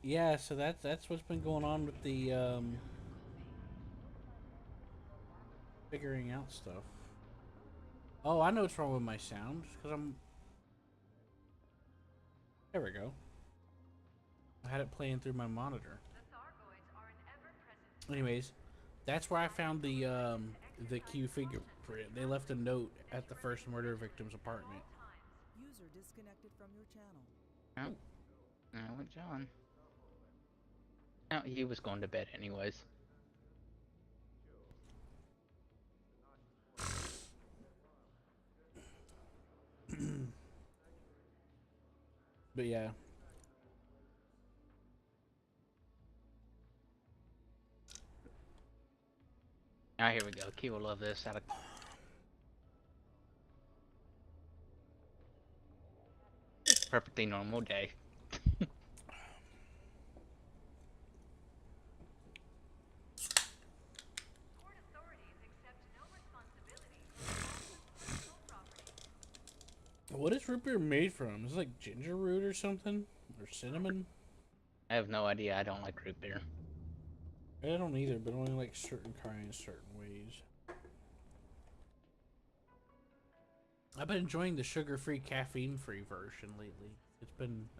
Yeah, so that's what's been going on with the figuring out stuff. Oh, I know what's wrong with my sound because I'm. There we go. I had it playing through my monitor. Anyways, that's where I found the Q fingerprint. They left a note at the first murder victim's apartment. User disconnected from your channel. Oh, now with John. No, he was going to bed anyways. But yeah, Ah, here we go. Key will love this. Perfectly normal day. what is root beer made from? Is it like ginger root or something, or cinnamon? I have no idea. I don't like root beer. I don't either, but only like certain kinds, certain ways. I've been enjoying the sugar-free, caffeine-free version lately.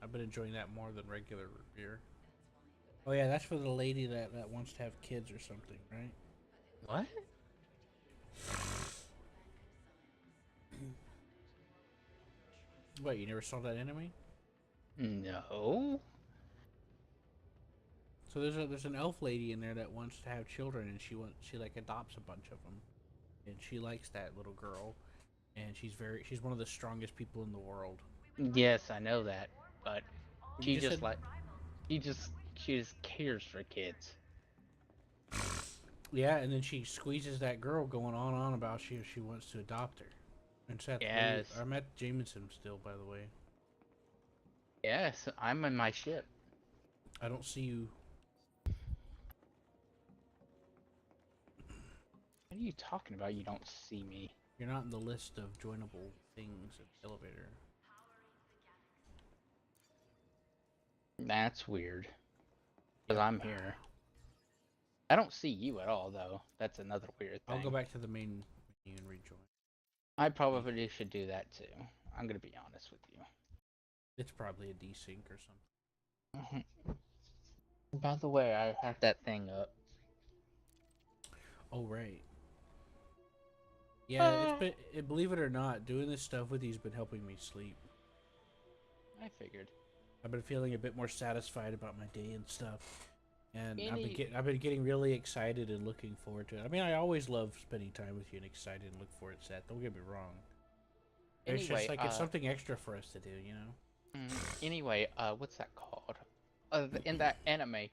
I've been enjoying that more than regular root beer. Oh yeah, that's for the lady that wants to have kids or something, right? What? What, you never saw that anime? No. So there's an elf lady in there that wants to have children, and she like adopts a bunch of them, and she likes that little girl, and she's one of the strongest people in the world. Yes, I know that, but You she just just said like she just cares for kids. yeah, and then she squeezes that girl going on and on about she wants to adopt her. And Seth, where you? Yes, I'm at Jameson still, by the way. yes, I'm in my ship. I don't see you. What are you talking about? You don't see me. You're not in the list of joinable things in the elevator. That's weird. Because Yep. I'm here. I don't see you at all, though. That's another weird I'll go thing. back to the main menu and rejoin. I probably should do that too. I'm gonna be honest with you. It's probably a desync or something. By the way, I have that thing up. Oh right. Yeah, Ah, believe it or not, doing this stuff with you's been helping me sleep. I figured. I've been feeling a bit more satisfied about my day and stuff. And Any I've been getting really excited and looking forward to it. I mean, I always love spending time with you and excited and look forward to that. Don't get me wrong. It's just anyway, like it's something extra for us to do, you know. what's that called? In that anime,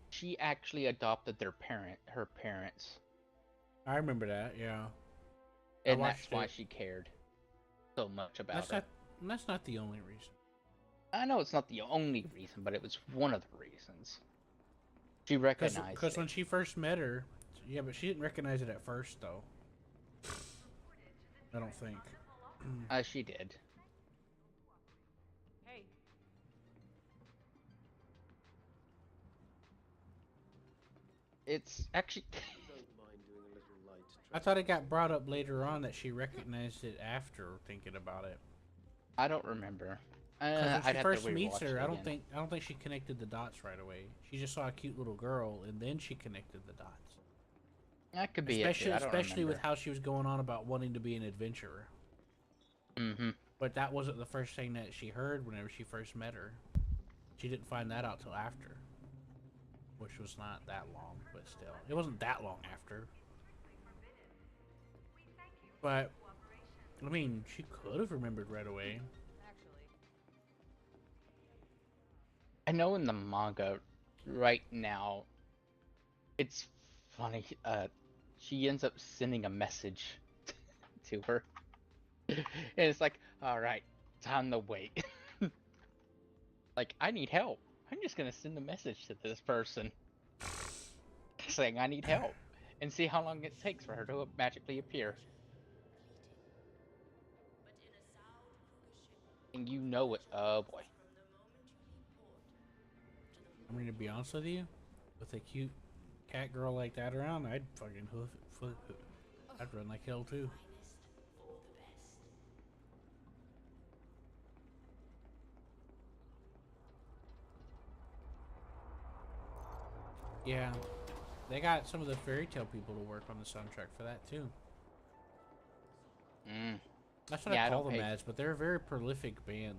she actually adopted her parents, I remember that. Yeah, I and that's watched why it. she cared so much about That's her. not that's not the only reason. I know it's not the only reason, but it was one of the reasons. She recognized Because it. when she first met her, yeah, but she didn't recognize it at first, though. I don't think. She did. Hey, It's actually I thought it got brought up later on that she recognized it after thinking about it. I don't remember. Because when she I'd have to first meets rewatch her, it again. I don't think she connected the dots right away. She just saw a cute little girl, and then she connected the dots. That could be it too. I don't Especially with remember. how she was going on about wanting to be an adventurer. Mm-hmm. But that wasn't the first thing that she heard whenever she first met her. She didn't find that out till after, which was not that long, but still, it wasn't that long after. But I mean, she could have remembered right away. actually, I know in the manga right now, it's funny. She ends up sending a message to her, and it's like, all right, time to wait. Like, I need help. I'm just gonna send a message to this person saying I need help, and see how long it takes for her to magically appear. And you know it. Oh boy. I mean, to be honest with you, with a cute cat girl like that around, I'd fucking I'd run like hell too. Yeah, they got some of the fairy tale people to work on the soundtrack for that too. Mm. That's what Yeah, I I call don't them pay. as, but they're a very prolific band.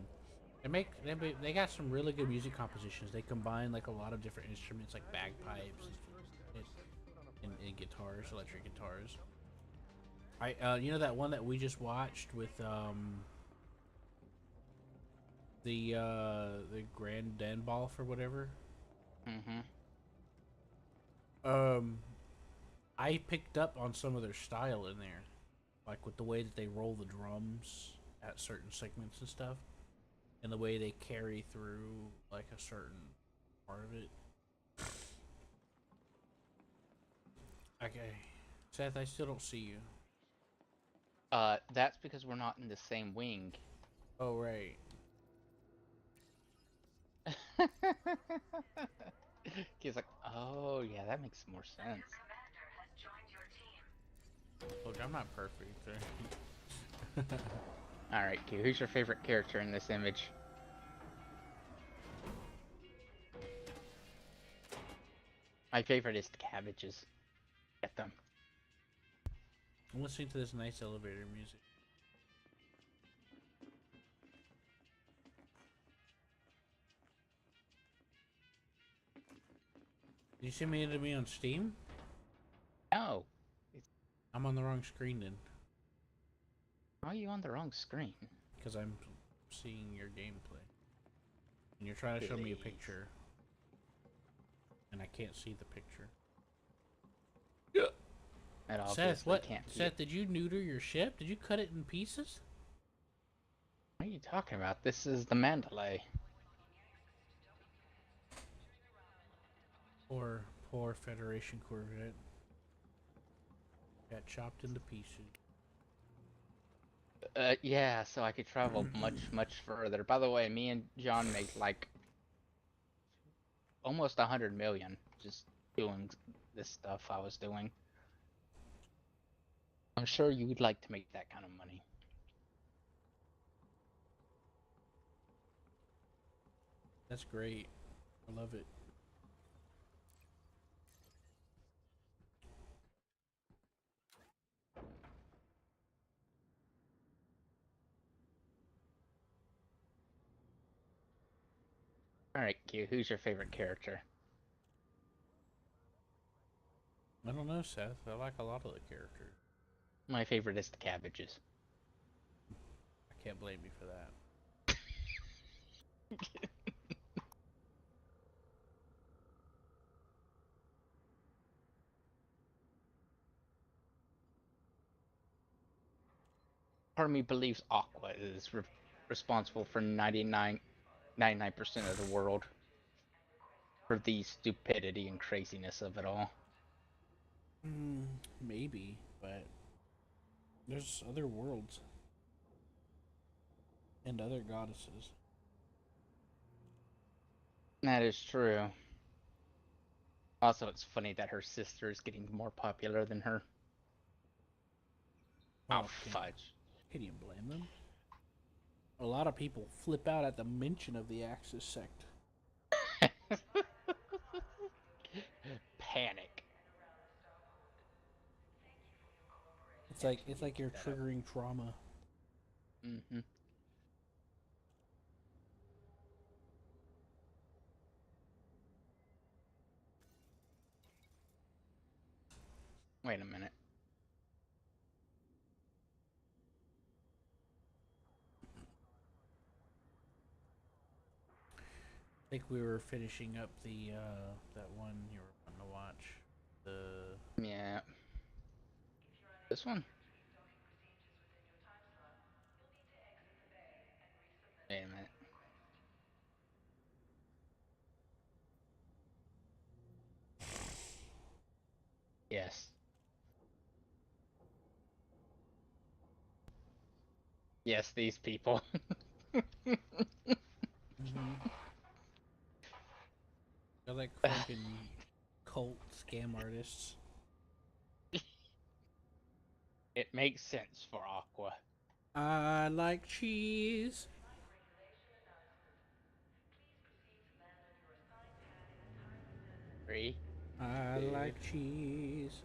They got some really good music compositions. They combine like a lot of different instruments like bagpipes and guitars, electric guitars. I you know that one that we just watched with the Grand Den Ball or whatever. Mm-hmm. Um, I picked up on some of their style in there, like with the way that they roll the drums at certain segments and stuff, and the way they carry through like a certain part of it. Okay, Seth, I still don't see you. That's because we're not in the same wing. Oh right. He's like, oh yeah, that makes more sense. Look, I'm not perfect. All right, Q. Who's your favorite character in this image? My favorite is the cabbages. Get them. I'm listening to this nice elevator music. Did you send me into me on Steam? No. It's, I'm on the wrong screen then, why are you on the wrong screen? because I'm seeing your gameplay. And you're trying to show me a Please. picture, and I can't see the picture. It Seth, obviously what? can't be. Seth, did you neuter your ship? Did you cut it in pieces? What are you talking about? This is the Mandalay. Poor Federation Corvette got chopped into pieces. Yeah, so I could travel much, much further. By the way, me and John made like almost 100 million just doing this stuff I was doing. I'm sure you would like to make that kind of money. That's great. I love it. Alright, Q, who's your favorite character? I don't know, Seth. I like a lot of the characters. My favorite is the cabbages. I can't blame you for that. Part of me believes Aqua is responsible for 99% of the world for the stupidity and craziness of it all. Maybe, but there's other worlds and other goddesses. That is true. Also, it's funny that her sister is getting more popular than her. Oh, Well, fudge. can you blame them? A lot of people flip out at the mention of the Axis sect. Panic. It's like you're triggering trauma. Mm-hmm. Wait a minute. I think we were finishing up the that one you were wanting to watch. The Yeah. This one? Wait a minute. Yes. Yes, these people. mm-hmm. They're like fucking cult scam artists. It makes sense for Aqua. I like cheese. Three, I two. like cheese.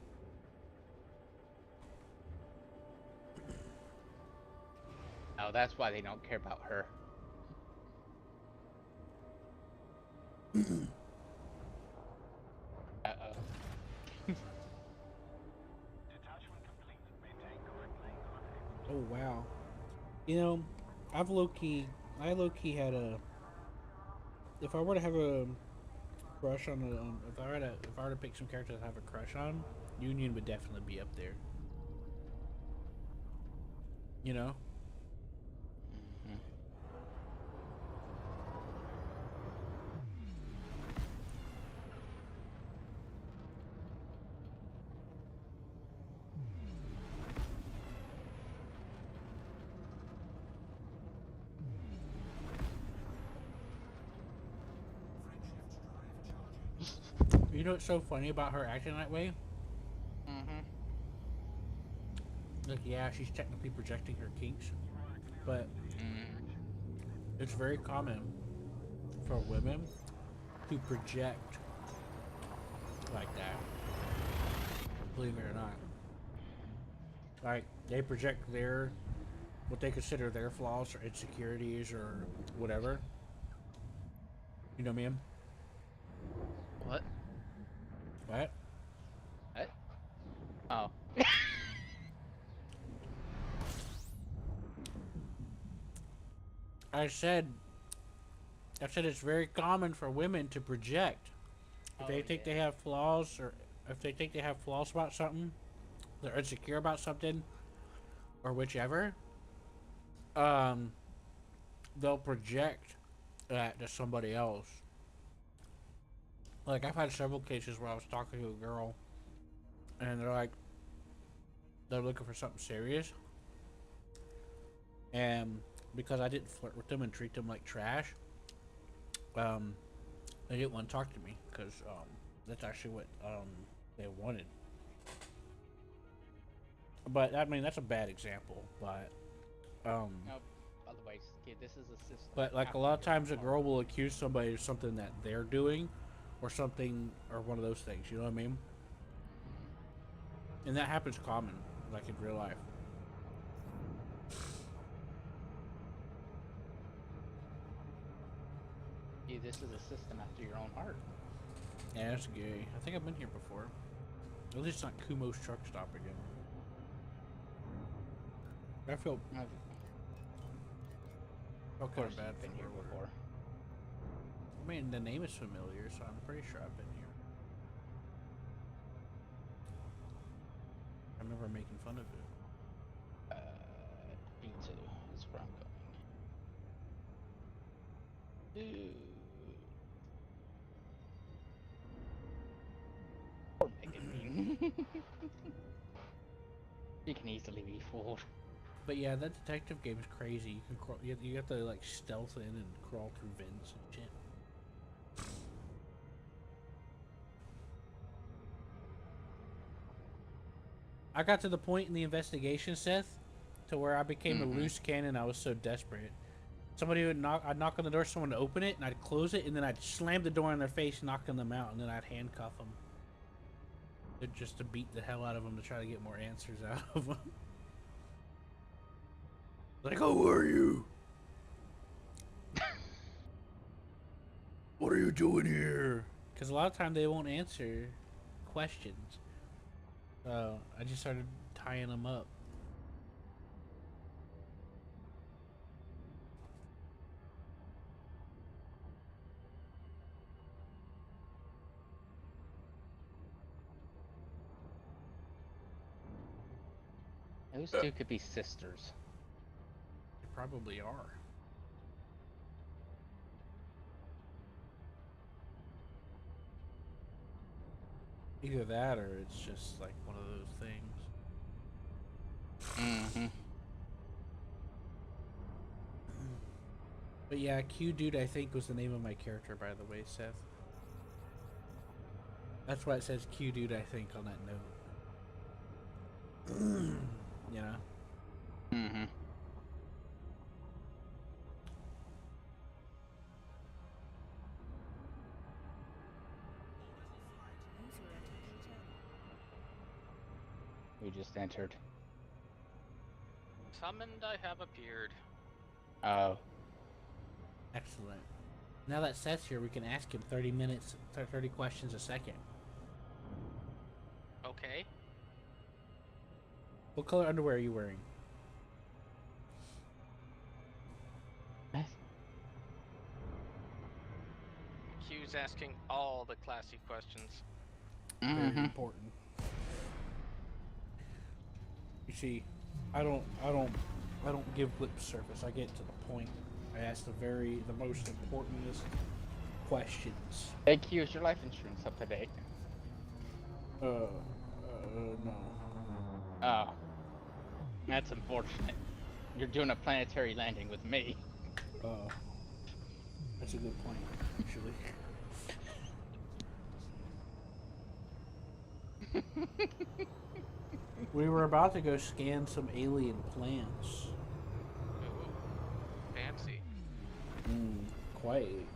Oh, that's why they don't care about her. Uh-oh. Oh wow. You know, I low key had a. If I were to have a crush on if I were to pick some characters to have a crush on, Union would definitely be up there. You know. Hmm. You know what's so funny about her acting that way? Hmm. Like, yeah, she's technically projecting her kinks, but Mm. it's very common for women to project like that. Believe it or not, like they project their what they consider their flaws or insecurities or whatever. You know, ma'am? What? What? What? Oh. I said, I said it's very common for women to project. If Oh they think they yeah. have flaws, or if they think they have flaws about something, they're insecure about something, or whichever, um, they'll project that to somebody else. Like I've had several cases where I was talking to a girl, and they're looking for something serious, and because I didn't flirt with them and treat them like trash, um, they didn't want to talk to me because that's actually what they wanted. But I mean that's a bad example, um, No, by the way, kid, this is a system but like a after lot of your own times a heart. girl will accuse somebody of something that they're doing, or something, or one of those things. You know what I mean? And that happens common, like in real life. Dude, this is a system after your own heart. Yeah, that's gay. I think I've been here before. At least not Kumo's truck stop again. I felt Of kind course, of bad you've been for here her. before. I mean, the name is familiar, so I'm pretty sure I've been here. I remember making fun of it. Uh, B2 is where I'm going. Dude. Poor Megan. You can easily be fooled. But yeah, that detective game is crazy. You can crawl, you have to like stealth in and crawl through vents and shit. I got to the point in the investigation, Seth, to where I became a Mm-hmm. loose cannon. I was so desperate. Somebody would knock. I'd knock on the door, someone to open it, and I'd close it, and then I'd slam the door in their face, knocking them out, and then I'd handcuff them, just to beat the hell out of them to try to get more answers out of them. Like, oh, who are you? What are you doing here? Because a lot of time they won't answer questions. So I just started tying them up. Those two could be sisters. They probably are. Either that or it's just like one of those things. Mm-hmm. But yeah, Q Dude, I think was the name of my character, by the way, Seth. That's why it says Q dude, I think, on that note. You know? Mm-hmm. User entered your channel. We just entered. Summoned, I have appeared. Oh. Excellent. Now that Seth's here, we can ask him 30 minutes, 30 questions a second. Okay. What color underwear are you wearing? Q's asking all the classy questions. Very Mm-hmm. important. You see, I don't give lip service. I get to the point. I ask the most importantest questions. Hey Q, is your life insurance up to date? No. Oh. That's unfortunate. You're doing a planetary landing with me. That's a good point, actually. We were about to go scan some alien plants. Ooh, fancy. Quite.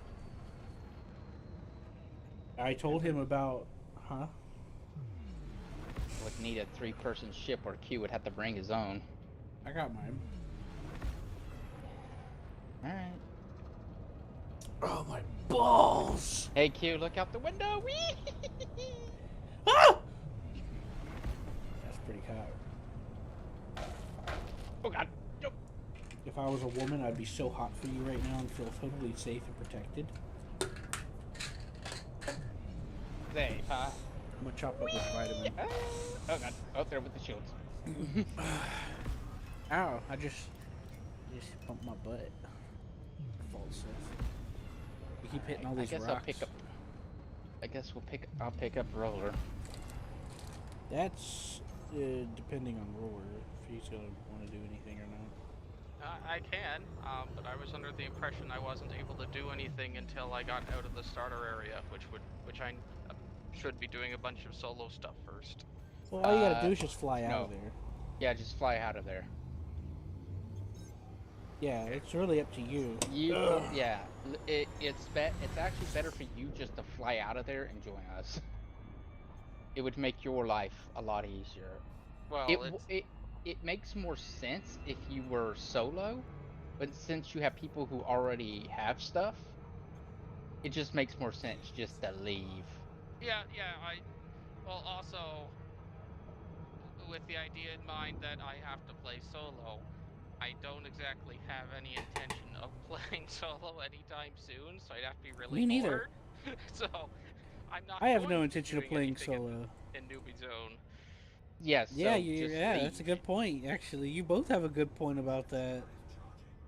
I told him about, huh? Would need a 3-person ship, or Q would have to bring his own. I got mine. Alright. Oh, my balls! Hey Q, look out the window! Whee! Ah! That's pretty hot. Oh god! Nope. If I was a woman, I'd be so hot for you right now and feel totally safe and protected. Safe, huh? I'm gonna chop up this vitamin. Oh god! Oh, there with the shields. Ow! I just bumped my butt. False Seth. You keep hitting all these I guess rocks. I'll pick up. I guess I'll pick up Roller. That's depending on Roller, if he's gonna want to do anything or not. I can, but I was under the impression I wasn't able to do anything until I got out of the starter area, which I should be doing a bunch of solo stuff first. Well, all you gotta do is just fly out of no. there. Yeah, just fly out of there. Yeah, it's really up to you. Yeah, it's actually better for you just to fly out of there and join us. It would make your life a lot easier. Well, It makes more sense if you were solo, but since you have people who already have stuff, it just makes more sense just to leave. yeah, well, also, with the idea in mind that I have to play solo, I don't exactly have any intention of playing solo anytime soon, so I'd have to be really Me neither. bored. So, I'm not I have going no to be intention of doing playing anything solo. in Newbie Zone. Yeah, Yeah, so just yeah, leave. that's a good point. Actually, you both have a good point about that.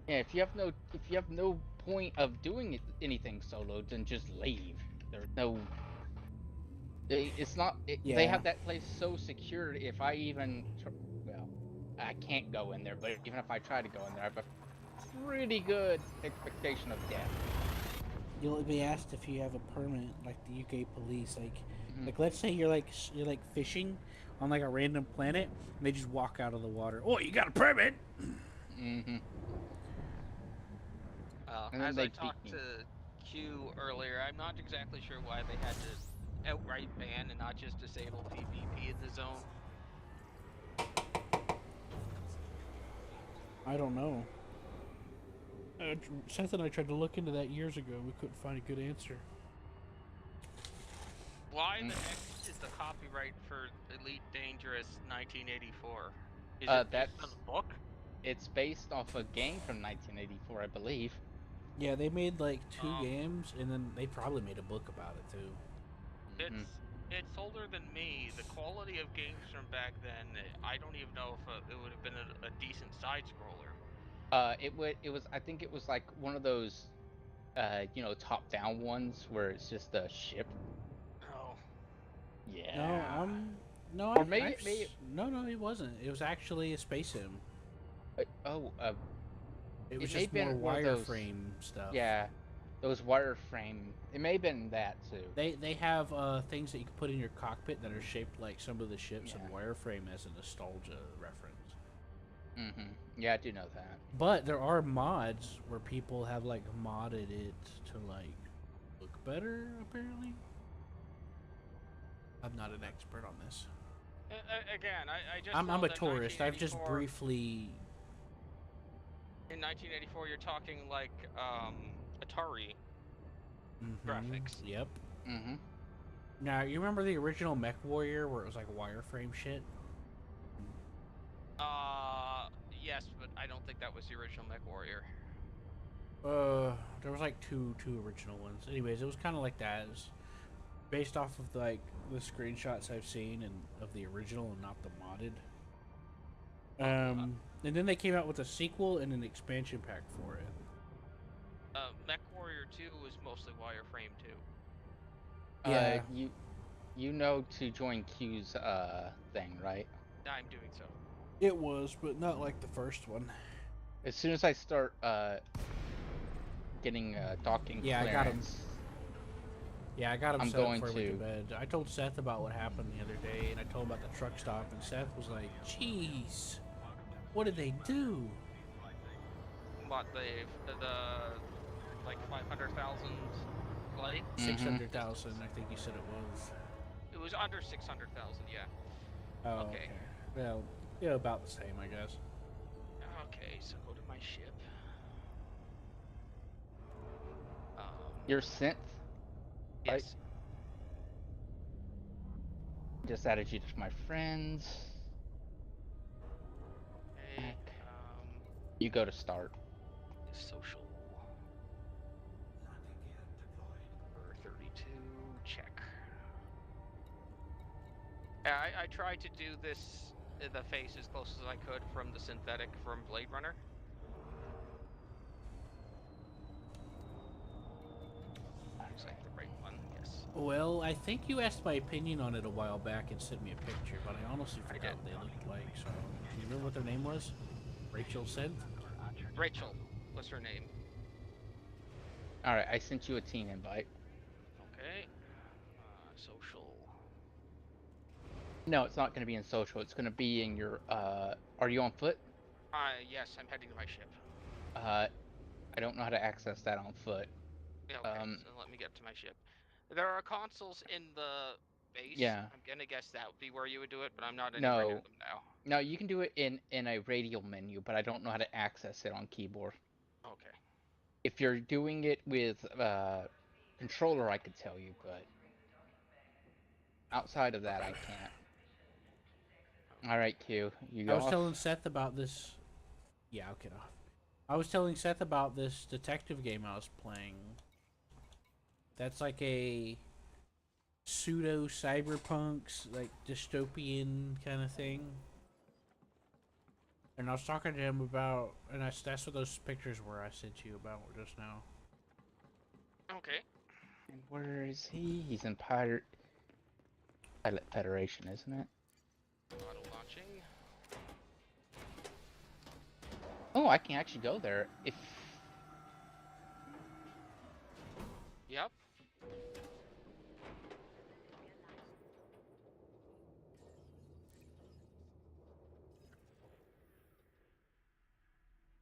Yeah, if you have no point of doing anything solo, then just leave. There's no. It's not. They Yeah. have that place so secured. If I even, well, I can't go in there. But even if I try to go in there, I have a pretty good expectation of death. You'll be asked if you have a permit, like the UK police. Like, Mhm. like let's say you're like fishing on like a random planet, and they just walk out of the water. Oh, you got a permit? Mm-hmm. And then As they I beat talked me. to Q earlier, I'm not exactly sure why they had to outright ban and not just disable PvP in the zone. I don't know. Seth and I tried to look into that years ago. We couldn't find a good answer. Why the heck is the copyright for Elite Dangerous 1984? Is it That's based on a book? it's based off a game from 1984, I believe. Yeah, they made like 2 Um, games, and then they probably made a book about it too. Mhm. It's older than me. The quality of games from back then, I don't even know if it would have been a decent side scroller. It was I think it was like one of those top down ones where it's just a ship. Oh, Yeah. No, Or maybe no, it wasn't. It was actually a space sim. oh It was it may have just more been one of those. wireframe stuff. Yeah. Those wireframe. It may have been that too. They have things that you can put in your cockpit that are shaped like some of the ships, Yeah. and wireframe as a nostalgia reference. Mm-hmm. Yeah, I do know that. But there are mods where people have like modded it to like look better. Apparently, I'm not an expert on this. Again, I just I'm know a that tourist. I've just 1984 briefly. in 1984 you're talking like Atari graphics. Yep. Mm-hmm. Now you remember the original Mech Warrior where it was like wireframe shit? Yes, but I don't think that was the original Mech Warrior. There was like two original ones. Anyways, it was kind of like that. It was based off of like the screenshots I've seen and of the original and not the modded. And then they came out with a sequel and an expansion pack for it. Mech Warrior 2 was mostly wireframe too. Yeah. You know to join Q's thing, right? I'm doing so. It was, but not like the first one. As soon as I start getting docking Yeah, clearance, I got him. Yeah, I got him I'm set up going before I went to- to bed. I told Seth about what happened the other day, and I told him about the truck stop, and Seth was like, "Jeez, what did they do?" What the like 500,000 light? 600,000, I think you said it was. It was under 600,000, yeah. Oh, Okay. okay. Well, yeah, about the same, I guess. Okay, so go to my ship. your synth Yes. just added you to my friends. Okay. You go to start. Social. For 32, check. Yeah, I tried to do this, the face as close as I could from the synthetic from Blade Runner. Looks like the right one, yes. Well, I think you asked my opinion on it a while back and sent me a picture, but I honestly I forgot did. what they looked like. So, do you remember what their name was? Rachel said. Rachel, what's her name? Alright, I sent you a team invite. Okay. Social. No, it's not going to be in social. It's going to be in your. Are you on foot? Yes, I'm heading to my ship. I don't know how to access that on foot. Yeah, okay, so let me get to my ship. There are consoles in the base. Yeah. I'm gonna guess that would be where you would do it, but I'm not anywhere near No. them now. No, you can do it in a radial menu, but I don't know how to access it on keyboard. Okay. If you're doing it with controller, I could tell you, but outside of that, I can't. All right, Q, you I was off? telling Seth about this. Yeah, I'll get off. I was telling Seth about this detective game I was playing. That's like a pseudo cyberpunks, like dystopian kind of thing. And I was talking to him about, and that's what those pictures were I sent you about just now. Okay. And where is he? He's in Pilot Federation, isn't it? Auto launching. Oh, I can actually go there if. Yep.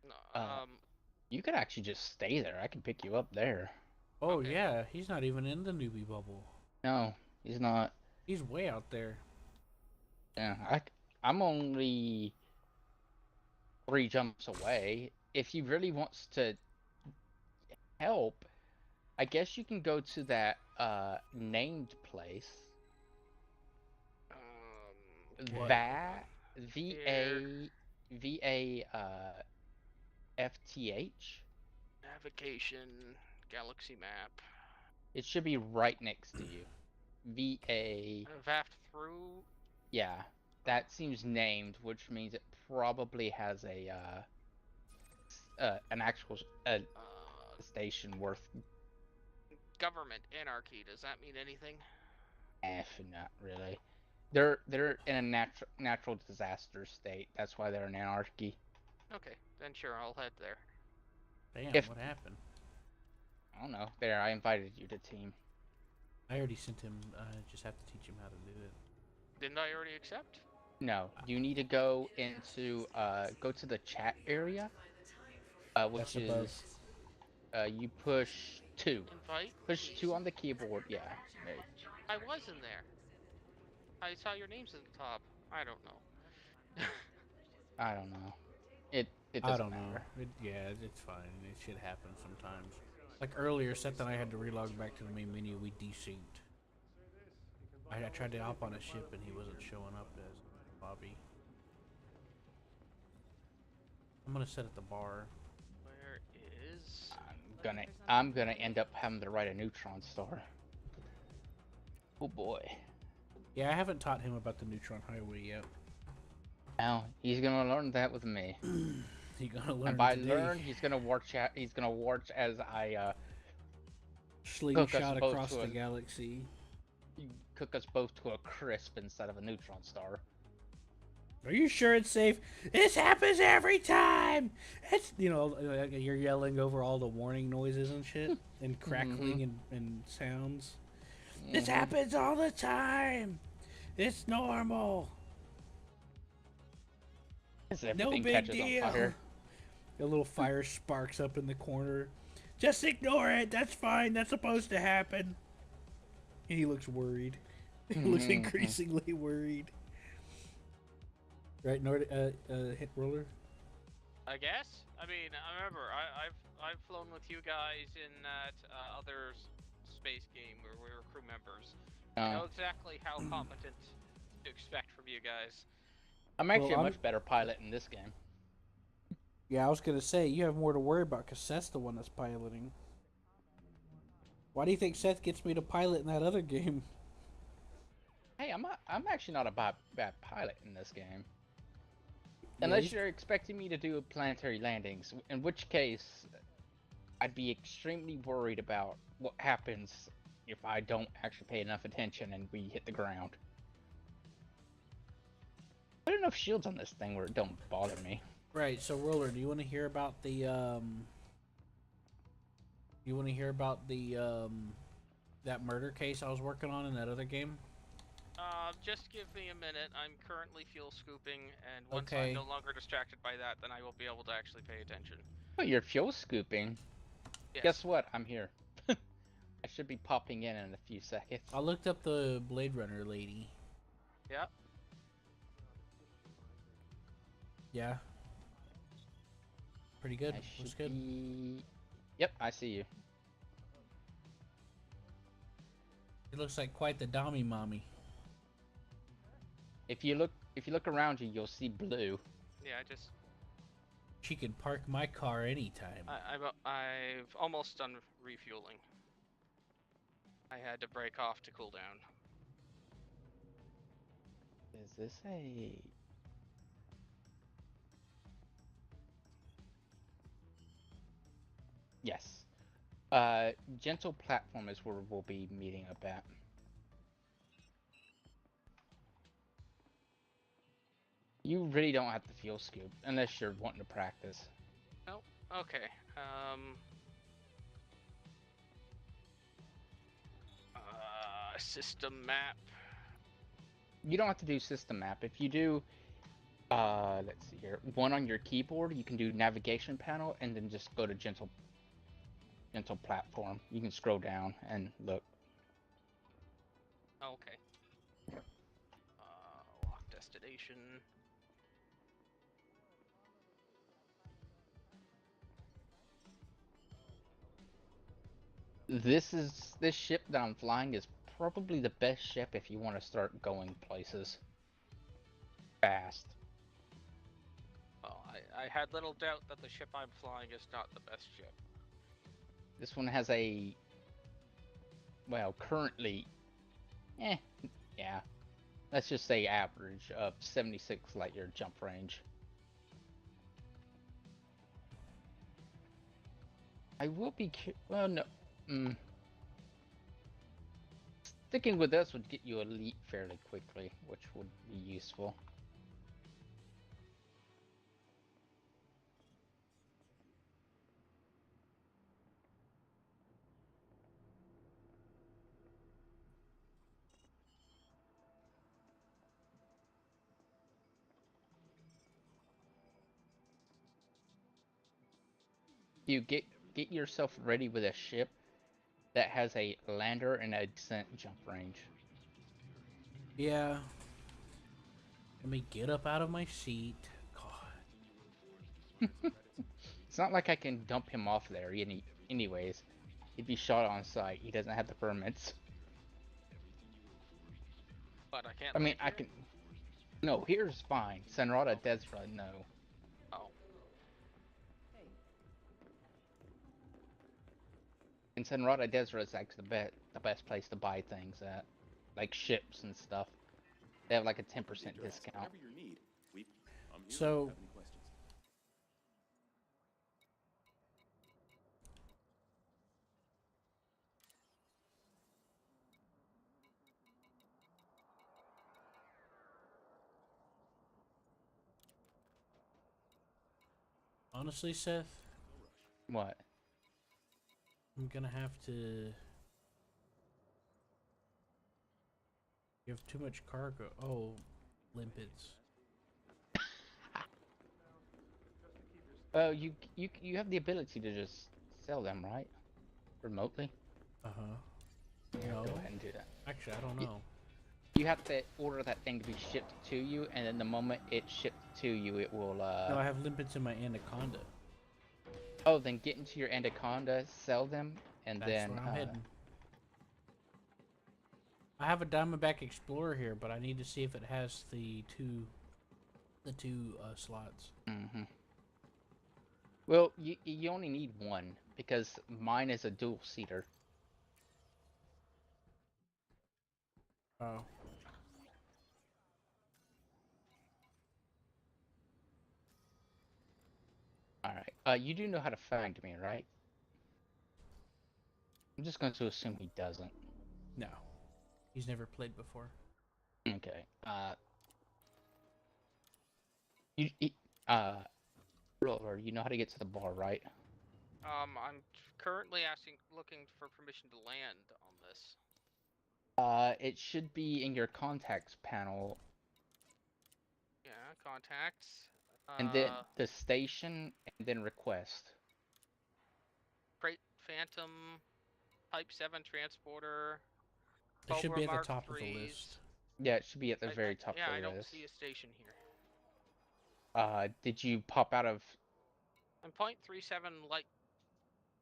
No, You could actually just stay there. I can pick you up there. Oh Okay. yeah, he's not even in the newbie bubble. No, he's not. He's way out there. Yeah, I'm only 3 jumps away. If he really wants to help, I guess you can go to that named place. What? That Here. VAFTH. Navigation, galaxy map. It should be right next to you. VA. Vaft through. Yeah, that seems named, which means it probably has a an actual station worth. Government anarchy. Does that mean anything? Not really. They're in a natural disaster state. That's why they're in anarchy. Okay, then sure, I'll head there. Damn, If- what happened? I don't know. There, I invited you to team. I already sent him. I just have to teach him how to do it. Didn't I already accept? No, you need to go into go to the chat area, which That's above. is you push two. Invite, Push please. two on the keyboard. Yeah. There. I was in there. I saw your names at the top. I don't know. I don't know. It I doesn't don't know. matter. Yeah, it's fine. It should happen sometimes. Like earlier, Seth and I had to relog back to the main menu. We desynced. I tried to hop on a ship and he wasn't showing up as Bobby. I'm gonna sit at the bar. Where is? I'm gonna end up having to write a neutron star. Oh boy. Yeah, I haven't taught him about the neutron highway yet. Now he's gonna learn that with me. He's gonna learn And by today. learn, he's gonna watch. He's gonna watch as I Slingshot both across to the a- galaxy. cook us both to a crisp instead of a neutron star. Are you sure it's safe? This happens every time. It's you're yelling over all the warning noises and shit and crackling and sounds. This happens all the time. It's normal. As No everything big catches deal. on fire. A little fire sparks up in the corner. Just ignore it. That's fine. That's supposed to happen. And he looks worried. He looks increasingly worried. Right, hit roller. I guess. I mean, I remember I've flown with you guys in that other space game where we were crew members. I know exactly how competent to expect from you guys. I'm actually Well, a much better pilot in this game. Yeah, I was gonna say you have more to worry about because Seth's the one that's piloting. Why do you think Seth gets me to pilot in that other game? Hey, I'm actually not a bad pilot in this game. Unless you're expecting me to do planetary landings, in which case I'd be extremely worried about what happens if I don't actually pay enough attention and we hit the ground. I don't have enough shields on this thing where it don't bother me. Right. So, Roller, do you want to hear about the You want to hear about the that murder case I was working on in that other game? Just give me a minute. I'm currently fuel scooping, and once Okay. I'm no longer distracted by that, then I will be able to actually pay attention. Oh, you're fuel scooping. Yes. Guess what? I'm here. I should be popping in a few seconds. I looked up the Blade Runner lady. Yep. Yeah. Pretty good. I Looks should good. be... Yep, I see you. It looks like quite the dommy mommy. If you look around you, you'll see blue. Yeah, I just She can park my car anytime. I've almost done refueling. I had to break off to cool down. Is this a... Yes. Gentle platform is where we'll be meeting up at. You really don't have to fuel scoop unless you're wanting to practice. Oh, okay. System map. You don't have to do system map. If you do, let's see here, one on your keyboard, you can do navigation panel and then just go to gentle platform. You can scroll down and look. Okay. Lock destination. This ship that I'm flying is probably the best ship if you want to start going places fast. Well, I had little doubt that the ship I'm flying is not the best ship. This one has a, well, currently, yeah, let's just say average of 76 light year jump range. I will be well, no, sticking with this would get you elite fairly quickly, which would be useful. You get yourself ready with a ship that has a lander and a descent jump range. Yeah. Let me get up out of my seat. God. It's not like I can dump him off there anyways. He'd be shot on sight. He doesn't have the permits. But I can't I mean, land I here? can. No, here's fine. Senrata Desra, no. Oh. And Senrata Desra is actually the best place to buy things at, like ships and stuff. They have like a 10% discount. Whatever your need, I'm here if you So, have any questions. honestly, Seth, What? I'm gonna have to. You have too much cargo. Oh, limpets. Well, you have the ability to just sell them, right? Remotely. Uh huh. Yeah, No. go ahead and do that. Actually, I don't Y- know. You have to order that thing to be shipped to you, and then the moment it's shipped to you, it will. No, I have limpets in my anaconda. Oh, then get into your anaconda, sell them, and That's then. where I'm heading. I have a Diamondback Explorer here, but I need to see if it has the two slots. Mm-hmm. Well, you only need one because mine is a dual seater. Oh. All right. You do know how to find me, right? I'm just going to assume he doesn't. No. He's never played before. Okay. You Roller, you know how to get to the bar, right? I'm currently looking for permission to land on this. It should be in your contacts panel, Yeah, contacts. and then the station, and then request. Crate Phantom, Type 7 transporter, It should Cobra be at the Mark top of the 3s. list. Yeah, it should be at the very top yeah, of I the don't list. see a station here. Did you pop out of? I'm .37 light.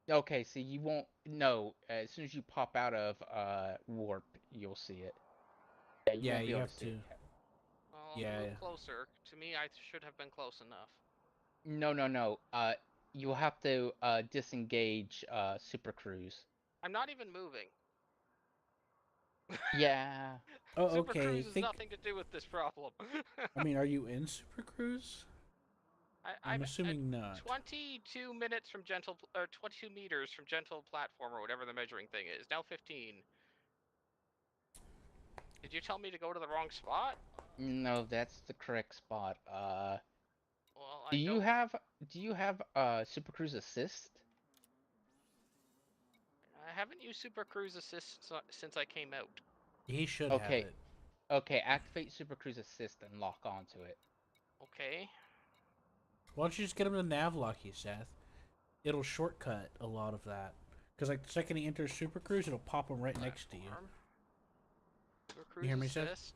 Okay, so you won't. No, as soon as you pop out of warp, you'll see it. Yeah, you Yeah, won't be you able have to see to. it. Well, Yeah. move closer. To me, I should have been close enough. No. You'll have to disengage Super Cruise. I'm not even moving. Yeah. Oh, Super okay. Cruise has nothing to do with this problem. I mean, are you in Super Cruise? I'm I'm assuming not. 22 minutes from or 22 meters from gentle platform or whatever the measuring thing is. Now 15. Did you tell me to go to the wrong spot? No, that's the correct spot. Well, Do I you don't. have Super Cruise Assist? I haven't used Super Cruise Assist since I came out. He should have Okay. it. Okay, activate Super Cruise Assist and lock onto it. Okay. Why don't you just get him to Navlocky, Seth? It'll shortcut a lot of that. Because like the second he enters Super Cruise, it'll pop him right next to you. Platform. Super You hear me, Cruise Seth? Assist.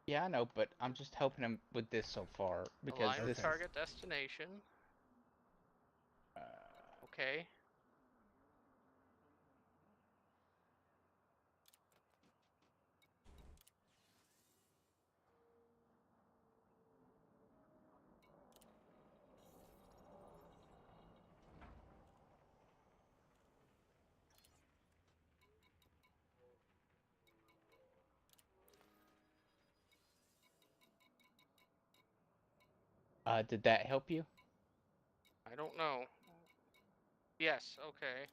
Yeah, I know, but I'm just helping him with this so far because Align with this is. target destination. Uh, Okay. did that help you? I don't know. Yes. Okay.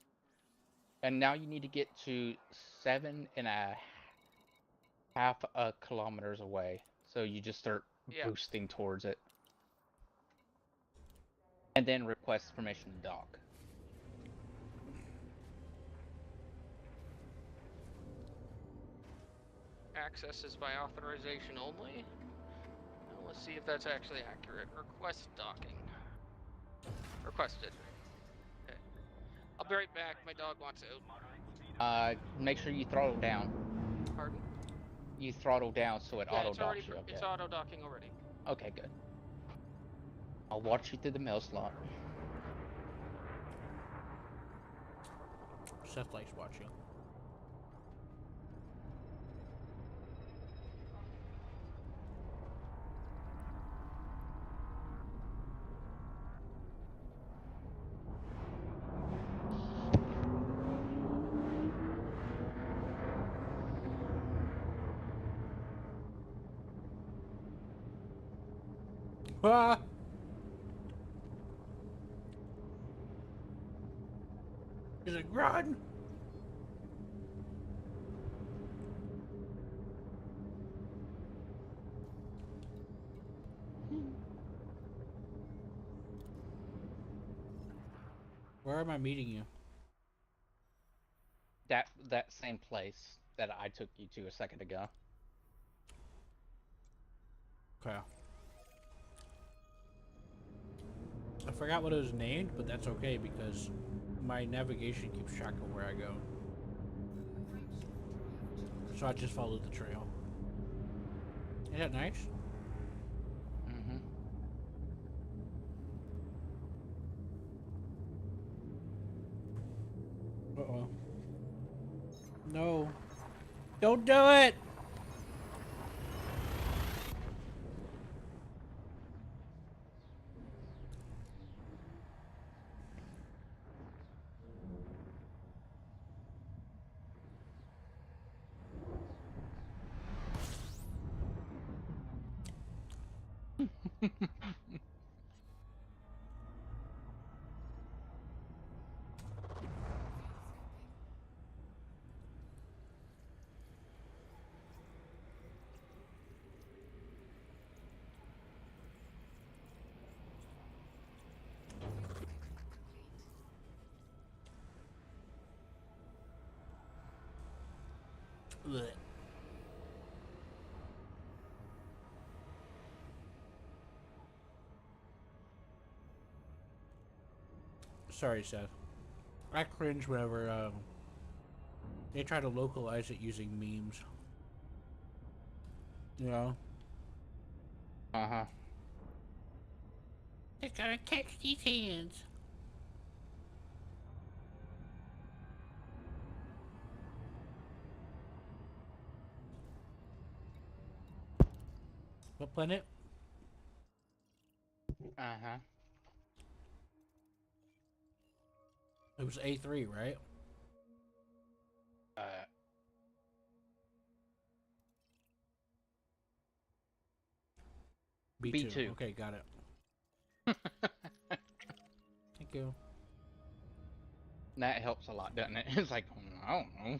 And now you need to get to 7.5 kilometers away. So you just start Yeah. boosting towards it. And then request permission to dock. Access is by authorization only. Now let's see if that's actually accurate. Request docking. Requested. Okay. be right back. My dog wants out. Make sure you throttle down. Pardon? You throttle down so it Yeah, auto it's already. docks you. Okay. It's auto docking already. Okay, good. I'll watch you through the mail slot. Seth likes watching. Ah! Is it run? Where am I meeting you? That same place that I took you to a second ago. Okay. I forgot what it was named, but that's okay because my navigation keeps track of where I go. So I just followed the trail. Isn't that nice? Mm-hmm. Uh-oh. No. Don't do it! Blech. Sorry, Seth. I cringe whenever they try to localize it using memes. You know? Uh-huh. It's gonna catch these hands. What planet? Uh-huh. It was A3, right? Uh, B2. B2. Okay, got it. Thank you. That helps a lot, doesn't it? It's like, I don't know.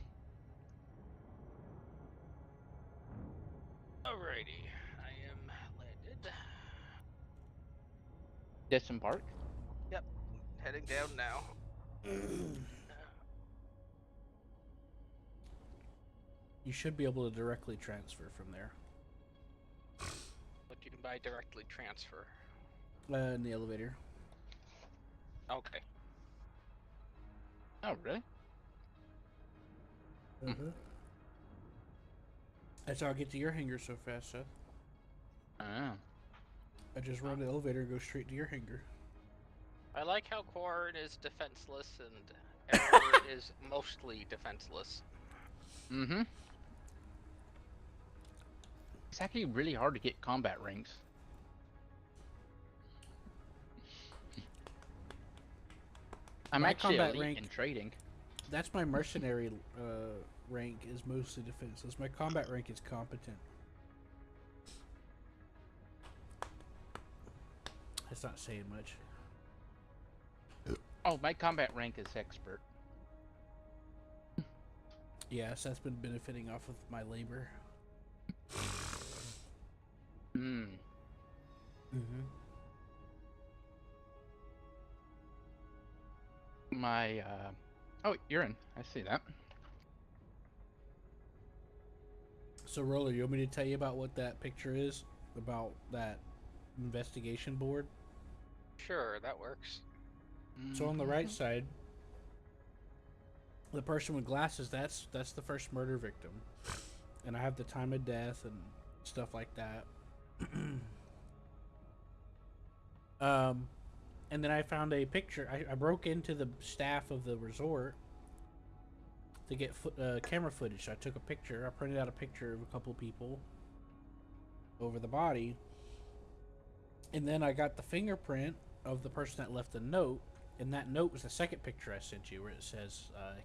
Alrighty, I am landed. Disembark? Yep, heading down now. You should be able to directly transfer from there. What do you mean by directly transfer? In the elevator. Okay. Oh, really? Uh-huh. That's how I get to your hangar so fast, Seth. Oh. I just run the elevator and go straight to your hangar. I like how Quarren is defenseless and Error is mostly defenseless. Mm-hmm. It's actually really hard to get combat ranks. I'm My actually combat elite rank- in trading. That's my mercenary rank is mostly defenseless. My combat rank is competent. That's not saying much. Oh, my combat rank is expert. Yes, that's been benefiting off of my labor. Hmm. Mm-hmm. My, Oh, you're in. I see that. So, Roller, you want me to tell you about what that picture is? About that investigation board? Sure, that works. So on the right side, The person with glasses, that's the first murder victim, and I have the time of death and stuff like that. um, and then I found a picture. I broke into the staff of the resort to get camera footage. So I took a picture. I printed out a picture of a couple people over the body, and then I got the fingerprint of the person that left the note. And that note was the second picture I sent you, where it says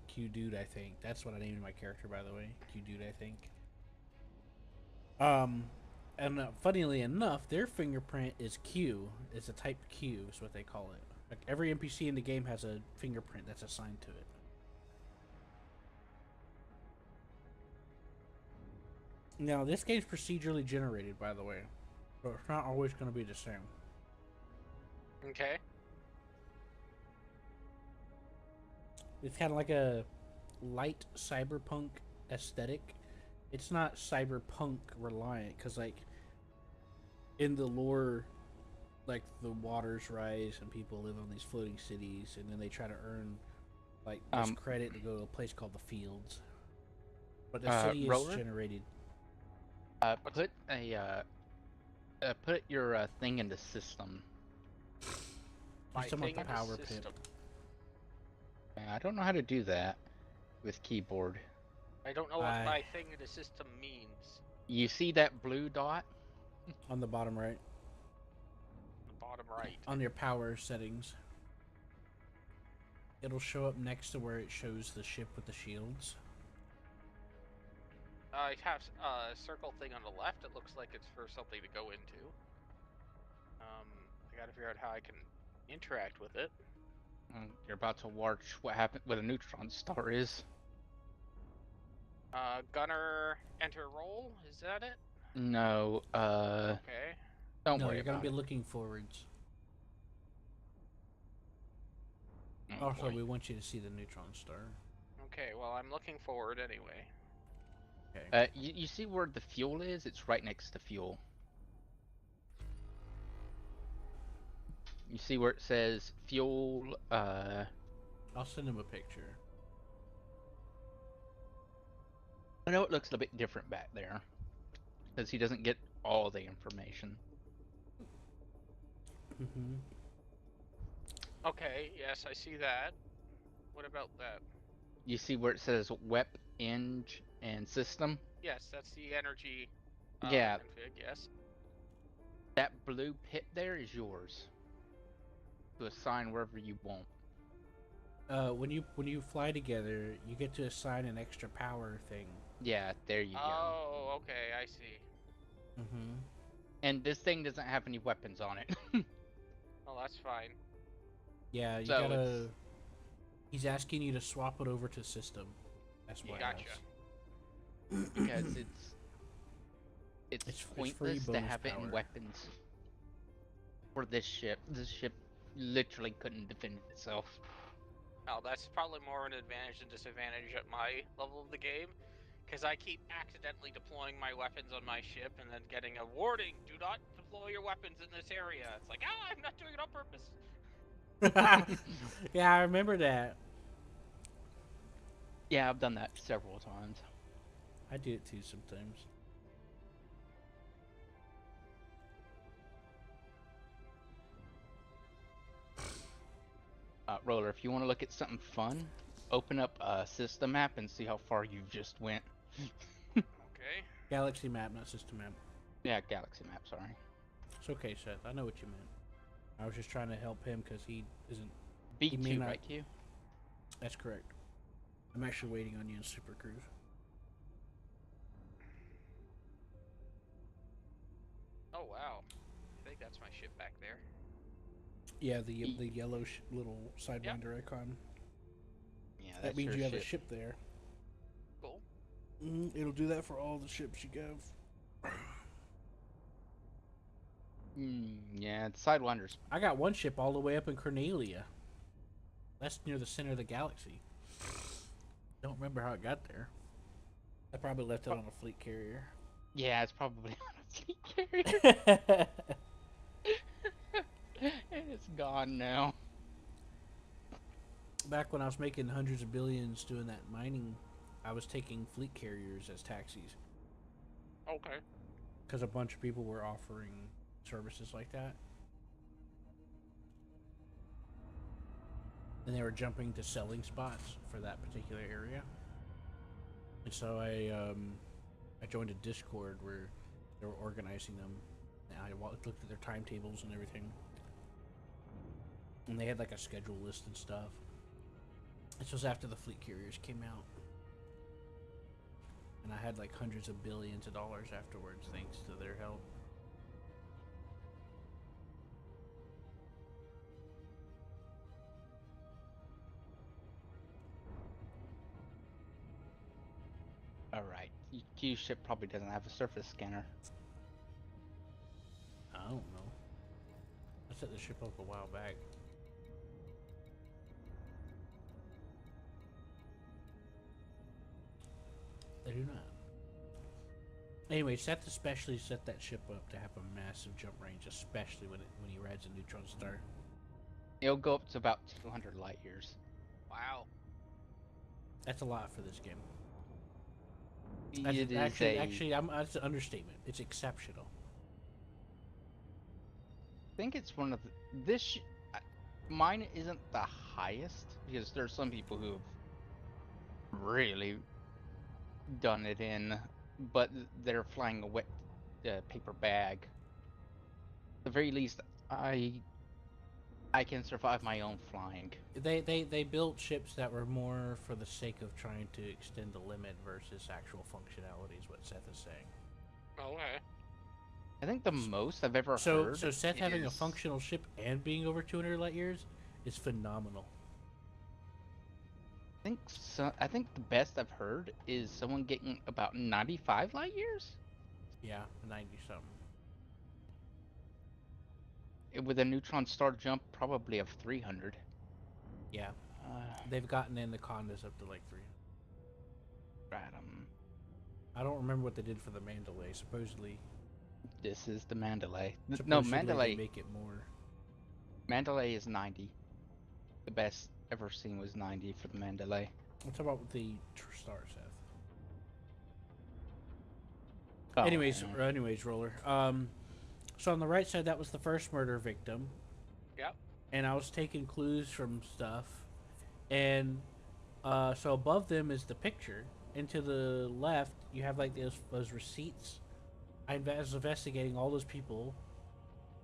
Q Dude. I think that's what I named my character, by the way. Q Dude, I think. And funnily enough, their fingerprint is Q. It's a type Q, is what they call it. Like every NPC in the game has a fingerprint that's assigned to it. Now, this game's procedurally generated, by the way, so it's not always going to be the same. Okay. It's kind of like a light cyberpunk aesthetic. It's not cyberpunk reliant, because like in the lore, like the waters rise and people live on these floating cities, and then they try to earn like this credit to go to a place called the Fields. But the city is generated. Put your thing into system. My System thing of the in the power pit. system. I don't know how to do that with keyboard. I don't know what my thing in the system means. You see that blue dot? On the bottom right. The bottom right. On your power settings. It'll show up next to where it shows the ship with the shields. I have a circle thing on the left. It looks like it's for something to go into. I gotta figure out how I can interact with it. You're about to watch what happened with a neutron star is. Gunner, enter role. Is that it? No, Okay. don't No, worry you're gonna about be it. looking forwards. Oh, Also, boy. we want you to see the neutron star. Okay, well, I'm looking forward anyway. Okay. You see where the fuel is? It's right next to fuel. You see where it says fuel, I'll send him a picture. I know it looks a bit different back there. Because he doesn't get all the information. Mm-hmm. Okay, yes, I see that. What about that? You see where it says WEP, Eng, and System? Yes, that's the energy Yeah. config, yes. That blue pit there is yours. To assign wherever you want. When you fly together, you get to assign an extra power thing. Yeah, there you go. Oh, okay, I see. Mm-hmm. And this thing doesn't have any weapons on it. Oh, that's fine. Yeah, you So gotta. He's asking you to swap it over to system. That's why. Gotcha. Because it's It's pointless free to bonus have it in power. weapons. For this ship. This ship literally couldn't defend itself. Oh, that's probably more an advantage than disadvantage at my level of the game. Because I keep accidentally deploying my weapons on my ship and then getting a warning, do not deploy your weapons in this area. It's like, I'm not doing it on purpose. Yeah, I remember that. Yeah, I've done that several times. I do it too sometimes. Roller, if you want to look at something fun, open up a system map and see how far you just went. Okay. Galaxy map, not system map. Yeah, galaxy map, sorry. It's okay, Seth. I know what you meant. I was just trying to help him because he isn't. B2, may not- right, Q? That's correct. I'm actually waiting on you in Super Cruise. Oh, wow. I think that's my ship back there. Yeah, the yellow little sidewinder icon. Yeah, That that's means your you have a ship. ship there. Cool. It'll do that for all the ships you have. Yeah, the Sidewinders. I got one ship all the way up in Cornelia. That's near the center of the galaxy. Don't remember how it got there. I probably left it on a fleet carrier. Yeah, it's probably on a fleet carrier. And it's gone now. back when I was making hundreds of billions doing that mining, I was taking fleet carriers as taxis Okay. because a bunch of people were offering services like that, and they were jumping to selling spots for that particular area. And so I joined a Discord where they were organizing them. And I looked at their timetables and everything, and they had like a schedule list and stuff. This was after the fleet carriers came out, and I had like hundreds of billions of dollars afterwards thanks to their help. Alright. Q ship probably doesn't have a surface scanner. I don't know. I set the ship up a while back. They do not. Anyway, Seth especially set that ship up to have a massive jump range, especially when he rides a neutron star. It'll go up to about 200 light years. Wow. That's a lot for this game. It is Actually, that's an understatement. It's exceptional. I think it's one of the, mine isn't the highest because there's some people who have really done it in, but they're flying a wet paper bag. At the very least, I can survive my own flying. They built ships that were more for the sake of trying to extend the limit versus actual functionality is what Seth is saying. Okay. I think the most I've ever So heard. Seth having a is- functional ship and being over 200 light years is phenomenal. I think the best I've heard is someone getting about 95 light years Yeah, 90 something. with a neutron star jump, probably of 300. Yeah, Uh, they've gotten in the condas up to like 3. Stratum. I don't remember what they did for the Mandalay. Supposedly This is the Mandalay. No, supposedly they Mandalay. make it more. Mandalay is 90. The best ever seen was 90 for the Mandalay. What's about the star, Seth? Oh, Anyways, Roller. So on the right side, that was the first murder victim. Yep. And I was taking clues from stuff, and so above them is the picture, and to the left you have like those receipts. I was investigating all those people,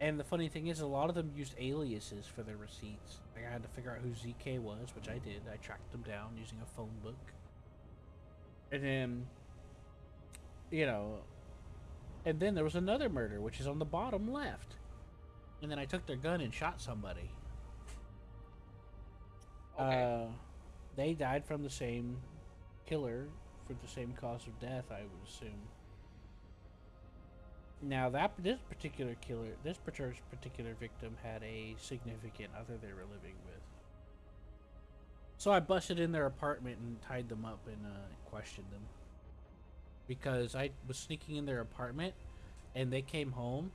and the funny thing is, a lot of them used aliases for their receipts. Like I had to figure out who ZK was, which I did. I tracked them down using a phone book, and then, and then there was another murder, which is on the bottom left, and then I took their gun and shot somebody. Okay. They died from the same killer for the same cause of death, I would assume. Now this particular victim had a significant other they were living with. So I busted in their apartment and tied them up and questioned them. Because I was sneaking in their apartment and they came home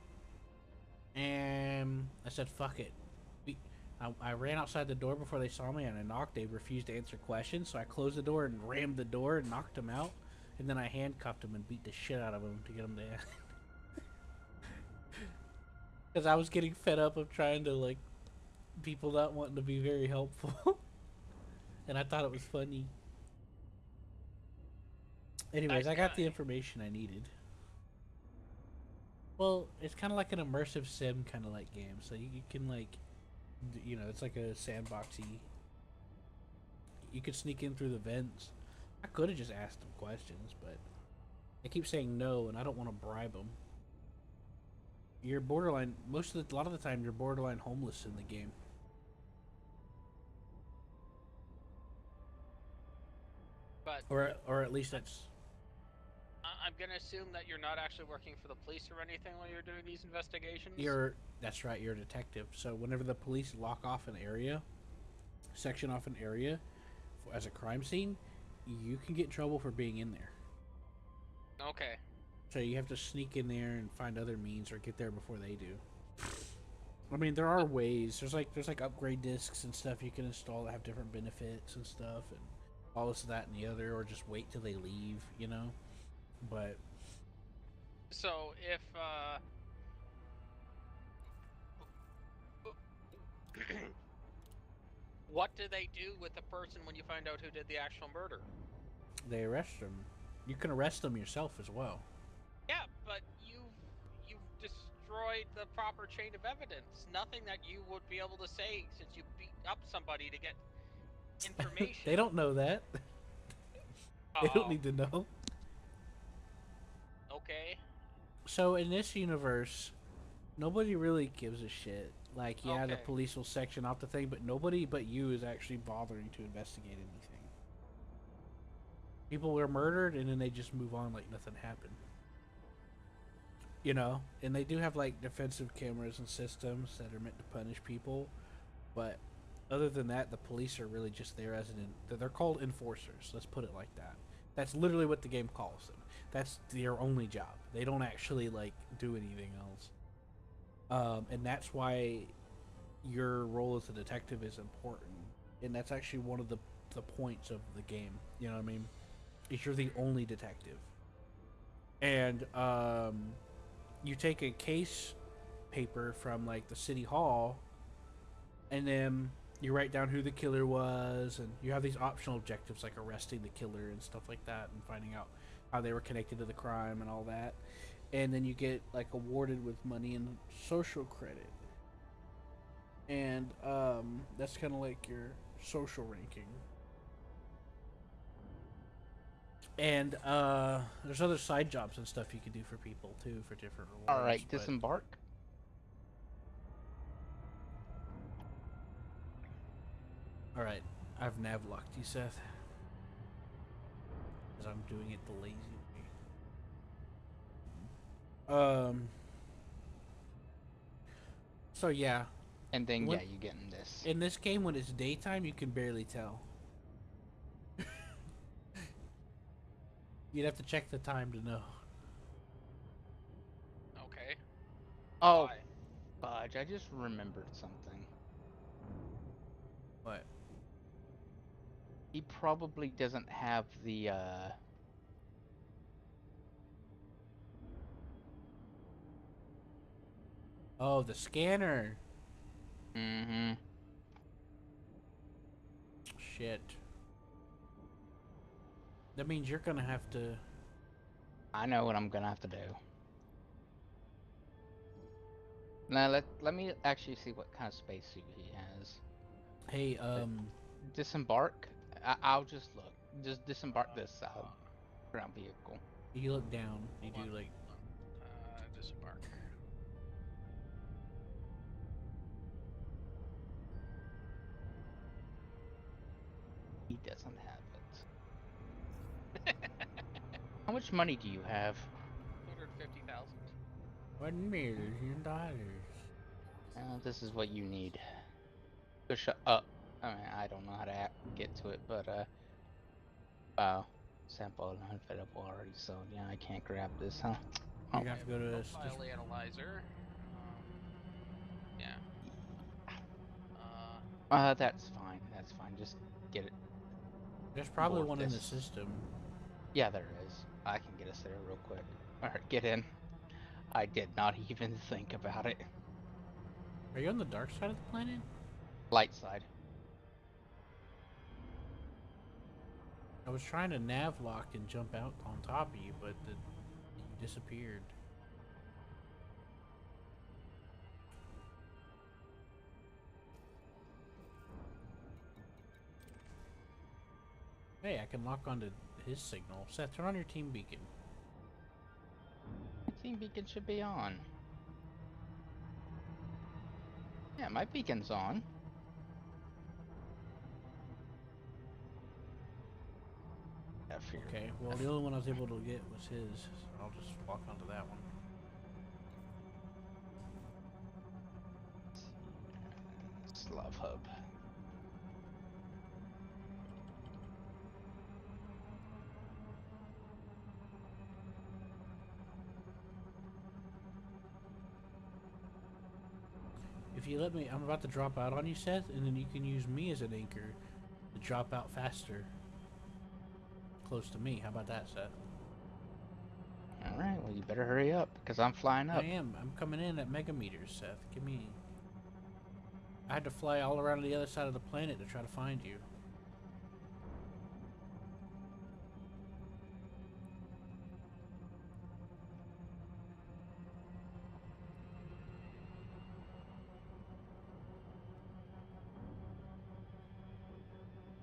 and I said, fuck it. I ran outside the door before they saw me and I knocked. They refused to answer questions, so I closed the door and rammed the door and knocked them out. And then I handcuffed them and beat the shit out of them to get them to... Because I was getting fed up of trying to, like, people not wanting to be very helpful. And I thought it was funny. Anyways, Nice I got the guy. information I needed. Well, it's kind of like an immersive sim kind of like game. So you can, like, it's like a sandboxy. You could sneak in through the vents. I could have just asked them questions, but they keep saying no, and I don't want to bribe them. You're borderline, a lot of the time, you're borderline homeless in the game. But Or at least that's... I'm gonna assume that you're not actually working for the police or anything while you're doing these investigations. That's right, you're a detective. So whenever the police lock off an area, section off an area as a crime scene, you can get in trouble for being in there. Okay. So you have to sneak in there and find other means or get there before they do. I mean, there are ways. There's like upgrade discs and stuff you can install that have different benefits and stuff, and all this, that, and the other, or just wait till they leave. But So if what do they do with the person when you find out who did the actual murder? they arrest them. You can arrest them yourself as well. Yeah, but you've destroyed the proper chain of evidence. Nothing that you would be able to say since you beat up somebody to get information. They don't know that. They don't need to know. Okay. So in this universe, nobody really gives a shit. Like, yeah, the Okay. police will section off the thing, but nobody but you is actually bothering to investigate anything. People were murdered, and then they just move on like nothing happened. And they do have like defensive cameras and systems that are meant to punish people, but other than that, the police are really just there as they're called enforcers. Let's put it like that. That's literally what the game calls them. That's their only job. They don't actually like do anything else. And that's why your role as a detective is important, and that's actually one of the points of the game. You know what I mean? Is you're the only detective, and you take a case paper from like the city hall, and then you write down who the killer was, and you have these optional objectives like arresting the killer and stuff like that, and finding out how they were connected to the crime and all that. And then you get like awarded with money and social credit, and that's kind of like your social ranking. And there's other side jobs and stuff you can do for people too, for different rewards. All right, but- disembark. All right, I've navlocked you, Seth, because I'm doing it the lazy way. So yeah, And then, When- yeah, you get in this. in this game when it's daytime, you can barely tell. You'd have to check the time to know. Okay. Oh, Why? fudge, I just remembered something. What? He probably doesn't have the, Oh, the scanner. Mm-hmm. Shit. That means you're gonna have to. I know what I'm gonna have to do. Now, let me actually see what kind of spacesuit he has. Hey, Disembark? I'll just look. Just disembark this ground vehicle. you look down. You Hold do on. like. Disembark. He doesn't have it. How much money do you have? 250,000. $1 million. This is what you need. Push up. I mean, I don't know how to get to it, but wow. Sample unavailable already, so yeah, I can't grab this, huh? You're gonna have to go to this. Profile analyzer. Yeah. That's fine. That's fine. Just get it. There's probably Board one in the this. system. Yeah, there is. I can get us there real quick. Alright, get in. I did not even think about it. Are you on the dark side of the planet? Light side. I was trying to nav lock and jump out on top of you, but you disappeared. Hey, I can lock onto his signal. Seth, turn on your team beacon. Team beacon should be on. Yeah, my beacon's on. Yeah, fear. Okay, well, the only one I was able to get was his, so I'll just walk onto that one. Slav hub. If if you let me, I'm about to drop out on you, Seth, and then you can use me as an anchor to drop out faster, close to me. How about that, Seth? All right. Well, you better hurry up because I'm flying I up. am. I'm coming in at megameters, Seth. Give me. I had to fly all around the other side of the planet to try to find you.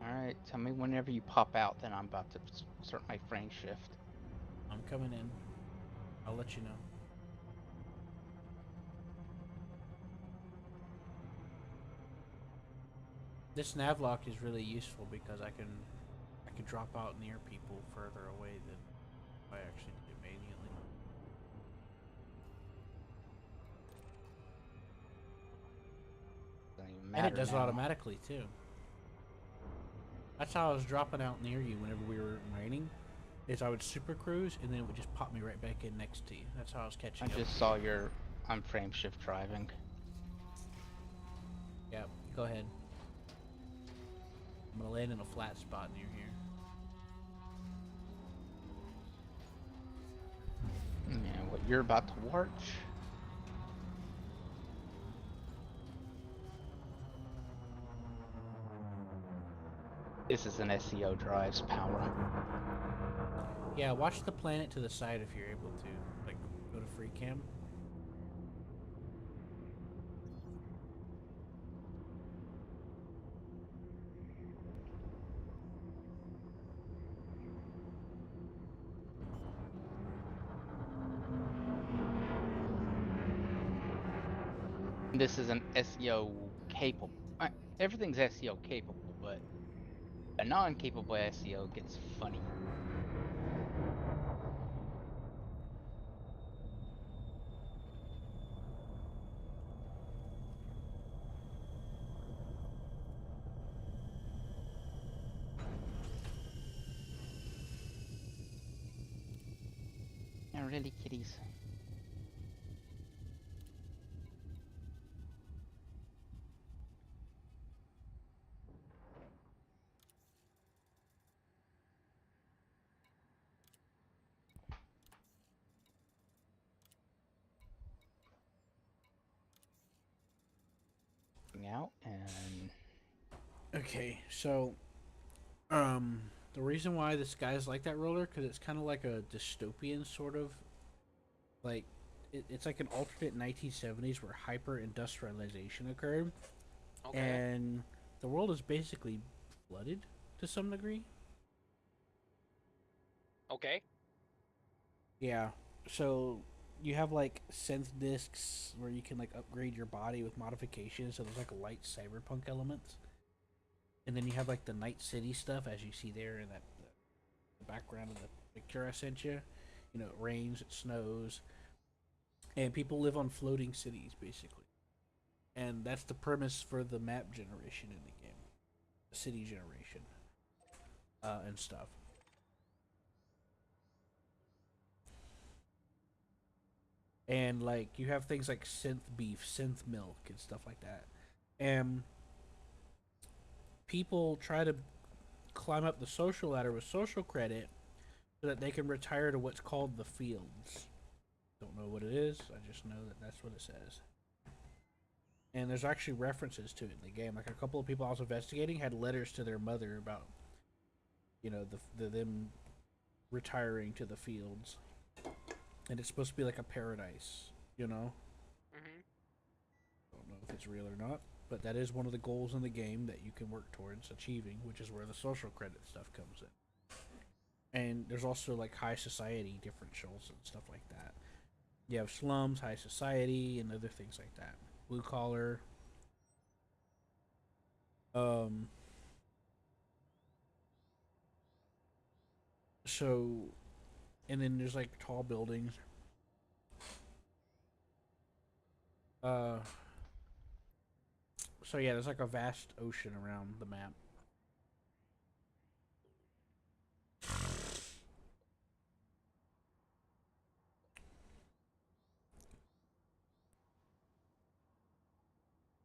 All right. Tell me whenever you pop out. Then I'm about to start my frame shift. I'm coming in. I'll let you know. This navlock is really useful because I can drop out near people further away than if I actually did it manually. Doesn't even And it matter does it now. automatically too. That's how I was dropping out near you whenever we were mining. Is I would super cruise and then it would just pop me right back in next to you. That's how I was catching I up. just saw your. I'm frame shift driving. Yep. Go ahead. I'm gonna land in a flat spot near here. And what you're about to watch. This is an SEO drive's power. Yeah, watch the planet to the side if you're able to. Like, go to free cam. This is an SEO capable. Everything's SEO capable, but a non-capable SEO gets funny. Yeah, really, kitties. Out and Okay, so the reason why the sky's like that roller because it's kind of like a dystopian sort of like it's like an alternate 1970s where hyper industrialization occurred Okay. and the world is basically flooded to some degree. Okay. Yeah, so you have like synth discs where you can like upgrade your body with modifications, so there's like a light cyberpunk elements, and then you have like the night city stuff as you see there in that the background of the picture I sent you. You know, it rains, it snows, and people live on floating cities basically. And that's the premise for the map generation in the game, the city generation, and stuff. And like you have things like synth beef, synth milk, and stuff like that. And people try to climb up the social ladder with social credit so that they can retire to what's called the fields. Don't know what it is. I just know that that's what it says. And there's actually references to it in the game. Like a couple of people I was investigating had letters to their mother about, you know, the them retiring to the fields, and it's supposed to be like a paradise. You know, Mhm. don't know if it's real or not, but that is one of the goals in the game that you can work towards achieving, which is where the social credit stuff comes in. And there's also like high society differentials and stuff like that. You have slums, high society, and other things like that. Blue collar. Um. So, and then there's like tall buildings. Uh. So yeah, there's like a vast ocean around the map.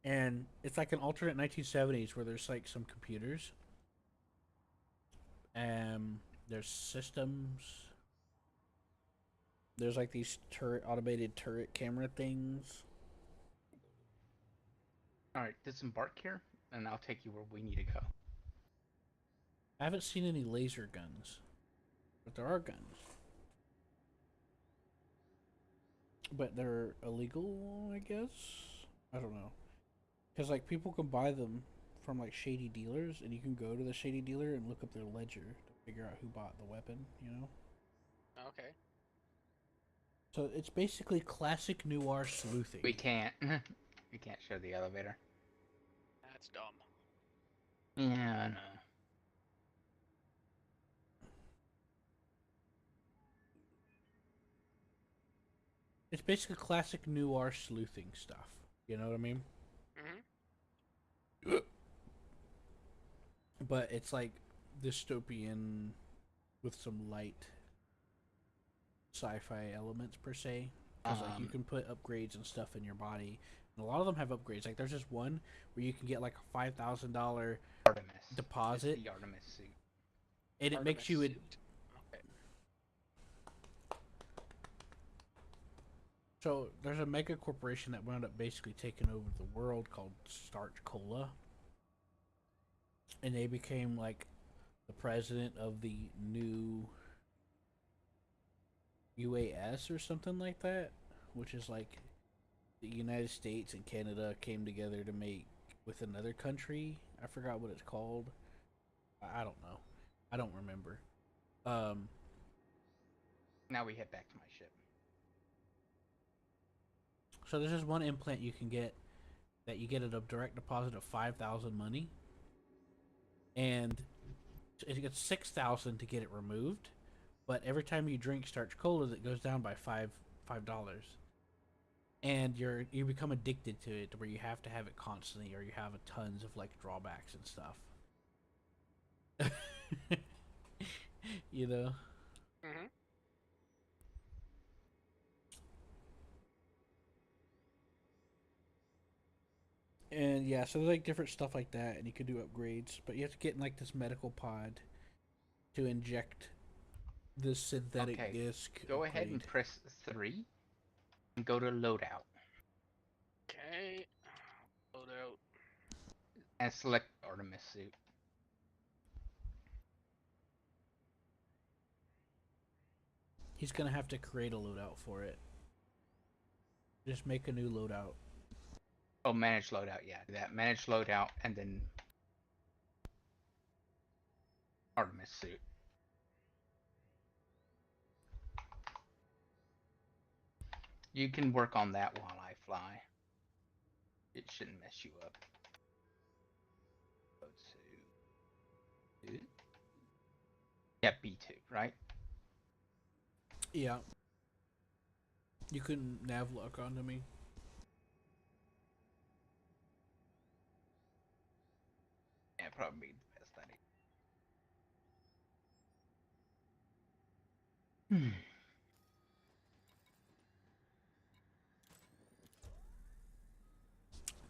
and it's like an alternate 1970s where there's like some computers, there's systems, there's like these automated turret camera things. All right, disembark here, and I'll take you where we need to go. I haven't seen any laser guns, but there are guns. But they're illegal, I guess. I don't know, because like people can buy them from like shady dealers, and you can go to the shady dealer and look up their ledger to figure out who bought the weapon. You know. Okay. So it's basically classic noir sleuthing. We can't. We can't show the elevator. That's dumb. Yeah, I know. It's basically classic noir sleuthing stuff. You know what I mean? Mhm. But it's like dystopian with some light sci-fi elements per se. Because like you can put upgrades and stuff in your body, and a lot of them have upgrades. Like there's this one where you can get like a $5,000 Artemis. deposit, It's the Artemis suit. and it makes you. Artemis suit. Okay. So there's a mega corporation that wound up basically taking over the world called Starch Cola, and they became like the president of the new UAS or something like that, which is like the United States and Canada came together to make with another country. I forgot what it's called. I don't know. I don't remember. Now we head back to my ship. So there's this one implant you can get that you get at a direct deposit of 5,000 money, and it gets 6,000 to get it removed. But every time you drink Starch Cola, it goes down by $5, and you become addicted to it, to where you have to have it constantly, or you have tons of like drawbacks and stuff. You know. Mhm. And yeah, so there's like different stuff like that, and you can do upgrades, but you have to get in like this medical pod to inject this synthetic Okay, disc. Go ahead and press 3 and go to loadout Okay. Load out. and select Artemis suit. He's gonna have to create a loadout for it. Just make a new loadout. Oh, manage loadout. Yeah, do that. Manage loadout and then Artemis suit. You can work on that while I fly. It shouldn't mess you up. Go to... Yeah, B2, right? Yeah. You can nav lock onto me. Yeah, probably the best idea.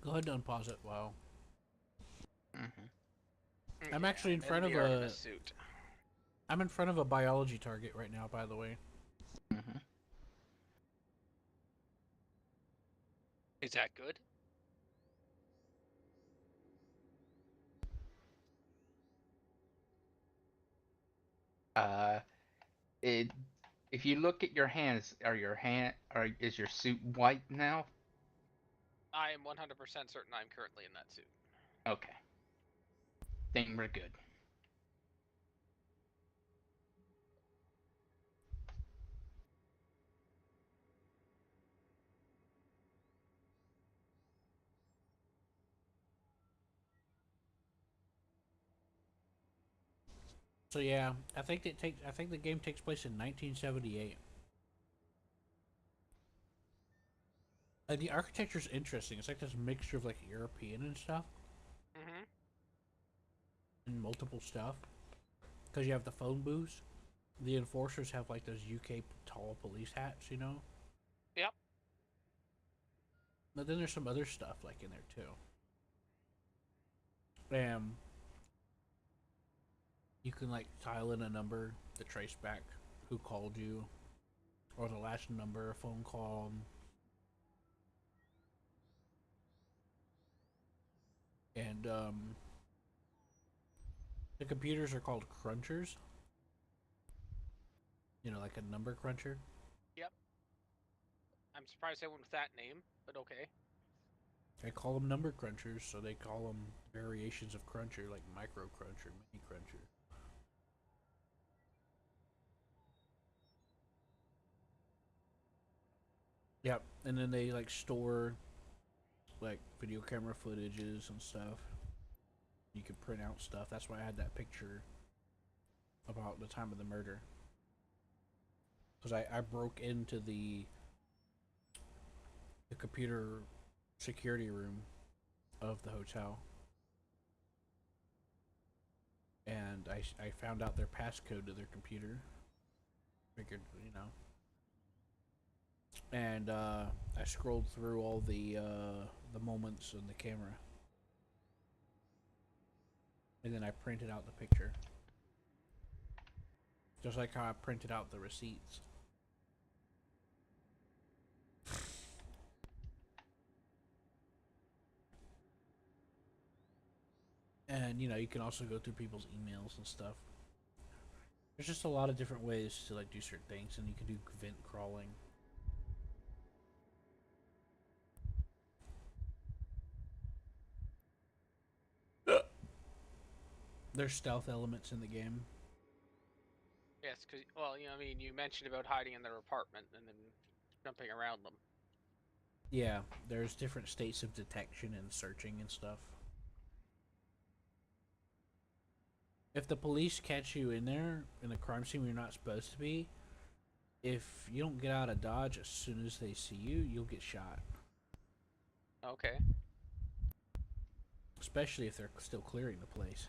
Go ahead and unpause it. Wow. I'm Yeah, actually in front and of the a. Artemis suit. I'm in front of a biology target right now, by the way. Is that good? It. If you look at your hands, is your suit white now? I am 100% certain I'm currently in that suit. Okay. Then we're good. So yeah, I think it takes. I think the game takes place in 1978. The architecture's interesting. It's like this mixture of like European and stuff, Mhm. and multiple stuff. Because you have the phone booths. The enforcers have like those UK tall police hats, you know. Yep. But then there's some other stuff like in there too. You can like tile in a number to trace back who called you, or the last number a phone call. And the computers are called crunchers. You know, like a number cruncher. Yep. I'm surprised they went with that name, but okay. I call them number crunchers, so they call them variations of cruncher, like micro cruncher, mini cruncher. Yep, and then they like store like video camera footages and stuff. You can print out stuff. That's why I had that picture about the time of the murder. Because I broke into the computer security room of the hotel. And I found out their passcode to their computer. Figured, you know. And I scrolled through all the moments in the camera. And then I printed out the picture. Just like how I printed out the receipts. And, you know, you can also go through people's emails and stuff. There's just a lot of different ways to, like, do certain things. And you can do vent crawling. There's stealth elements in the game. Yes, because, well, you know, I mean, you mentioned about hiding in their apartment and then jumping around them. Yeah, there's different states of detection and searching and stuff. If the police catch you in there in a crime scene where you're not supposed to be, if you don't get out of Dodge as soon as they see you, you'll get shot. Okay. Especially if they're still clearing the place.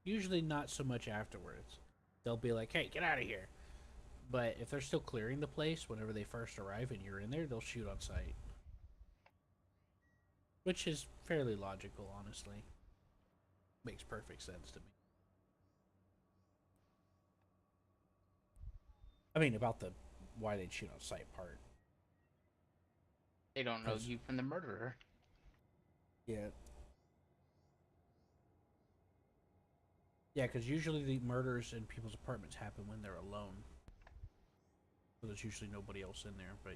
Usually not so much afterwards. They'll be like, hey, get out of here. But if they're still clearing the place whenever they first arrive and you're in there, they'll shoot on sight. Which is fairly logical, honestly. Makes perfect sense to me. I mean, about the why they'd shoot on sight part. They don't know you from the murderer. Yeah. Yeah, because usually the murders in people's apartments happen when they're alone. So there's usually nobody else in there, but...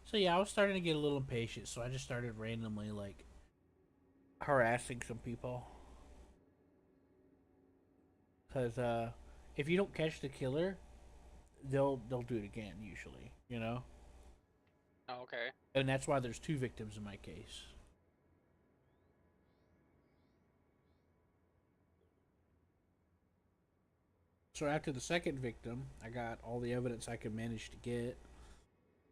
So yeah, I was starting to get a little impatient, so I just started randomly, like, harassing some people. Because, if you don't catch the killer, they'll do it again, usually, you know? Oh, okay. And that's why there's 2 victims in my case. So after the second victim, I got all the evidence I could manage to get.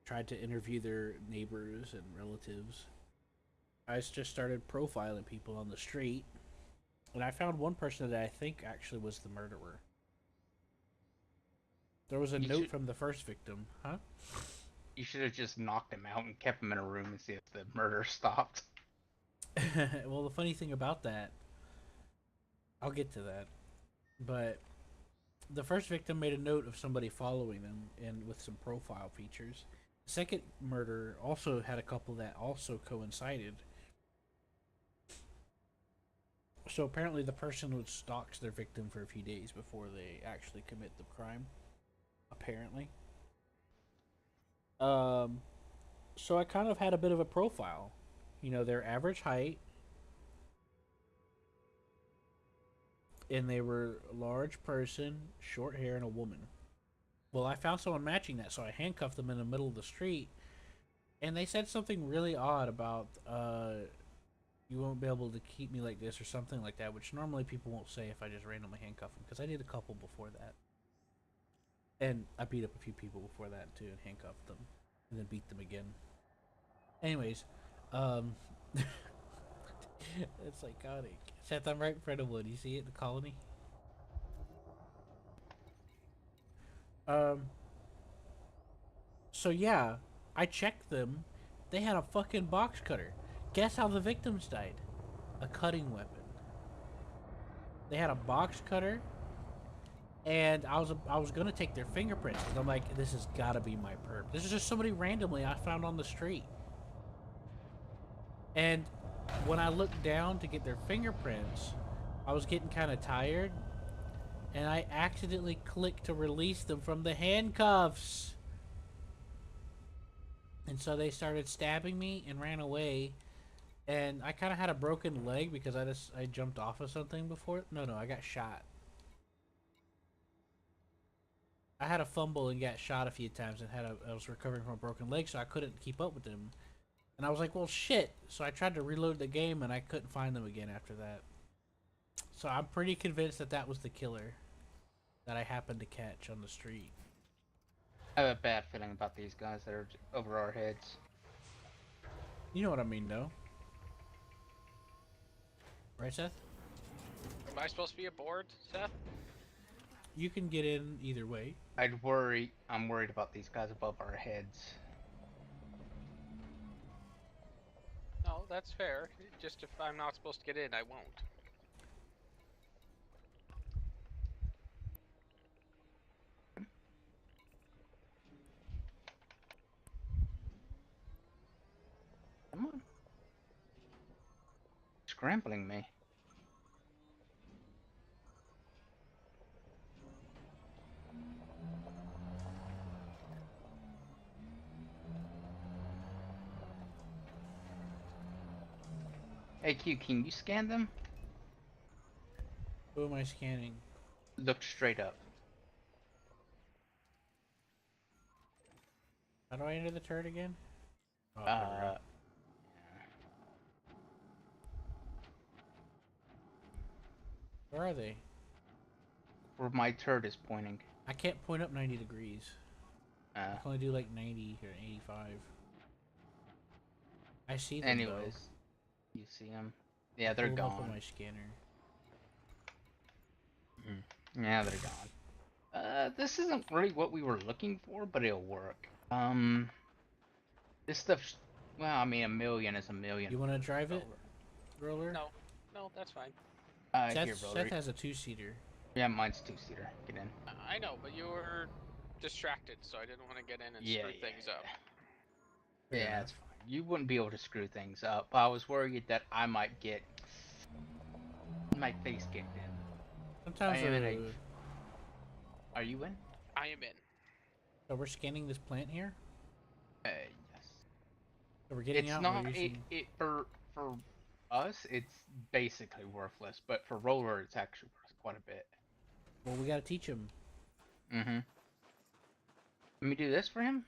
Tried to interview their neighbors and relatives. I just started profiling people on the street. And I found one person that I think actually was the murderer. There was a note from the first victim. Huh? You should have just knocked him out and kept him in a room and see if the murder stopped. Well, the funny thing about that, I'll get to that. But the first victim made a note of somebody following them and with some profile features. The second murder also had a couple that also coincided. So apparently the person would stalk their victim for a few days before they actually commit the crime. Apparently. So I kind of had a bit of a profile. You know, their average height. And they were a large person, short hair, and a woman. Well, I found someone matching that, so I handcuffed them in the middle of the street. And they said something really odd about, you won't be able to keep me like this or something like that, which normally people won't say if I just randomly handcuff them, because I did a couple before that. And I beat up a few people before that, too, and handcuffed them. And then beat them again. Anyways, it's psychotic. Seth, I'm right in front of one. You see it, the colony? Um. So yeah, I checked them. They had a fucking box cutter. Guess how the victims died? A cutting weapon. They had a box cutter, and I was gonna take their fingerprints because I'm like, this has got to be my perp. This is just somebody randomly I found on the street. And when I looked down to get their fingerprints, I was getting kind of tired, and I accidentally clicked to release them from the handcuffs. And so they started stabbing me and ran away. And I kind of had a broken leg because I jumped off of something before. No, I got shot. I had a fumble and got shot a few times and I was recovering from a broken leg, so I couldn't keep up with them. And I was like, well, shit. So I tried to reload the game and I couldn't find them again after that. So I'm pretty convinced that that was the killer that I happened to catch on the street. I have a bad feeling about these guys that are over our heads. You know what I mean, though. Right, Seth? Am I supposed to be aboard, Seth? You can get in either way. I'm worried about these guys above our heads. No, that's fair. Just if I'm not supposed to get in, I won't. Come on. Scrambling me. Hey Q, can you scan them? Who am I scanning? Look straight up. How do I enter the turret again? Oh, there we go. Where are they? Where my turret is pointing. I can't point up 90 degrees. I can only do like 90 or 85. I see them. Anyways, though. you see them? Yeah, they're Pull them up gone. on my scanner. Yeah, they're gone. This isn't really what we were looking for, but it'll work. This stuff's, well, I mean, $1 million is $1 million. You want to drive it, Roller? No, that's fine. Here, Roller. Seth has a 2-seater. Yeah, mine's 2-seater. Get in. I know, but you were distracted, so I didn't want to get in and screw things up. Yeah, it's fine. You wouldn't be able to screw things up. I was worried that I might get my face kicked in. Sometimes Are you in? I am in. So we're scanning this plant here? Yes. So we're getting It's out. not for us. It's basically worthless, but for Roller, it's actually worth quite a bit. Well, we gotta teach him. Mm-hmm. Let me do this for him.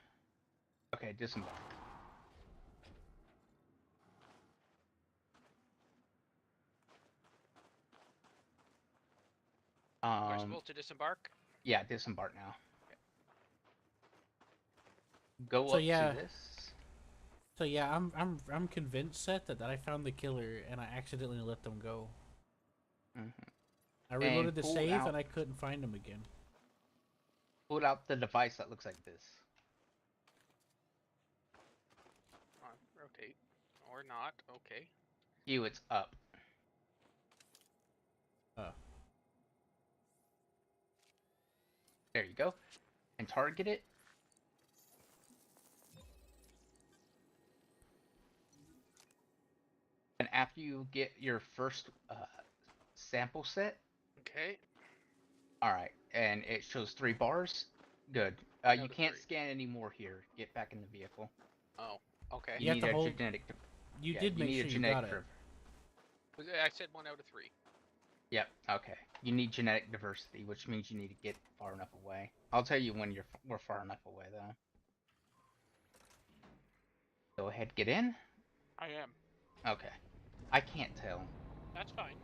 Okay, disembark. We're supposed to disembark? Yeah, disembark now. Okay. Go So, up yeah. to this. So yeah, I'm convinced, Seth, that I found the killer and I accidentally let them go. I reloaded the pull save out- and I couldn't find them again. Pull out the device that looks like this. Come on, rotate. Or not, okay. You, it's up. Oh. There you go. And target it. And after you get your first sample set, Okay. alright, and it shows 3 bars, good. Down You to can't 3. scan anymore here. Get back in the vehicle. Oh, okay. You have need to a hold- genetic. You Yeah, did make need sure a you genetic got it. I said 1 out of 3. Yep. Okay. You need genetic diversity, which means you need to get far enough away. I'll tell you when we're far enough away, though. Go ahead, get in. I am. Okay. I can't tell. That's fine.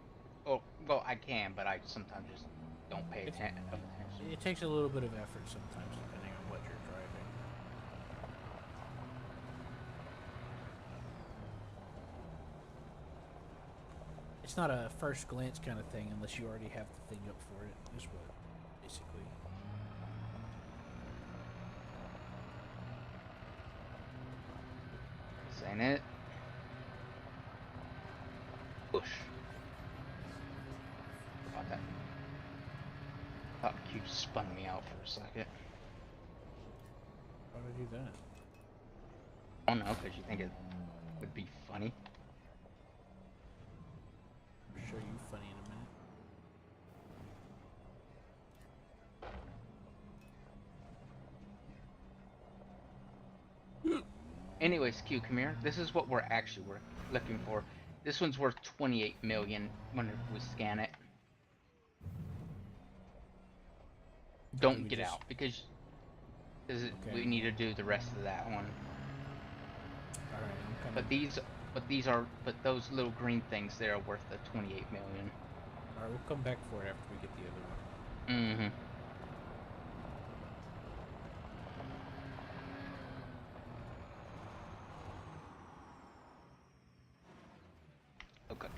Oh, well, I can, but I sometimes just don't pay attention. It takes a little bit of effort sometimes, depending on what you're driving. It's not a first glance kind of thing unless you already have the thing up for it, is what, basically. ain't it? Push. About that. Thought Q spun me out for a second. Why would I do that? I don't know, because you think it would be funny. I'll show you funny in a minute. Anyways, Q, come here. This is what we're actually looking for. This one's worth 28 million when we scan it. Don't get out because we need to do the rest of that one. All right, I'm coming. But those little green things there are worth the 28 million. All right, we'll come back for it after we get the other one. Mm-hmm. Okay.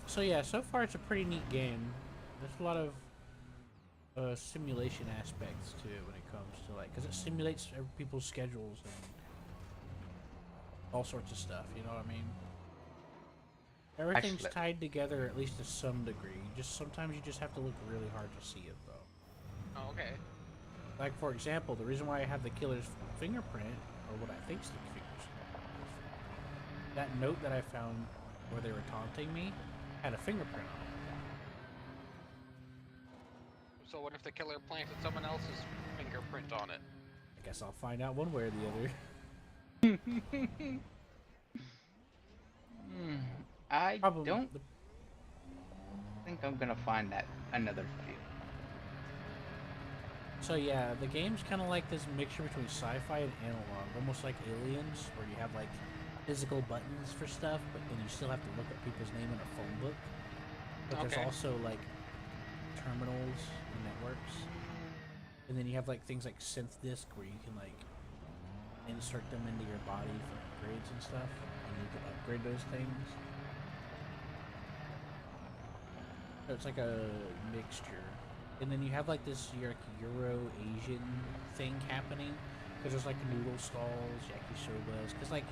So yeah, so far it's a pretty neat game. There's a lot of simulation aspects to it when it comes to like, because it simulates people's schedules and all sorts of stuff. You know what I mean? Everything's tied together at least to some degree. Just sometimes you just have to look really hard to see it though. Oh, okay. Like for example, the reason why I have the killer's fingerprint, or what I think's the killer's fingerprint, that note that I found where they were taunting me had a fingerprint on it. So what if the killer planted someone else's fingerprint on it? I guess I'll find out one way or the other. I don't think I'm gonna find that another field. So yeah, the game's kind of like this mixture between sci-fi and analog, almost like Aliens, where you have like physical buttons for stuff, but then you still have to look at people's name in a phone book. But there's also like terminals and networks, and then you have like things like synth disk where you can like insert them into your body for upgrades and stuff, and you can upgrade those things. So it's like a mixture. And then you have like this Euro-Asian thing happening, because there's like noodle stalls, yakisobas, because like,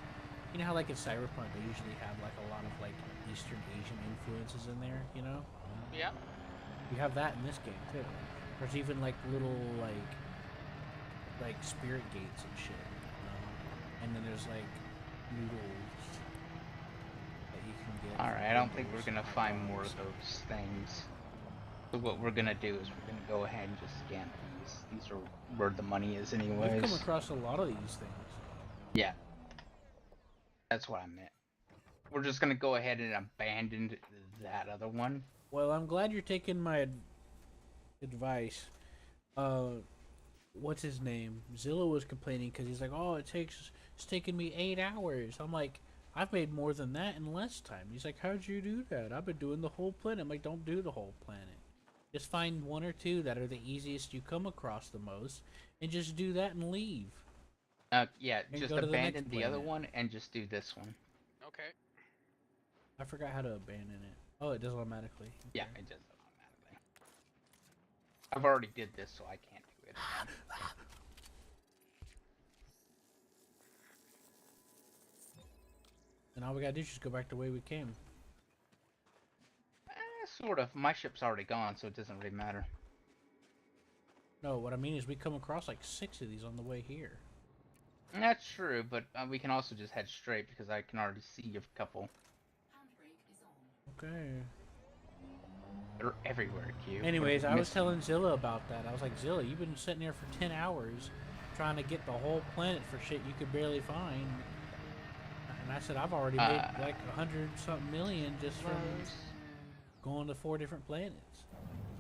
you know how like in Cyberpunk they usually have like a lot of like Eastern Asian influences in there, you know? Yeah. You have that in this game too. There's even like little like spirit gates and shit, you know? And then there's like noodles that you can get. Alright, I don't think we're gonna find more of those things. So what we're gonna do is we're gonna go ahead and just scan these. These are where the money is anyways. We've come across a lot of these things. Yeah. That's what I meant. We're just gonna go ahead and abandon that other one. Well, I'm glad you're taking my advice. What's his name? Zilla was complaining because he's like, oh, it's taking me 8 hours. I'm like, I've made more than that in less time. He's like, how'd you do that? I've been doing the whole planet. I'm like, don't do the whole planet. Just find one or two that are the easiest you come across the most, and just do that and leave. Yeah, And just go to the abandon next the other planet. one and just do this one. Okay. I forgot how to abandon it. Oh, it does automatically. Okay. Yeah, it does it automatically. I've already did this, so I can't do it again. And all we gotta do is just go back the way we came. Sort of. My ship's already gone, so it doesn't really matter. No, what I mean is we come across like 6 of these on the way here. That's true, but we can also just head straight because I can already see a couple. Okay. They're everywhere, Q. Anyways, I was telling Zilla about that. I was like, Zilla, you've been sitting there for 10 hours trying to get the whole planet for shit you could barely find. And I said, I've already made like 100-something million just from going to 4 different planets.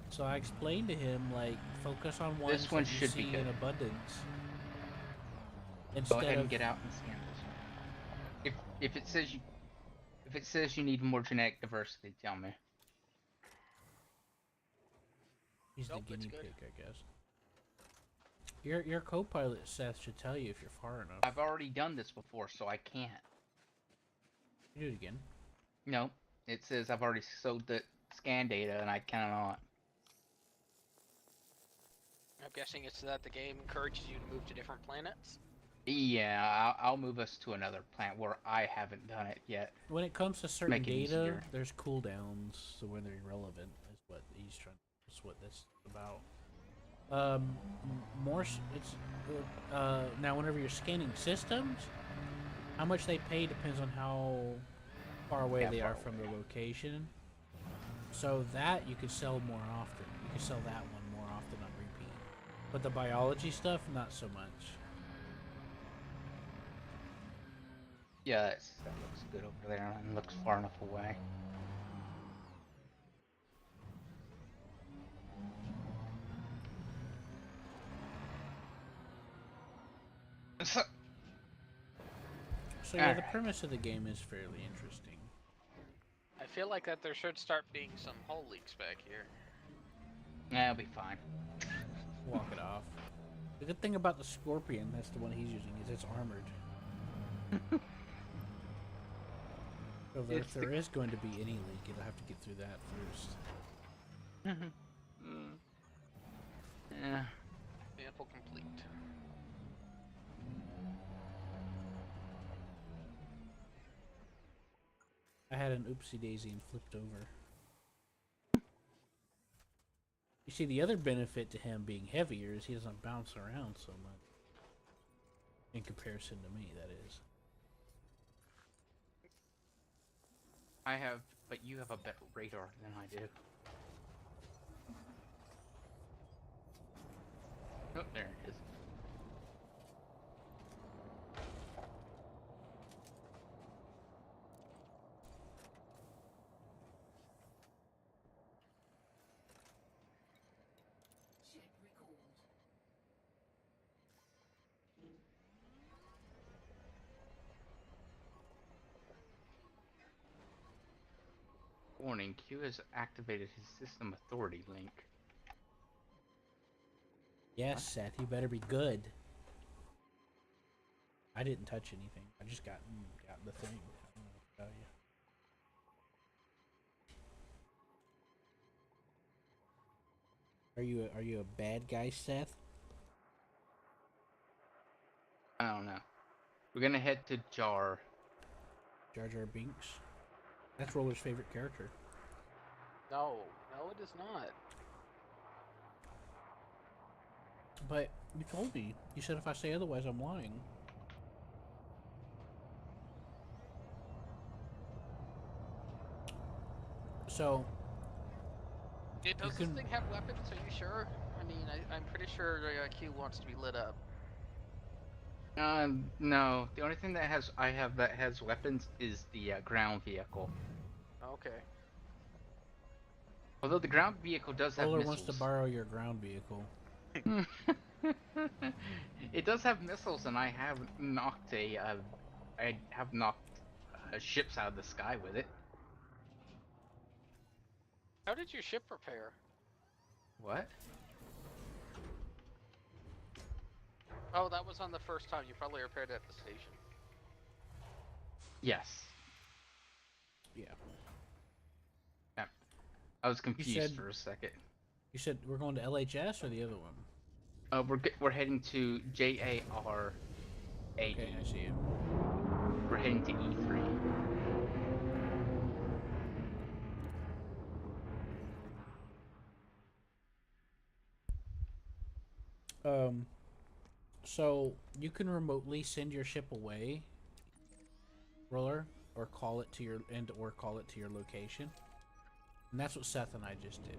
So I explained to him, like, focus on ones This one that you should see be good. in abundance. Go ahead and get out and scan this one. If it says you need more genetic diversity, tell me. He's Nope, the it's guinea good. pig, I guess. Your co-pilot Seth should tell you if you're far enough. I've already done this before, so I can't. You do it again. No, it says I've already sold the scan data and I cannot. I'm guessing it's that the game encourages you to move to different planets. Yeah, I'll move us to another planet where I haven't done it yet. When it comes to certain Make it data, easier. there's cooldowns, so when they're irrelevant is what he's trying. Is what this is about. It's now whenever you're scanning systems, how much they pay depends on how far away Yeah, they far are from away. the location. So that you could sell more often. You could sell that one more often on repeat. But the biology stuff, not so much. Yeah, that looks good over there and looks far enough away. So, So yeah, the Alright. premise of the game is fairly interesting. I feel like that there should start being some hull leaks back here. That'll be fine. Walk it off. The good thing about the Scorpion, that's the one he's using, is it's armored. So if there is going to be any leak, it'll have to get through that first. Yeah. Sample complete. I had an oopsie daisy and flipped over. You see, the other benefit to him being heavier is he doesn't bounce around so much. In comparison to me, that is. But you have a better radar than I do. Oh, there it is. Warning, Q has activated his system authority link. Yes, What? Seth, you better be good. I didn't touch anything. I just got the thing. I don't know what to tell you. Are you a bad guy, Seth? I don't know. We're gonna head to Jar. Jar Jar Binks? That's Roller's favorite character. No, no, it is not. But you told me. You said if I say otherwise, I'm lying. So, Does this thing have weapons? Are you sure? I mean, I'm pretty sure Q wants to be lit up. No. The only thing that has weapons is the ground vehicle. Okay. Although the ground vehicle does have Roller missiles. wants to borrow your ground vehicle. It does have missiles, and I have knocked ships out of the sky with it. How did your ship repair? What? Oh, that was on the first time. You probably repaired it at the station. Yes. Yeah. I was confused said- for a second. You said we're going to LHS or the other one? We're heading to JAR 80. Okay, I see it. We're heading to E3. So you can remotely send your ship away, Roller, or call it to your location, and that's what Seth and I just did.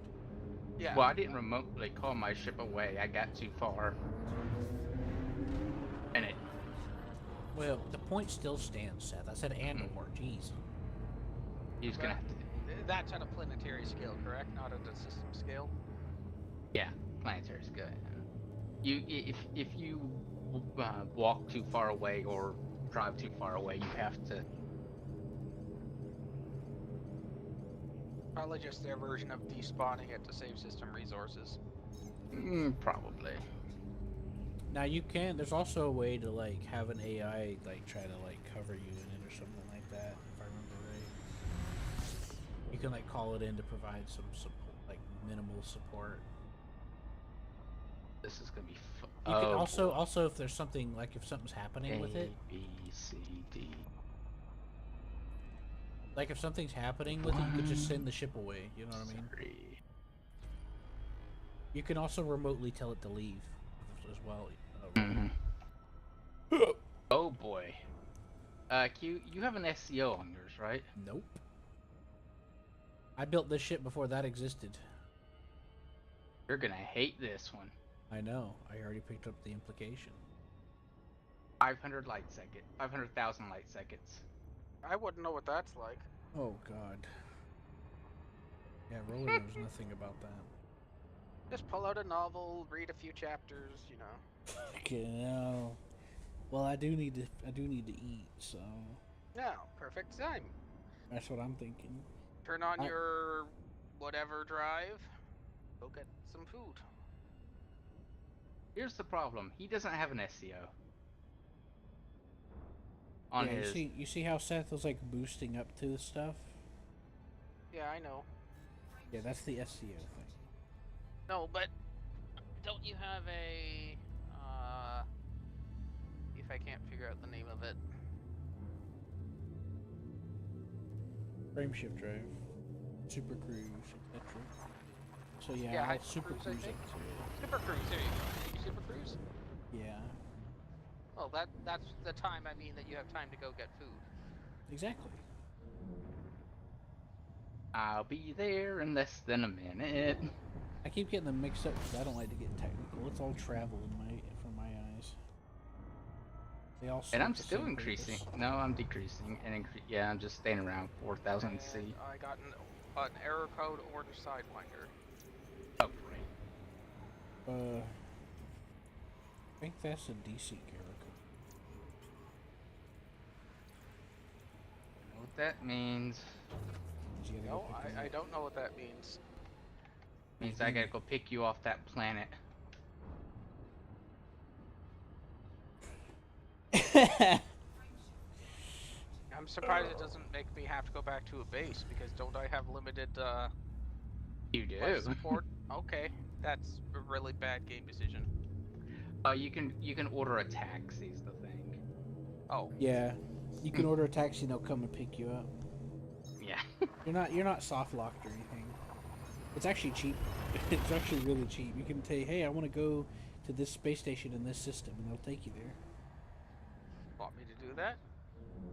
Yeah. Well, I didn't remotely call my ship away. I got too far. And it. Well, the point still stands, Seth. I said and or. Jeez. He was gonna have to. That's at a planetary scale, correct? Not at a system scale. Yeah, planetary's good. If you walk too far away or drive too far away, you have to. Probably just their version of despawning it to save system resources. Probably. Now you can. There's also a way to like have an AI like try to like cover you in it or something like that. If I remember right, you can like call it in to provide some support, like minimal support. This is gonna be You can also boy. also if there's something like if something's happening with it, A, B, C, D. like if something's happening with it, you could just send the ship away. You know what I mean? 3. You can also remotely tell it to leave as well. Mhm. Oh boy. Q, you have an SEO on yours, right? Nope. I built this ship before that existed. You're gonna hate this one. I know. I already picked up the implication. 500 light second. 500,000 light seconds. I wouldn't know what that's like. Oh God. Yeah, Roller knows nothing about that. Just pull out a novel, read a few chapters, you know. Okay, no. Well, I do need to eat, so No, perfect time. that's what I'm thinking. Turn on your whatever drive. Go get some food. Here's the problem. He doesn't have an SEO. On Yeah, his... you see how Seth was like boosting up to the stuff? Yeah, I know. Yeah, that's the SEO thing. No, but don't you have a if I can't figure out the name of it. Frameshift drive, Super Cruise, etc. So yeah, Yeah, I'll Super Hyper Cruise, I Cruise think. up to it. Super Cruise, there you go. You Super Cruise? Yeah, Well, that's the time I mean that you have time to go get food. exactly. I'll be there in less than a minute. I keep getting them mixed up because I don't like to get technical. It's all travel from my eyes. They all And serve I'm the still same increasing. purpose. No, I'm decreasing. And yeah, I'm just staying around 4,000 And C. I got an error code orange sidewinder. Oh, great. I think that's a decent character. Know what that means? No, I don't know what that means. Means I gotta go pick you off that planet. I'm surprised it doesn't make me have to go back to a base because don't I have limited You do. life support? Okay, that's a really bad game decision. You can order a taxi's the thing. Oh, Yeah, you can order a taxi and they'll come and pick you up. Yeah. You're not soft locked or anything. It's actually cheap. It's actually really cheap. You can say, hey, I want to go to this space station in this system, and they'll take you there. want me to do that?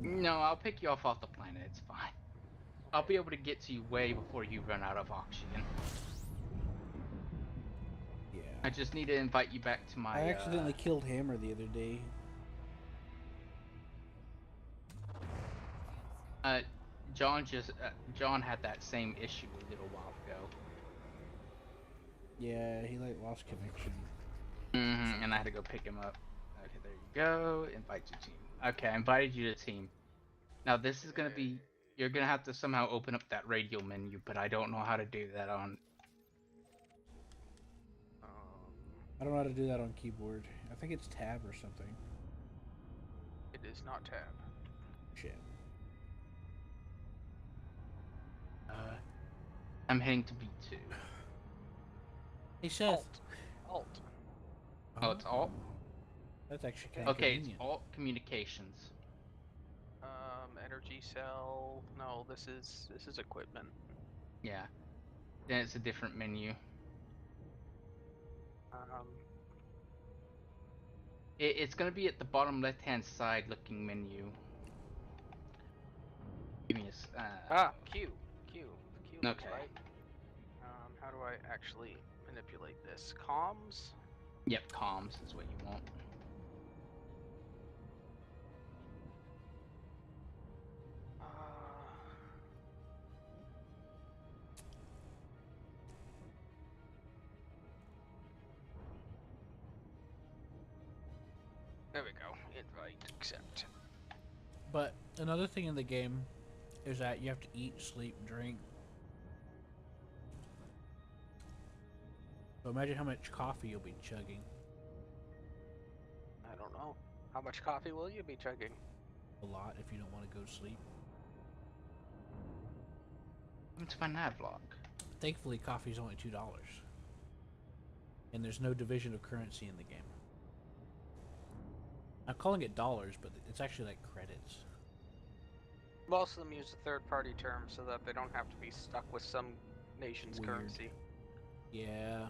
No, I'll pick you off the planet. It's fine. I'll be able to get to you way before you run out of oxygen. Yeah. I just need to invite you back to my. I accidentally killed Hammer the other day. John had that same issue a little while ago. Yeah, he like lost connection. And I had to go pick him up. Okay, there you go. Invite to team. Okay, I invited you to team. Now this is gonna be. You're gonna have to somehow open up that radio menu, but I don't know how to do that on. I don't know how to do that on keyboard. I think it's tab or something. It is not tab. Shit. I'm heading to B2. Hey Seth. Alt. Oh, it's alt. That's actually kind of Okay, convenient. it's alt communications. Energy cell. No, this is equipment. Yeah. Then it's a different menu. It's gonna be at the bottom left-hand side looking menu. Give me a Q. Q looks Okay. right. How do I actually manipulate this? Comms? Yep, comms is what you want. There we go. Invite, accept. But another thing in the game is that you have to eat, sleep, drink. So imagine how much coffee you'll be chugging. I don't know. How much coffee will you be chugging? A lot if you don't want to go to sleep. It's my nav log. Thankfully, coffee's only $2. and there's no division of currency in the game. I'm calling it dollars, but it's actually like credits. Most of them use a third-party term so that they don't have to be stuck with some nation's Weird. currency. Yeah.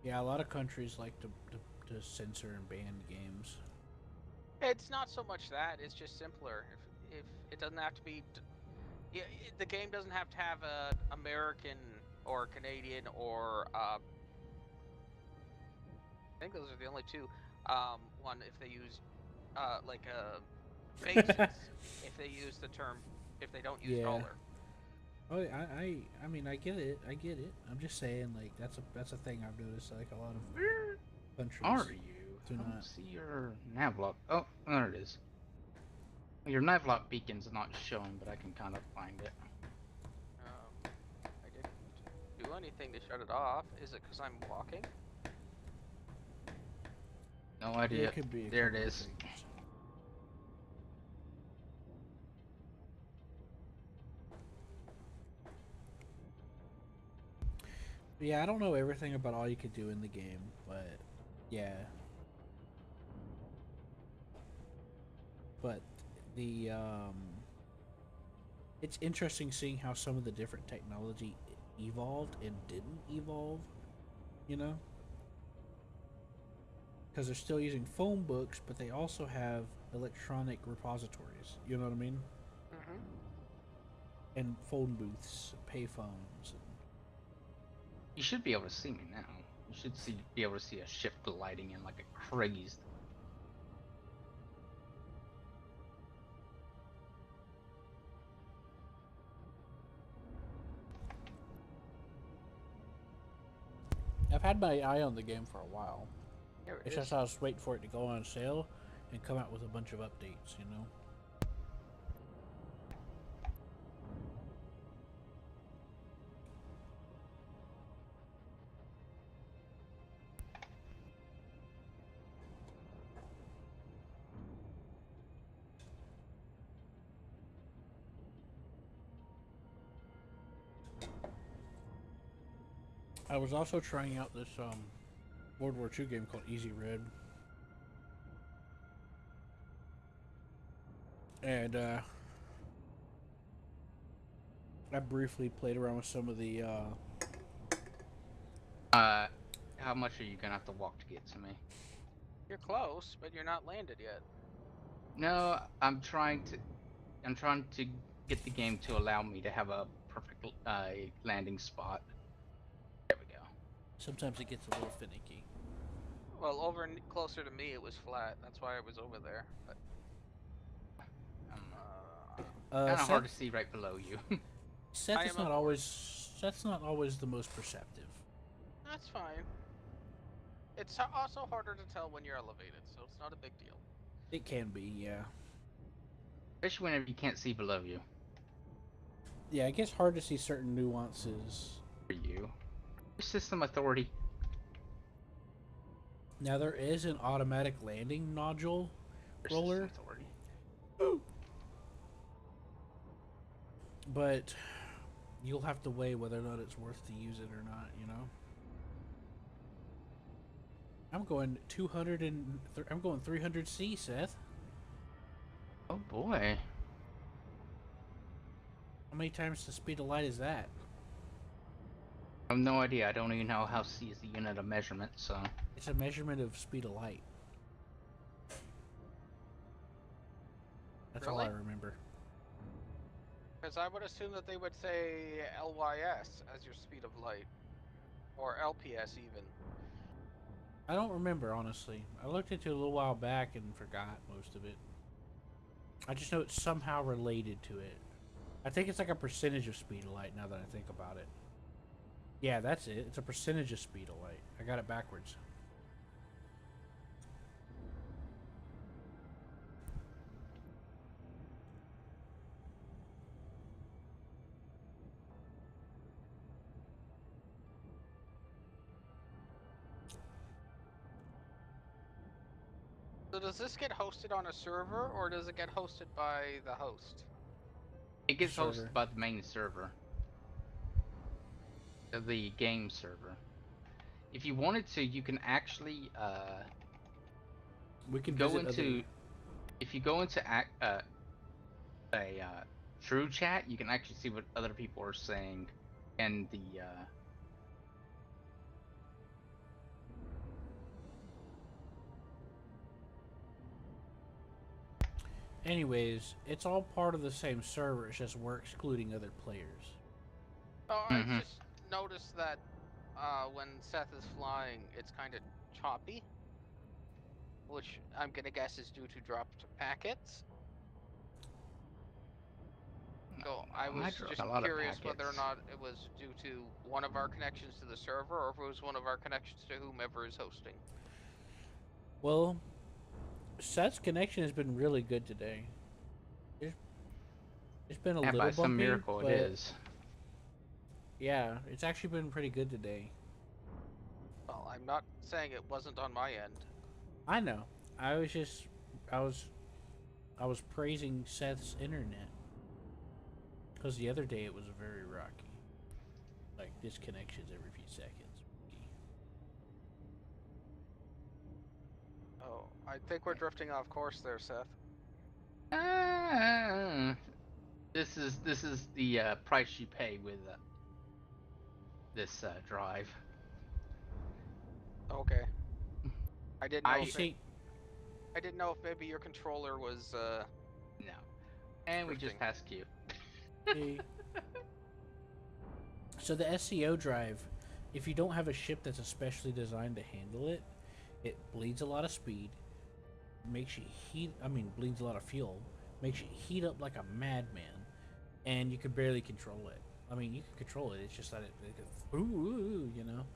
Yeah, a lot of countries like to censor and ban games. It's not so much that; it's just simpler. If it doesn't have to be, yeah, the game doesn't have to have an American or Canadian or I think those are the only two. One if they use like a basis if they use the term if they don't use Yeah. dollar. Oh, I mean, I get it. I get it. I'm just saying, like, that's a thing I've noticed. Like, a lot of Where countries are you? do I don't not. see your navlock. Oh, there it is. Your navlock beacon's not showing, but I can kind of find it. I didn't do anything to shut it off. Is it because I'm walking? No Yeah, idea. it could be. There it couple of is. things. But yeah, I don't know everything about all you could do in the game, but yeah. But the it's interesting seeing how some of the different technology evolved and didn't evolve, you know? Because they're still using phone books, but they also have electronic repositories, you know what I mean? Mm-hmm. And phone booths, payphones, and You should be able to see me now. You should be able to see a ship gliding in like a crazed. I've had my eye on the game for a while. Here it It's is. just I was waiting for it to go on sale and come out with a bunch of updates, you know? I was also trying out this World War II game called Easy Red. And I briefly played around with some of the How much are you gonna have to walk to get to me? You're close, but you're not landed yet. No, I'm trying to get the game to allow me to have a perfect landing spot. There we go. sometimes it gets a little finicky. Well, closer to me, it was flat. That's why I was over there. But Kind of hard to Seth, see right below you. Seth I is am not aboard. always Seth's not always the most perceptive. that's fine. It's also harder to tell when you're elevated, so it's not a big deal. It can be, yeah. Especially whenever you can't see below you. Yeah, it gets hard to see certain nuances. For you. System authority. Now there is an automatic landing nodule For roller, system authority. but you'll have to weigh whether or not it's worth to use it or not, you know? I'm going 200 and I'm going 300C, Seth. Oh boy. How many times the speed of light is that? I have no idea. I don't even know how C is the unit of measurement, so. It's a measurement of speed of light. That's all I Really? remember. Because I would assume that they would say LYS as your speed of light, or LPS even. I don't remember, honestly. I looked into it a little while back and forgot most of it. I just know it's somehow related to it. I think it's like a percentage of speed of light now that I think about it. Yeah, that's it. It's a percentage of speed of light. I got it backwards. So does this get hosted on a server, or does it get hosted by the host? It gets Server. hosted by the main server. the game server. If you wanted to, you can actually We can go visit into if you go into true chat, you can actually see what other people are saying, and the Anyways, it's all part of the same server. It's just we're excluding other players. Oh, I've Mhm. just noticed that when Seth is flying, it's kind of choppy, which I'm gonna guess is due to dropped packets. So I I was dropped just a lot of curious whether or packets. not it was due to one of our connections to the server, or if it was one of our connections to whomever is hosting. Well, Seth's connection has been really good today. It's, it's been a And little by some bumpy, miracle, it but is. yeah, it's actually been pretty good today. Well, I'm not saying it wasn't on my end. I know. I was just, I was, I was praising Seth's internet because the other day it was very rocky, like disconnections every few seconds. Oh, I think we're drifting off course there, Seth. Uh, this is the price you pay with this drive. Okay. I didn't know You if see, I didn't know if maybe your controller was No, and we drifting. just passed Q. see, so the SEO drive, if you don't have a ship that's especially designed to handle it, it bleeds a lot of speed, makes you heat. I mean, bleeds a lot of fuel, makes you heat up like a madman, and you can barely control it. I mean, you can control it. It's just that it goes, ooh, you know.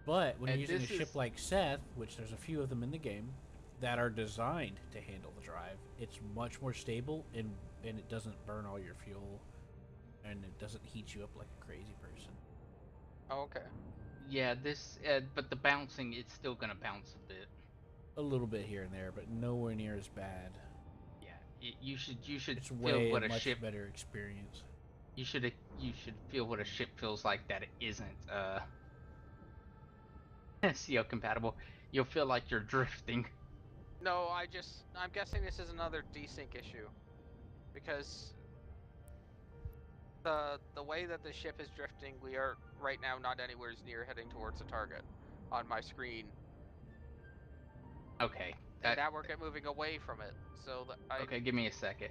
But when you're And using a this ship is like Seth, which there's a few of them in the game that are designed to handle the drive, it's much more stable and it doesn't burn all your fuel and it doesn't heat you up like a crazy person. Oh, okay. yeah, this but the bouncing, it's still gonna bounce a bit. A little bit here and there, but nowhere near as bad. Yeah, you should It's feel way a what a much ship better experience. you should feel what a ship feels like that it isn't CO compatible. You'll feel like you're drifting. No, I'm guessing this is another desync issue because the way that the ship is drifting, we are right now not anywhere near heading towards the target on my screen, Okay, and that now we're moving away from it. So I okay. Give me a second.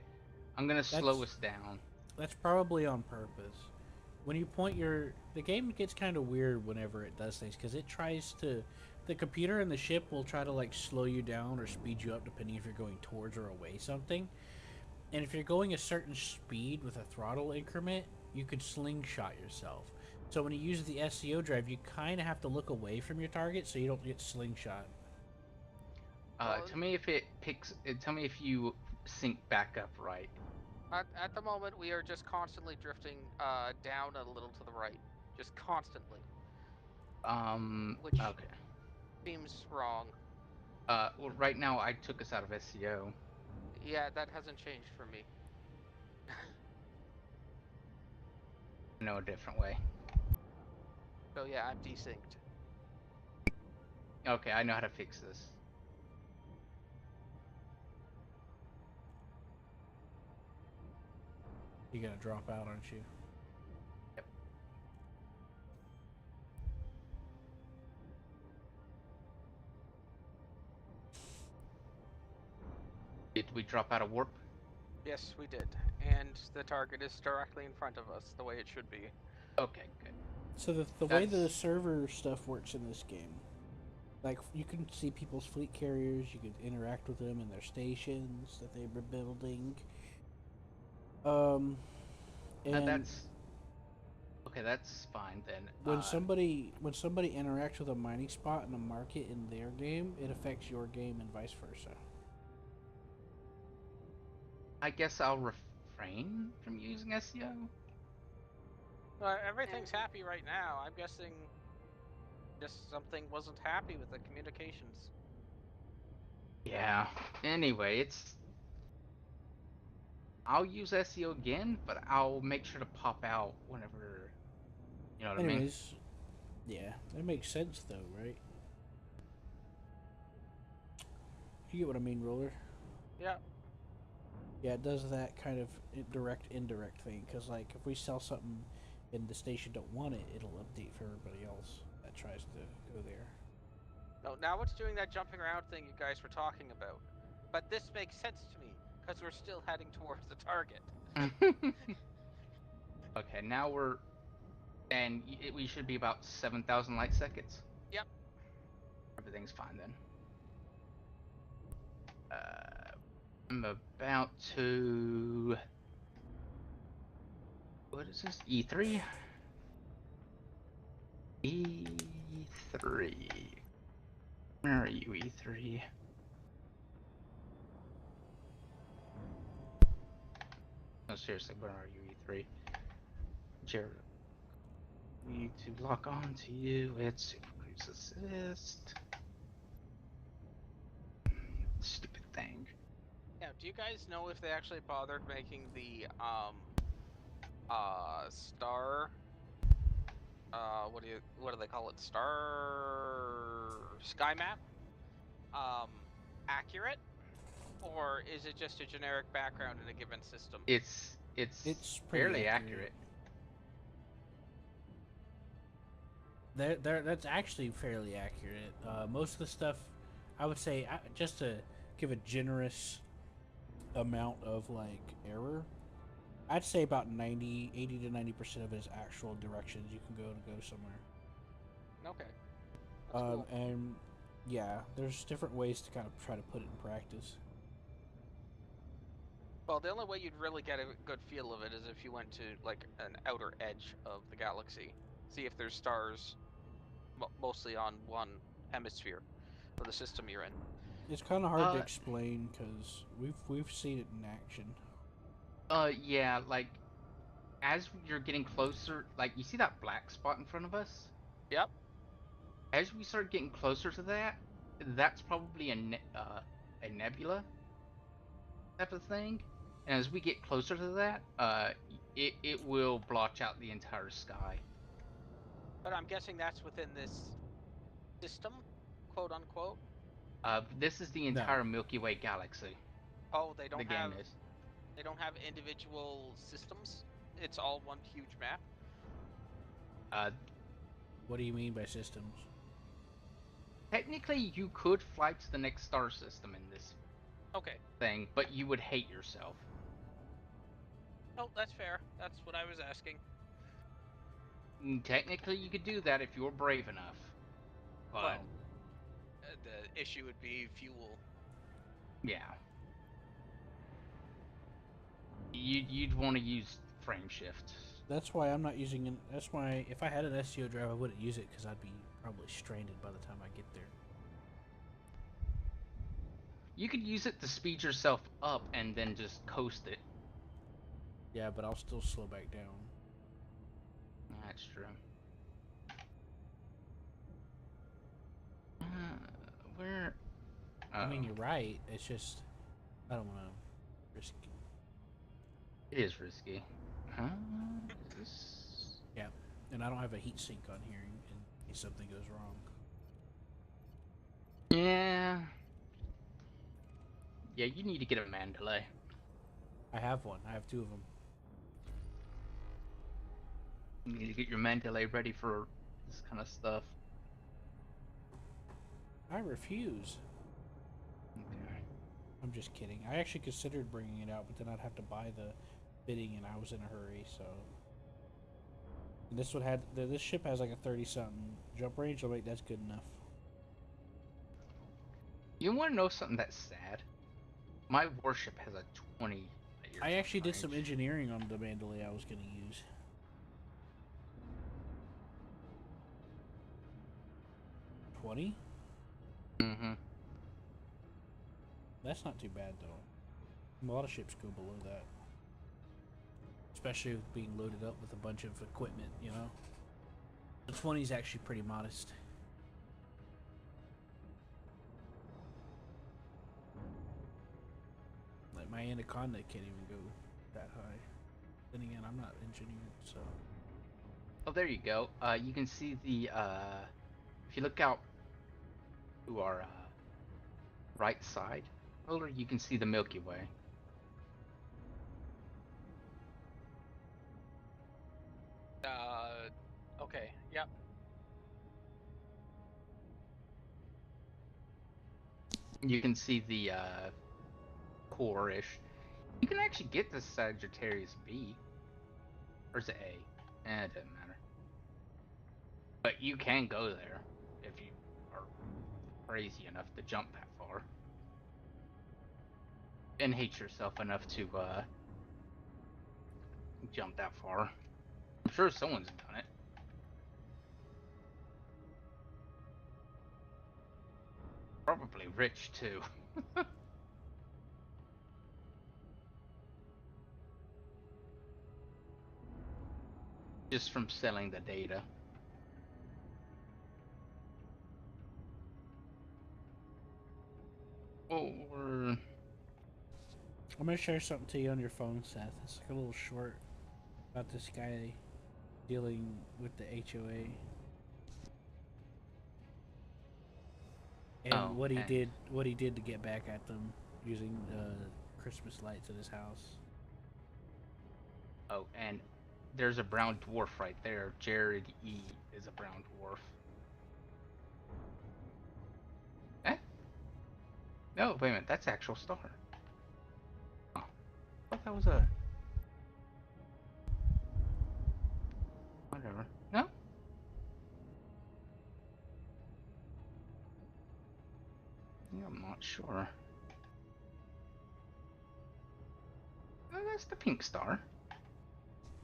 I'm gonna slow That's us down. that's probably on purpose. When you point your the game gets kind of weird whenever it does things because it tries to the computer and the ship will try to like slow you down or speed you up depending if you're going towards or away something. And if you're going a certain speed with a throttle increment, you could slingshot yourself. So when you use the SCO drive, you kind of have to look away from your target so you don't get slingshot. well Tell me if it picks. Tell me if you sync back up right. at the moment we are just constantly drifting down a little to the right, just constantly, which Okay. seems wrong. Well, right now I took us out of SEO. Yeah, that hasn't changed for me. No, a different way. So yeah, I'm desynced. Okay, I know how to fix this. You're gonna drop out, aren't you? Yep. Did we drop out of warp? Yes, we did, and the target is directly in front of us, the way it should be. Okay, good. So the way the That's server stuff works in this game, like you can see people's fleet carriers, you can interact with them and their stations that they were building. Um, and that's okay. That's fine then. when somebody interacts with a mining spot in a market in their game, it affects your game and vice versa. I guess I'll refrain from using SEO. Everything's happy right now. I'm guessing just something wasn't happy with the communications. Yeah. Anyway, I'll use SEO again, but I'll make sure to pop out whenever You know what I mean? Anyways, yeah, that makes sense though, right? You get what I mean, Roller? Yeah. Yeah, it does that kind of direct, indirect thing. Because, like, if we sell something and the station don't want it, it'll update for everybody else that tries to go there. No, now it's doing that jumping around thing you guys were talking about. But this makes sense to me, because we're still heading towards the target. Okay, now we're... And we should be about 7,000 light seconds. Yep. Everything's fine then. I'm about to... What is this? E3? E3. Where are you, E3? No, seriously, where are you, E3? Jared. Need to lock on to you. It's Super Cruise Assist. Stupid thing. Yeah, do you guys know if they actually bothered making the star what do they call it? Sky map accurate? Or is it just a generic background in a given system? It's It's pretty fairly accurate. That's actually fairly accurate. Most of the stuff, I would say, just to give a generous amount of like error, I'd say about 80 to 90% of it is actual directions you can go somewhere. Okay. That's cool. And yeah, there's different ways to kind of try to put it in practice. Well, the only way you'd really get a good feel of it is if you went to like an outer edge of the galaxy, see if there's stars mostly on one hemisphere of the system you're in. It's kind of hard to explain because we've seen it in action. Yeah, like as you're getting closer, like you see that black spot in front of us? Yep. As we start getting closer to that, that's probably a nebula type of thing. And as we get closer to that, it will blotch out the entire sky. But I'm guessing that's within this system, quote unquote. This is the entire Milky Way galaxy. Oh, they don't have game is. they don't have individual systems. It's all one huge map. What do you mean by systems? Technically, you could fly to the next star system in this thing, but you would hate yourself. Oh, that's fair. That's what I was asking. Technically, you could do that if you were brave enough. But well, the issue would be fuel. Yeah. You'd want to use frame shift. That's why I'm not using it. That's why if I had an SEO drive, I wouldn't use it because I'd be probably stranded by the time I get there. You could use it to speed yourself up and then just coast it. Yeah, but I'll still slow back down. That's true. Where? I mean, you're right. It's just I don't want to risk. It is risky. Huh? Is this... Yeah, and I don't have a heat sink on here in case something goes wrong. Yeah. Yeah, you need to get a Mandalay. I have one. I have two of them. You need to get your Mandalay ready for this kind of stuff. I refuse. Okay. I'm just kidding. I actually considered bringing it out, but then I'd have to buy the bidding, and I was in a hurry. So and this ship has like a 30-something jump range. So wait, that's good enough. You want to know something that's sad? My warship has a 20. I actually did some engineering on the Mandalay I was going to use. $20? Mm-hmm. That's not too bad though. A lot of ships go below that, especially with being loaded up with a bunch of equipment. You know, the 20 is actually pretty modest. Like my Anaconda can't even go that high. Then again, I'm not engineered, so. Oh, there you go. You can see the if you look out to our right side, Roller, you can see the Milky Way. Okay. Yep. You can see the core-ish. You can actually get to Sagittarius B. Or is it A? It doesn't matter. But you can go there if you are crazy enough to jump that far. And hate yourself enough to jump that far. I'm sure someone's done it. Probably rich too. Just from selling the data. Oh, we're... I'm gonna share something to you on your phone, Seth. It's like a little short about this guy dealing with the HOA and what he did to get back at them using Christmas lights at his house. Oh, and there's a brown dwarf right there. Jared E is a brown dwarf. Eh? No, wait a minute. That's actual star. Oh, I thought that was a... Whatever. No? Yeah, I'm not sure. Oh, that's the pink star.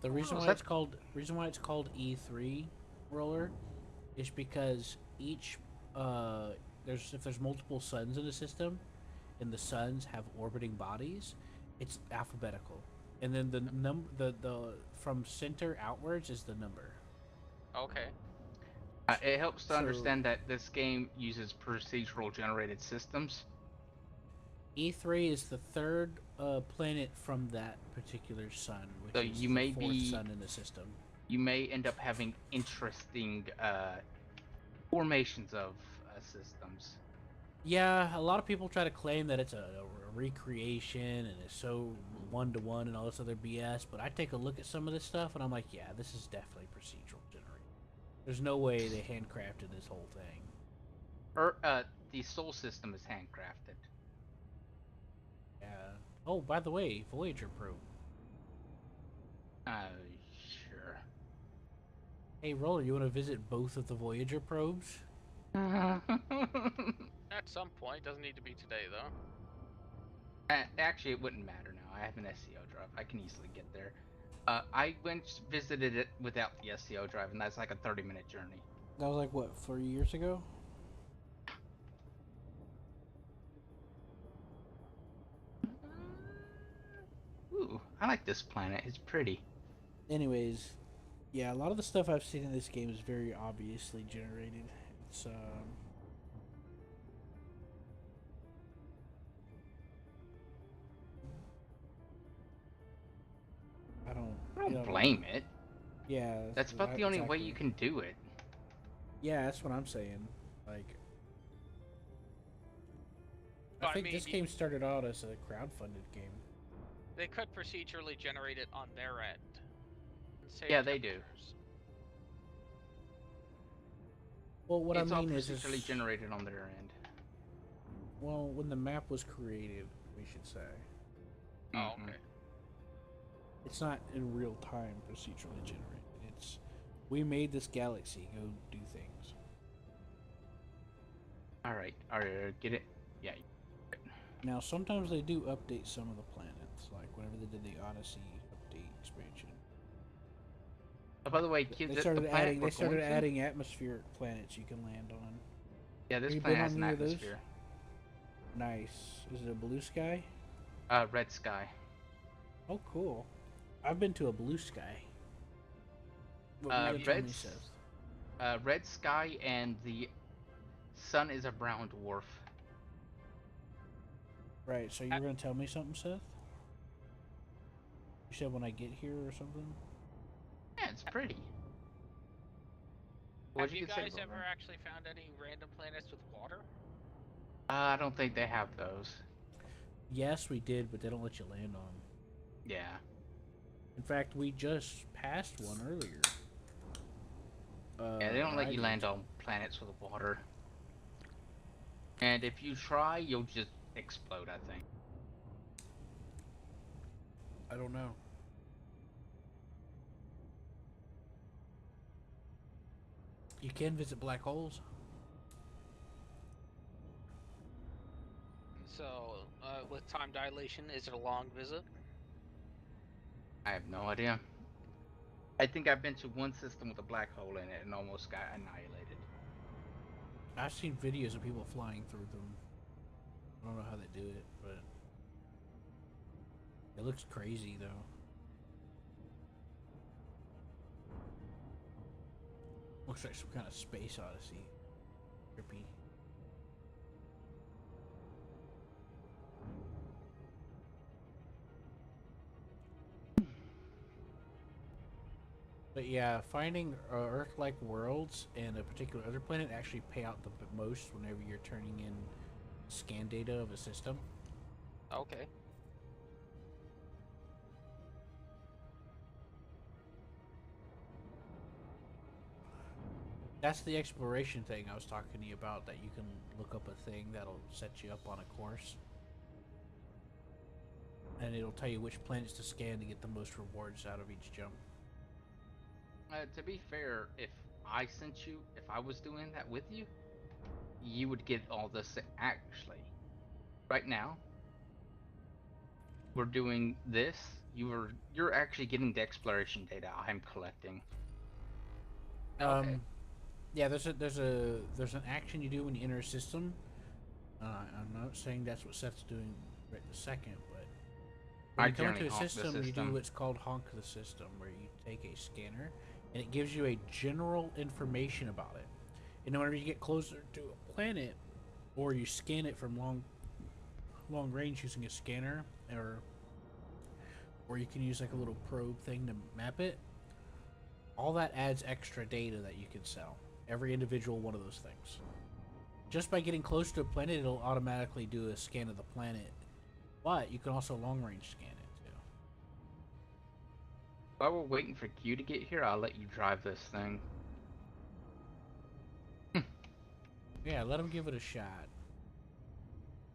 The reason is why that- it's called E3 roller is because each if there's multiple suns in the system and the suns have orbiting bodies, it's alphabetical. And then the from center outwards is the number. Okay. It helps to So- understand that this game uses procedural generated systems. E3 is the third planet from that particular sun, which So is you the may fourth be- sun in the system. You may end up having interesting formations of systems. Yeah, a lot of people try to claim that it's a recreation and it's so one-to-one and all this other BS, but I take a look at some of this stuff and I'm like, yeah, this is definitely procedural generated. There's no way they handcrafted this whole thing. The Sol system is handcrafted. Yeah. Oh, by the way, Voyager probe. Sure. Hey, Roller, you want to visit both of the Voyager probes? At some point, doesn't need to be today though. Actually, it wouldn't matter now. I have an SEO drive. I can easily get there. I visited it without the SEO drive, and that's like a 30-minute journey. That was like, what, 4 years ago? Ooh, I like this planet. It's pretty. Anyways, yeah, a lot of the stuff I've seen in this game is very obviously generated. It's, I don't Blame it. Yeah. That's about the only way you can do it. Yeah, that's what I'm saying. Like, But I think mean, this game started out as a crowdfunded game. They could procedurally generate it on their end. and save Yeah, they do. temperatures. Well, what It's I all mean is, procedurally generated on their end. well, when the map was created, we should say, Oh, Mhm. okay. it's not in real time procedurally generated. It's we made this galaxy. Go do things. All right, get it? Yeah. Now, sometimes they do update some of the planets, like whenever they did the Odyssey update expansion. Oh, by the way, kids, They started the planet adding. we're They started going to- adding atmospheric planets you can land on. Yeah, this Have you been planet has on an any of those? atmosphere. Nice. Is it a blue sky? Red sky. Oh, cool. I've been to a blue sky. What were you gonna tell me, Red's- Seth? Red sky, and the sun is a brown dwarf. Right, so you're gonna tell me something, Seth? You said when I get here or something? Yeah, it's pretty. What'd Have you could say, guys ever Roland? actually found any random planets with water? I don't think they have those. Yes, we did, but they don't let you land on 'em. Yeah. In fact, we just passed one earlier. Yeah, they don't Or let I you did. land on planets with water. And if you try, you'll just explode, I think. I don't know. You can visit black holes. So, with time dilation, is it a long visit? I have no idea. I think I've been to one system with a black hole in it and almost got annihilated. I've seen videos of people flying through them. I don't know how they do it, but it looks crazy though. Looks like some kind of space odyssey. Trippy. But yeah, finding Earth-like worlds and a particular other planet actually pay out the most whenever you're turning in scan data of a system. Okay. That's the exploration thing I was talking to you about, that you can look up a thing that'll set you up on a course. And it'll tell you which planets to scan to get the most rewards out of each jump. To be fair, if I was doing that with you, you would get all this. Actually, right now, we're doing this. You're actually getting the exploration data I'm collecting. Okay. Yeah, there's an action you do when you enter a system. I'm not saying that's what Seth's doing right this second, but when I you come into generally a honk the system, you do system. what's called honk the system, where you take a scanner and it gives you a general information about it. And whenever you get closer to a planet, or you scan it from long range using a scanner, or you can use like a little probe thing to map it. All that adds extra data that you can sell. Every individual one of those things. Just by getting close to a planet, it'll automatically do a scan of the planet. But you can also long range scan it too. While we're waiting for Q to get here, I'll let you drive this thing. Yeah, let him give it a shot.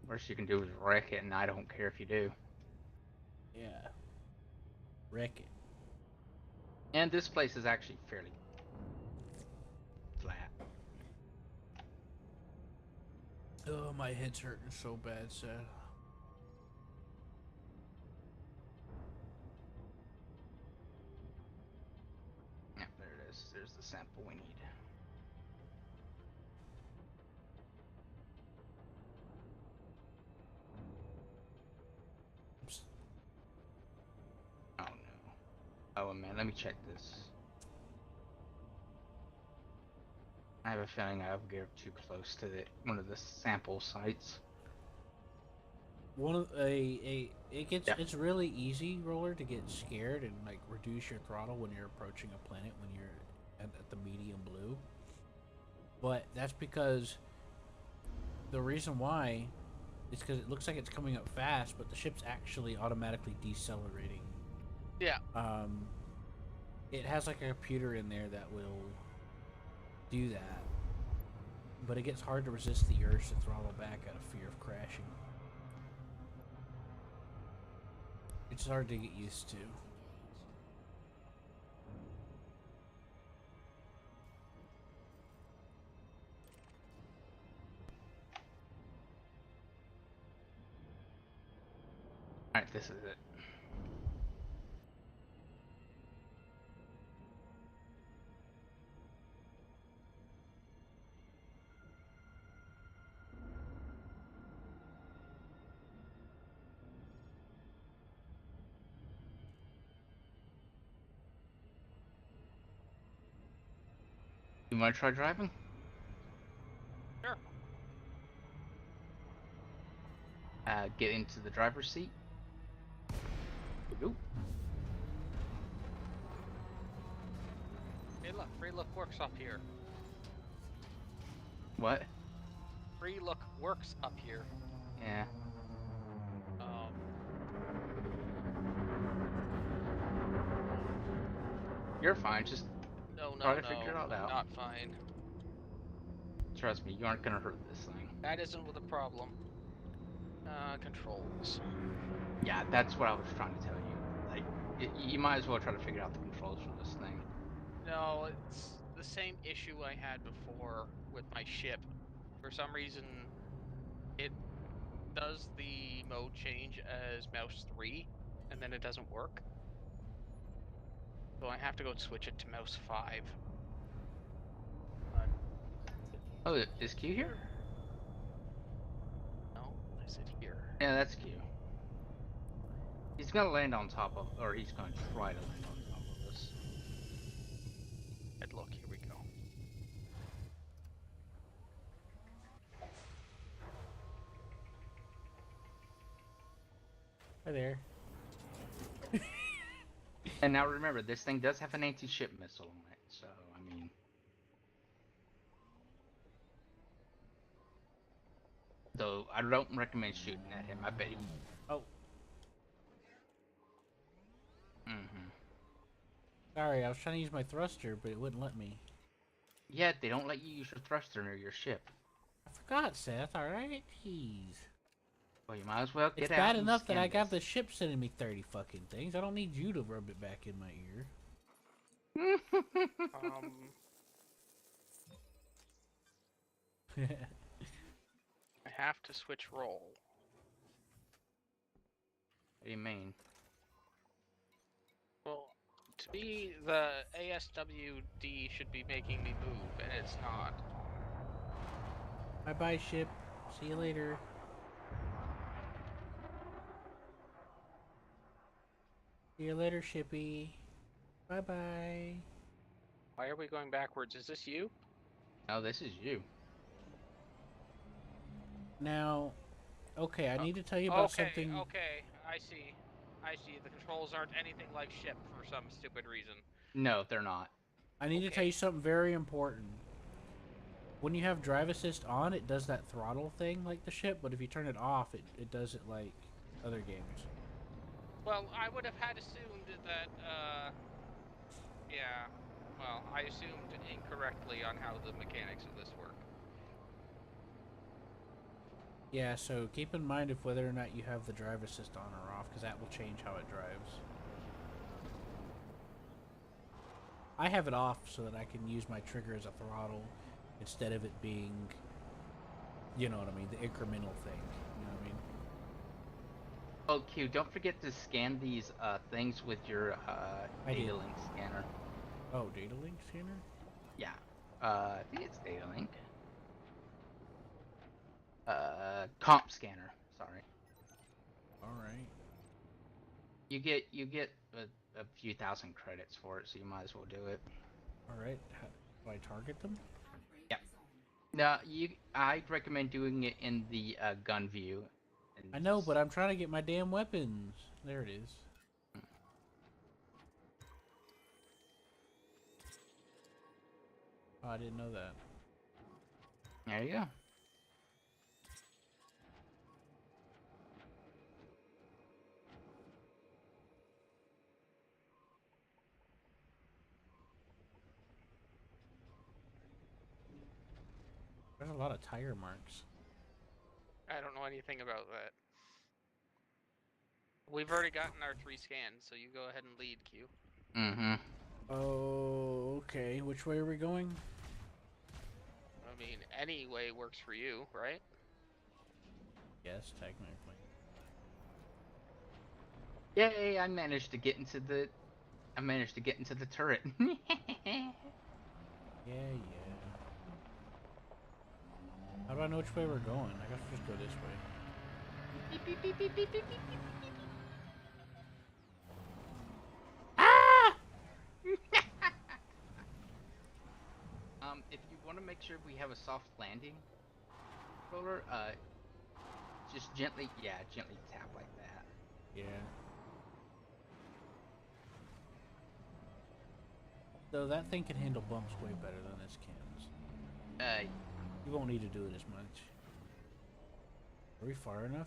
Worst you can do is wreck it, and I don't care if you do. Yeah. Wreck it. And this place is actually fairly flat. Oh, my head's hurting so bad, Seth. Yeah, there it is. There's the sample we need. Oh no. Oh man, let me check this. I have a feeling I've geared too close to one of the sample sites. It's really easy, Roller, to get scared and like reduce your throttle when you're approaching a planet when you're at the medium blue. But that's because the reason why is because it looks like it's coming up fast, but the ship's actually automatically decelerating. Yeah. It has like a computer in there that will do that, but it gets hard to resist the urge to throttle back out of fear of crashing. It's hard to get used to. Alright, this is it. You want to try driving? Sure. Get into the driver's seat. Go. Hey, look, free look workshop here. What? Free look works up here. Yeah. You're fine. Just No, try no, to figure it no. all I'm out. not fine. Trust me, you aren't gonna hurt this thing. That isn't the problem. Controls. Yeah, that's what I was trying to tell you. Like, you might as well try to figure out the controls for this thing. No, it's the same issue I had before with my ship. For some reason, it does the mode change as mouse 3, and then it doesn't work. So I have to go switch it to mouse 5. Oh, is Q here? No, is it here? Yeah, that's Q. He's gonna land on top of, or he's gonna try to land on top of us. And look, here we go. Hi there. And now remember, this thing does have an anti-ship missile on it, so, I mean... Though, I don't recommend shooting at him, I bet he... Oh, Mm-hmm. sorry. I was trying to use my thruster, but it wouldn't let me. Yeah, they don't let you use your thruster near your ship. I forgot, Seth. All right, jeez. Well, you might as well get It's out bad and enough that scan I got the this. ship sending me 30 fucking things. I don't need you to rub it back in my Um, ear. I have to switch role. What do you mean? Well, to me, the ASWD should be making me move, and it's not. Bye bye, ship. See you later. See you later, shippy. Bye bye. Why are we going backwards? Is this you? Oh, this is you. Now, okay, I need to tell you about something. Okay, I see. I see. The controls aren't anything like ship for some stupid reason. No, they're not. I need to tell Okay. you something very important. When you have drive assist on, it does that throttle thing like the ship, but if you turn it off, it does it like other games. Well, I would have had assumed that, yeah. Well, I assumed incorrectly on how the mechanics of this work. Yeah, so keep in mind if whether or not you have the drive assist on or off, because that will change how it drives. I have it off so that I can use my trigger as a throttle instead of it being, you know what I mean, the incremental thing. You know what I mean? Oh, Q, don't forget to scan these things with your I did. data link scanner. Oh, data link scanner? Yeah. I think it's data link. Comp scanner. Sorry. All right. You get a few thousand credits for it, so you might as well do it. All right. How, do I target them? Yeah. No, I recommend doing it in the gun view. And I know, but I'm trying to get my damn weapons. There it is. Oh, I didn't know that. There you go. There's a lot of tire marks. I don't know anything about that. We've already gotten our 3 scans, so you go ahead and lead, Q. Mm-hmm. Oh, okay. Which way are we going? I mean, any way works for you, right? Yes, technically. Yay! I managed to get into the turret. Yeah, yeah. How do I know which way we're going? I guess we'll just go this way. If you want to make sure we have a soft landing controller, just gently tap like that. Yeah. So that thing can handle bumps way better than this can. You won't need to do it as much. Are we far enough?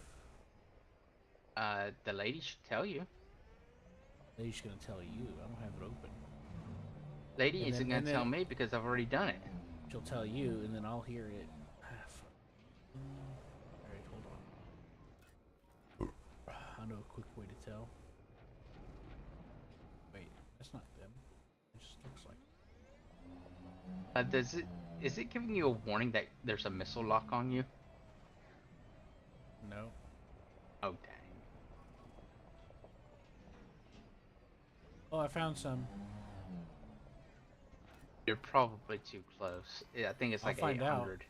The lady should tell you. Lady's gonna tell you. I don't have it open. Lady And isn't then- gonna and tell then- me because I've already done it. She'll tell you, and then I'll hear it. Fuck. Alright, hold on. I know a quick way to tell. Wait, that's not them. It just looks like. Is it giving you a warning that there's a missile lock on you? No. Oh, dang. Oh, I found some. You're probably too close. Yeah, I think it's I'll like find out. 800.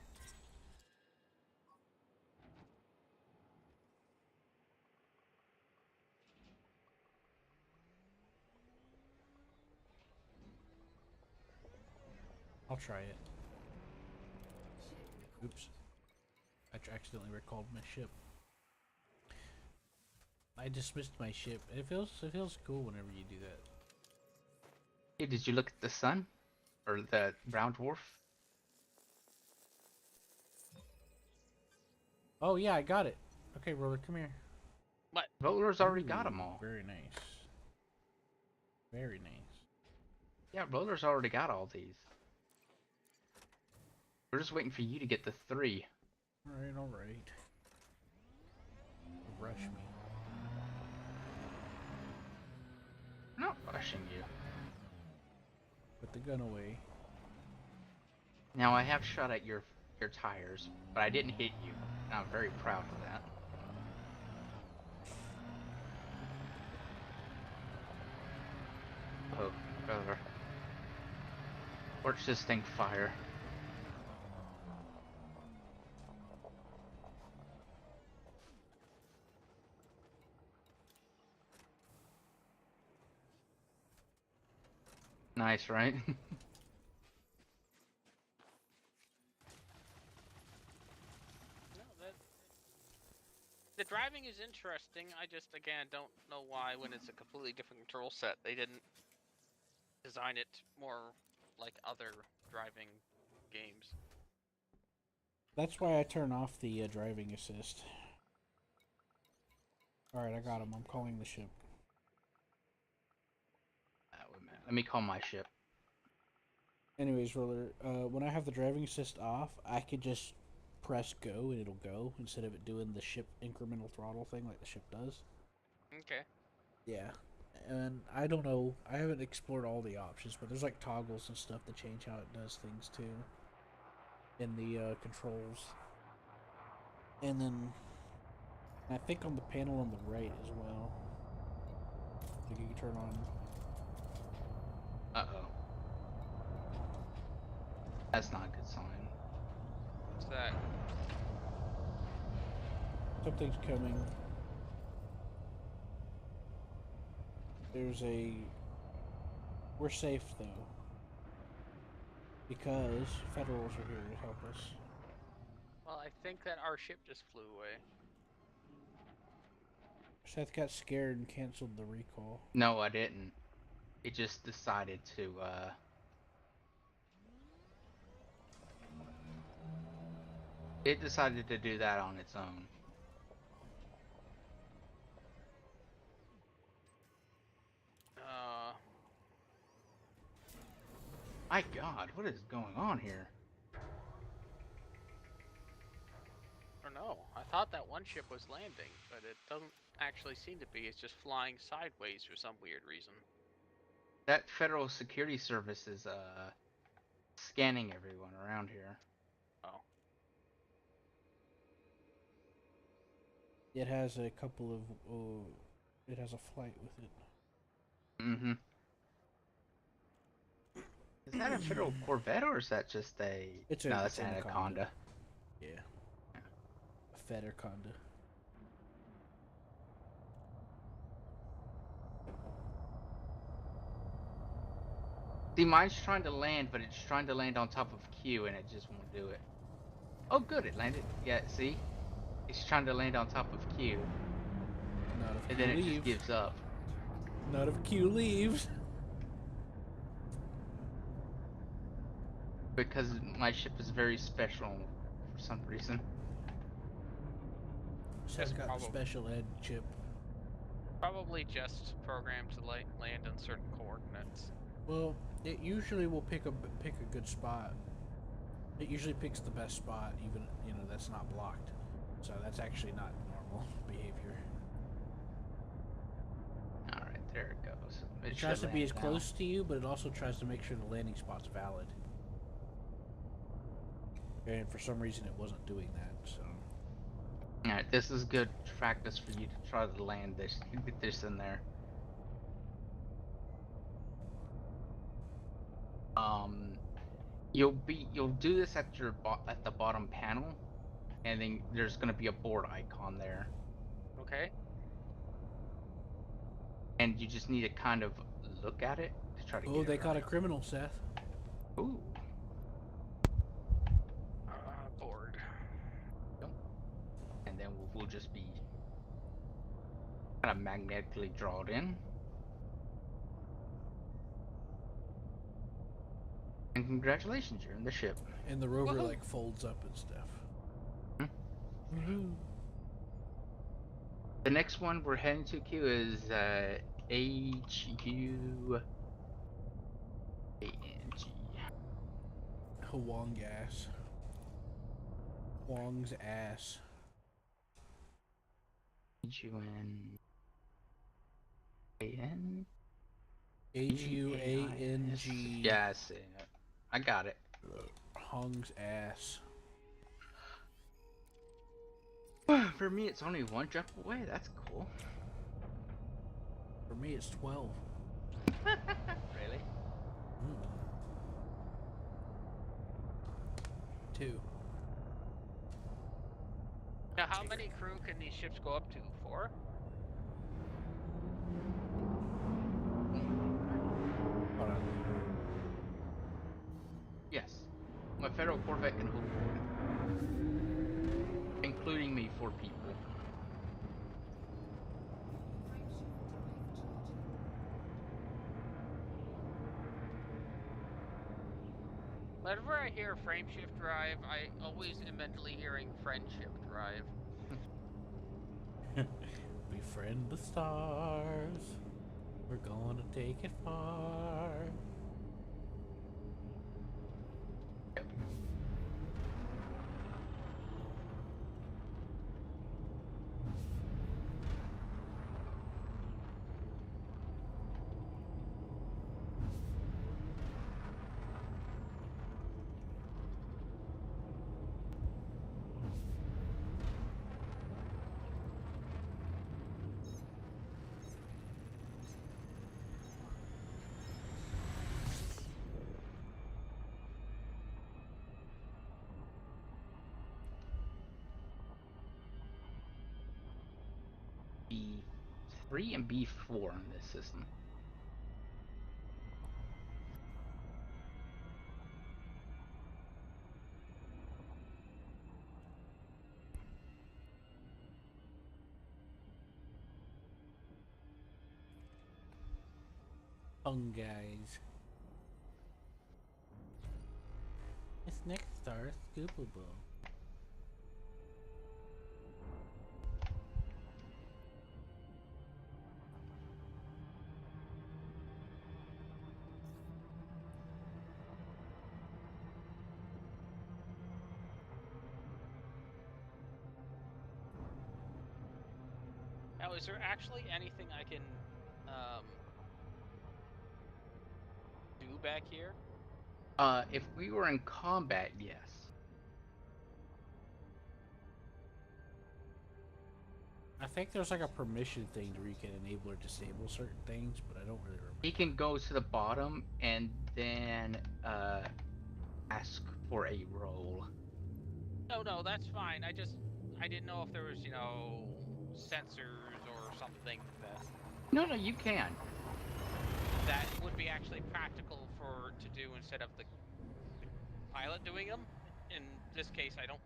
I'll try it. Oops. I accidentally recalled my ship. I dismissed my ship. It feels cool whenever you do that. Hey, did you look at the sun? Or the brown dwarf? Oh yeah, I got it. Okay, Roller, come here. Roller's already got them all. Very nice. Very nice. Yeah, Roller's already got all these. We're just waiting for you to get the 3. Alright, alright. Rush me. I'm not rushing you. Put the gun away. Now I have shot at your tires, but I didn't hit you. And I'm very proud of that. Oh, brother. Watch this thing fire. Nice, right? No, the driving is interesting. I just again don't know why, when it's a completely different control set, they didn't design it more like other driving games. That's why I turn off the driving assist. Alright, I got him. I'm calling the ship. Wait a minute. Let me call my ship. Anyways, Roller, when I have the driving assist off, I could just press go and it'll go instead of it doing the ship incremental throttle thing like the ship does. Okay. Yeah. And I don't know, I haven't explored all the options, but there's like toggles and stuff to change how it does things too. In the controls. And then I think on the panel on the right as well. Like you can turn on. Uh-oh. That's not a good sign. What's that? Something's coming. There's a... We're safe though. Because Federals are here to help us. Well, I think that our ship just flew away. Seth got scared and canceled the recall. No, I didn't. It just decided to, It decided to do that on its own. My God, what is going on here? I don't know. I thought that one ship was landing, but it doesn't actually seem to be. It's just flying sideways for some weird reason. That Federal Security Service is, scanning everyone around here. Oh. It has a couple of... it has a flight with it. Mm-hmm. Is that a Federal Corvette or is that just a... It's no, a- that's it's an Anaconda. Yeah. A Federconda. See, mine's trying to land, but it's trying to land on top of Q and it just won't do it. Oh, good, it landed. Yeah, see? It's trying to land on top of Q, Not if and Q then it leaves. just gives up. Not if Q leaves. Because my ship is very special for some reason. Seth's got the probably- special ed chip. Probably just programmed to land on certain coordinates. Well, it usually will pick a good spot. It usually picks the best spot, even that's not blocked. So that's actually not normal behavior. All right, there it goes. It tries to should be as land close to you, but it also tries to make sure the landing spot's valid. And for some reason, it wasn't doing that. So now. All right, this is good practice for you to try to land this. Get this in there. You'll do this at at the bottom panel, and then there's gonna be a board icon there, Okay. and you just need to kind of look at it to try to get oh, it they caught a right. criminal, Seth. Ooh. Board. And then we'll just be kind of magnetically drawn in. And congratulations, you're in the ship. And the rover Woohoo. like folds up and stuff. Hmm. Woohoo. The next one we're heading to, Q, is HUANG. Huang ass. Huang's ass. HUAN. Huang. Yeah, I see it. I got it. Hung's ass. For me, it's only one jump away. That's cool. For me, it's 12. Really? 2. Now, how many crew can these ships go up to? 4? Hold on. Yes. My federal Corvette can hold 4. Including me, 4 people. Whenever I hear frame shift drive, I always am mentally hearing friendship drive. Befriend the stars. We're gonna take it far. Yep. B3 and B4 in this system. Hung guys. This next star is scoopable. Now, is there actually anything I can do back here? If we were in combat, yes. I think there's like a permission thing where you can enable or disable certain things, but I don't really remember. He can go to the bottom and then ask for a roll. No, that's fine. I didn't know if there was, sensors or something No, you can. that would be actually practical to do instead of the pilot doing them. In this case, I don't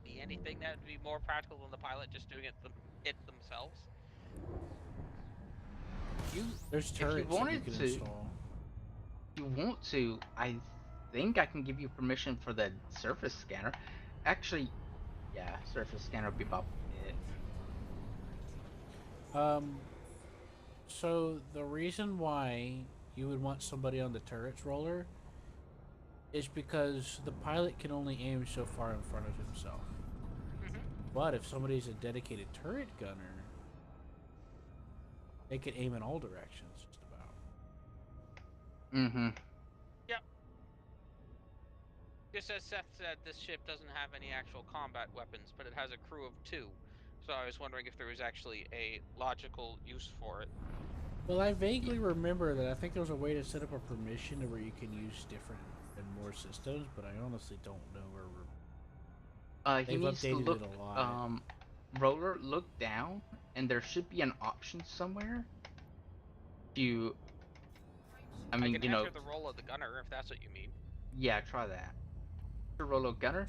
see anything that would be more practical than the pilot just doing it themselves. There's turrets that you wanted can to- install. If you want to, I think I can give you permission for the surface scanner. Actually, yeah, surface scanner would be about it. So the reason why you would want somebody on the turret's roller is because the pilot can only aim so far in front of himself. Hmm. But if somebody's a dedicated turret gunner, they can aim in all directions, just about. Mm-hmm. Yep. Just as Seth said, this ship doesn't have any actual combat weapons, but it has a crew of 2. So I was wondering if there was actually a logical use for it. Well, I vaguely remember that I think there was a way to set up a permission to where you can use different and more systems, but I honestly don't know where He they've needs to updated look, it a lot. roller, look down, and there should be an option somewhere. To, I I mean, can enter the role of the gunner if that's what you mean. yeah, try that. Rolo gunner.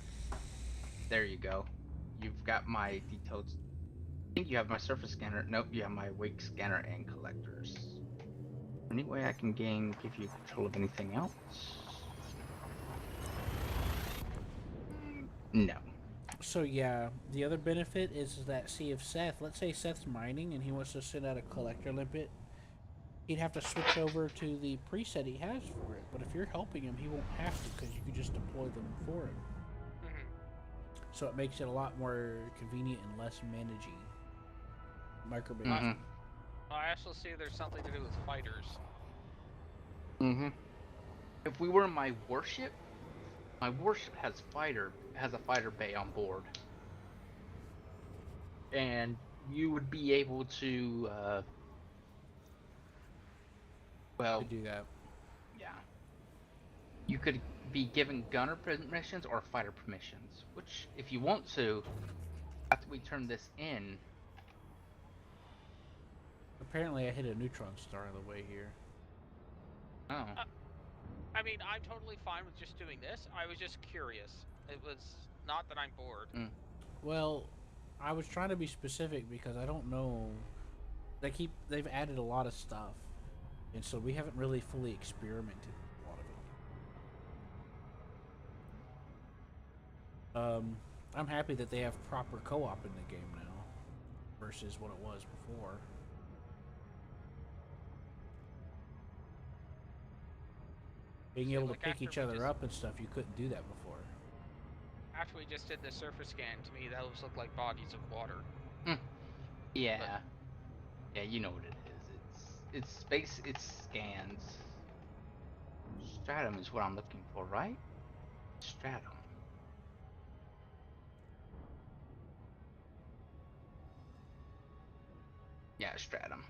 There you go. You've got my details. I think you have my surface scanner. Nope, you have my wake scanner and collectors. Any way I can give you control of anything else? No. So yeah, the other benefit is that, see, if Seth, let's say Seth's mining and he wants to send out a collector limpet, he'd have to switch over to the preset he has for it. But if you're helping him, he won't have to because you can just deploy them for him. Hmm. So it makes it a lot more convenient and less managing. Micromanaging. I also see there's something to do with fighters. Mm-hmm. If we were in my warship has a fighter bay on board, and you would be able to, well, To do that. yeah, you could be given gunner permissions or fighter permissions. Which, if you want to, after we turn this in, Apparently, I hit a neutron star on the way here. oh, I mean, I'm totally fine with just doing this. I was just curious. It was not that I'm bored. Well, I was trying to be specific because I don't know. They've added a lot of stuff, and so we haven't really fully experimented with a lot of it. I'm happy that they have proper co-op in the game now, versus what it was before. Being See, able to like, pick after each we other just- up and stuff, you couldn't do that before. After we just did the surface scan, to me those look like bodies of water. yeah, yeah, you know what it is. It's space. It's scans. Stratum is what I'm looking for, right? Stratum. Yeah, stratum.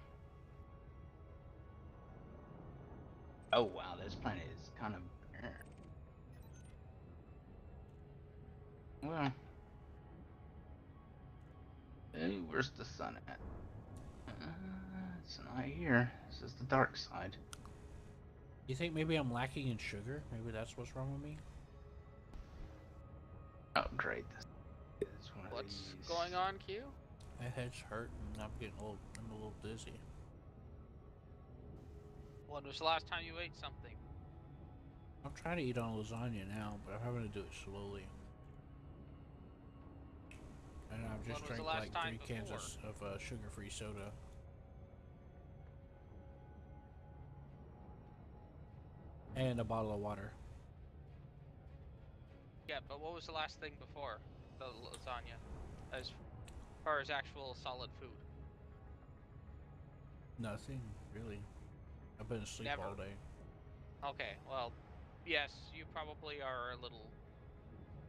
Oh wow, this planet is kind of bare. Well, hey, where's the sun at? It's not here. This is the dark side. You think maybe I'm lacking in sugar? Maybe that's what's wrong with me? Oh great, this is one of What's these. going on, Q? My head's hurt and I'm a little dizzy. When was the last time you ate something? I'm trying to eat on lasagna now, but I'm having to do it slowly. And I've just When was the drank last like time 3 cans before? of sugar-free soda. And a bottle of water. Yeah, but what was the last thing before the lasagna? As far as actual solid food? Nothing, really. I've been asleep Never. all day. Okay, well, yes, you probably are a little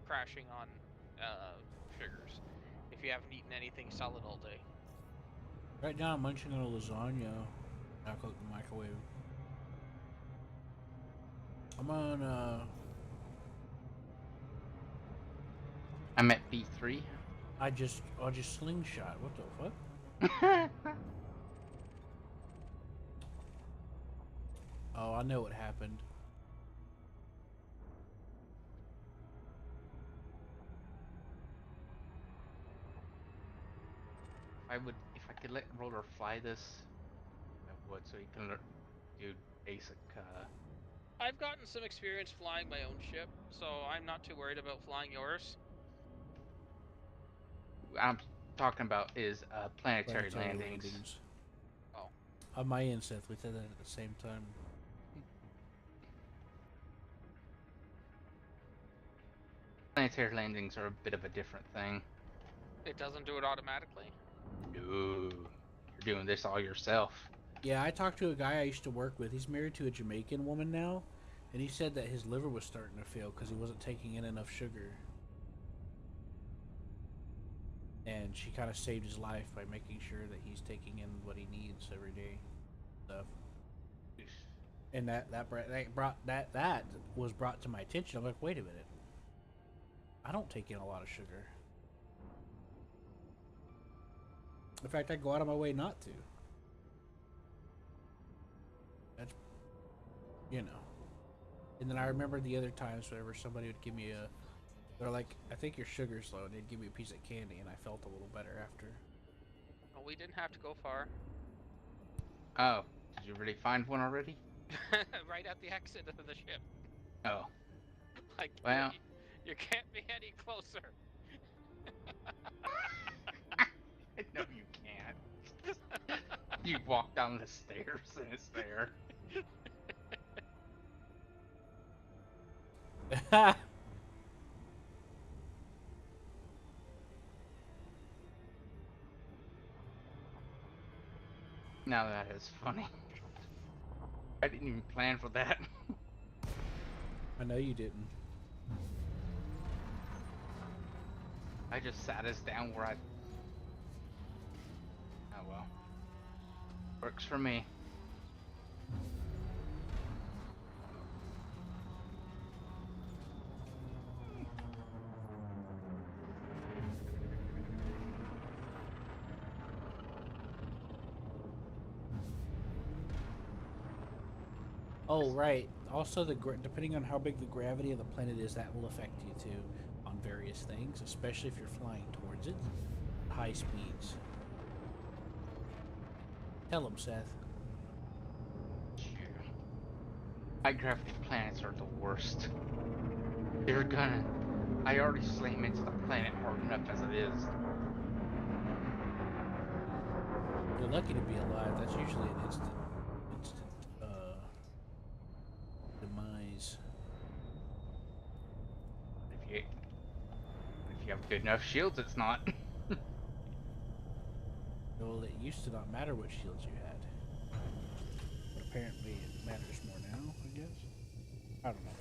crashing on sugars if you haven't eaten anything solid all day. Right now I'm munching on a lasagna I cooked in the microwave. I'm on, I'm at B3. I just slingshot. What the fuck? Oh, I know what happened. If I could let Roller fly this, I would, so he can do basic. I've gotten some experience flying my own ship, so I'm not too worried about flying yours. I'm talking about is planetary, landings. Oh, On my end, Seth, we said that at the same time. Planetary landings are a bit of a different thing. it doesn't do it automatically. No, you're doing this all yourself. Yeah, I talked to a guy I used to work with. He's married to a Jamaican woman now, and he said that his liver was starting to fail because he wasn't taking in enough sugar. And she kind of saved his life by making sure that he's taking in what he needs every day. Stuff. And that was brought to my attention. I'm like, wait a minute. I don't take in a lot of sugar. In fact, I go out of my way not to. That's, you know. And then I remember the other times whenever somebody would give me they're like, I think your sugar's low, and they'd give me a piece of candy, and I felt a little better after. Well, we didn't have to go far. Oh, did you really find one already? Right at the exit of the ship. Oh, Like, well. you can't be any closer. No, you can't. You walk down the stairs and it's there. Now that is funny. I didn't even plan for that. I know you didn't. I just sat us down where I... Oh well. Works for me. Oh, right. Also, depending on how big the gravity of the planet is, that will affect you too on various things, especially if you're flying towards it. High speeds. Tell him, Seth. High gravity planets are the worst. They're gonna... I already slam into the planet hard enough as it is. You're lucky to be alive. That's usually an instant demise. If you have good enough shields, it's not. Well, it used to not matter what shields you had. But apparently it matters more now, I guess. I don't know.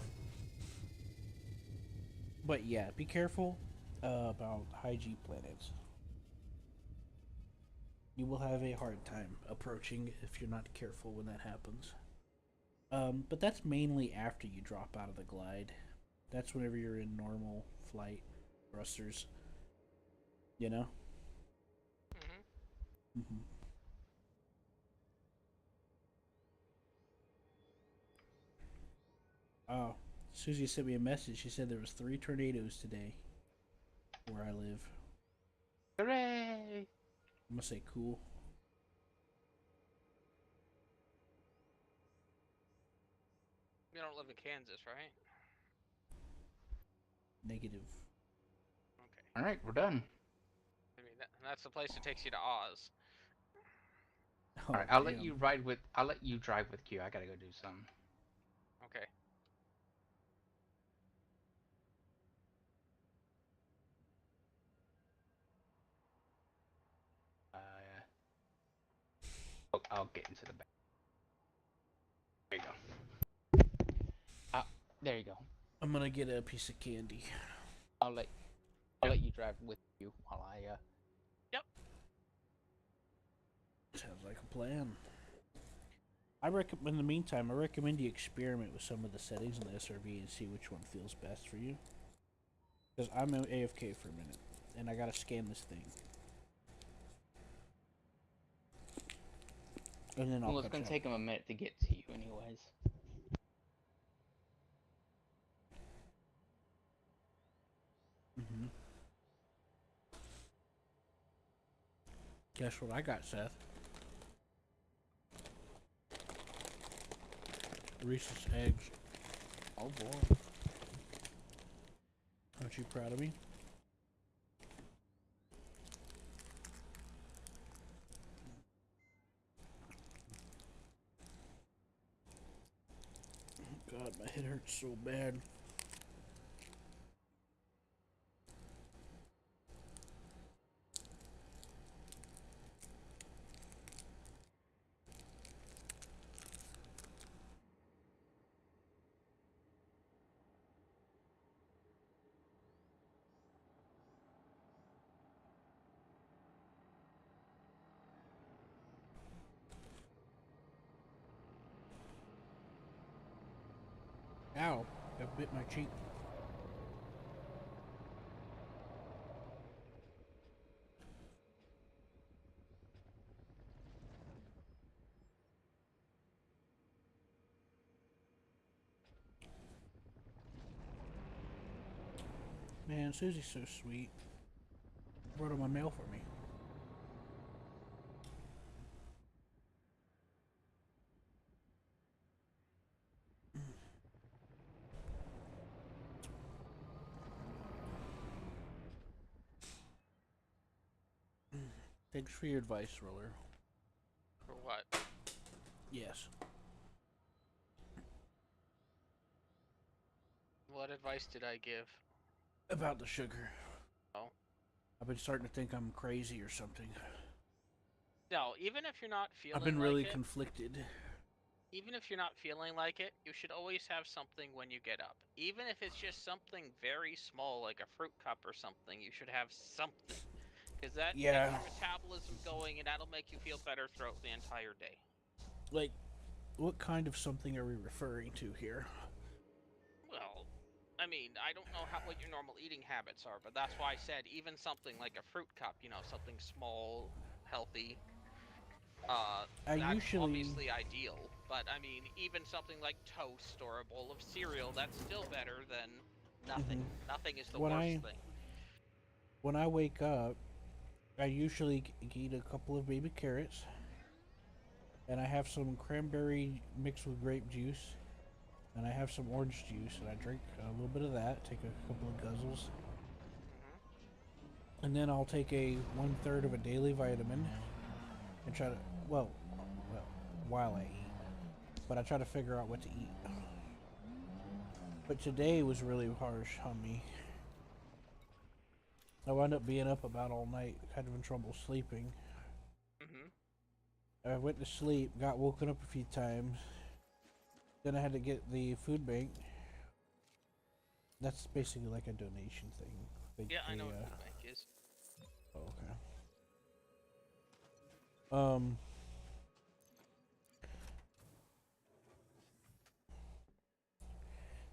But yeah, be careful about high G planets. You will have a hard time approaching if you're not careful when that happens. But that's mainly after you drop out of the glide. That's whenever you're in normal flight thrusters. You know? Mm-hmm. Oh, Susie sent me a message. She said there was 3 tornadoes today where I live. Hooray! I'm gonna say cool. You don't live in Kansas, right? Negative. Okay. Alright, we're done. I mean, that's the place that takes you to Oz. Oh, Alright, I'll damn. let you drive with Q. I gotta go do something. Okay. I'll get into the back. There you go. There you go. I'm gonna get a piece of candy. I'll let you drive with you while I Yep. Sounds like a plan. In the meantime, I recommend you experiment with some of the settings in the SRV and see which one feels best for you. Because I'm AFK for a minute, and I gotta scan this thing. And then I'll Well, it's gonna take him a minute to get to you anyways. Mm-hmm. Guess what I got, Seth? Reese's eggs. Oh boy. Aren't you proud of me? It hurts so bad. Ow, that bit my cheek. Man, Susie's so sweet. Brought her my mail for me. Thanks for your advice, Roller. For what? Yes. What advice did I give? About the sugar. Oh. I've been starting to think I'm crazy or something. No, even if you're not feeling I've been like really it, conflicted. even if you're not feeling like it, you should always have something when you get up. Even if it's just something very small, like a fruit cup or something, you should have something. Because that Yeah. gets your metabolism going, and that'll make you feel better throughout the entire day. Like, what kind of something are we referring to here? Well, I mean, I don't know what your normal eating habits are, but that's why I said even something like a fruit cup, something small, healthy. That's usually obviously ideal, but I mean, even something like toast or a bowl of cereal, that's still better than nothing. Nothing is the worst thing. When I wake up, I usually eat a couple of baby carrots, and I have some cranberry mixed with grape juice, and I have some orange juice, and I drink a little bit of that, take a couple of guzzles, and then I'll take a 1/3 of a daily vitamin, and try to, well, while I eat, but I try to figure out what to eat. But today was really harsh on me. I wound up being up about all night, kind of in trouble sleeping. I went to sleep, got woken up a few times. Then I had to get the food bank. That's basically like a donation thing. Yeah, I know what food bank is. Oh, okay.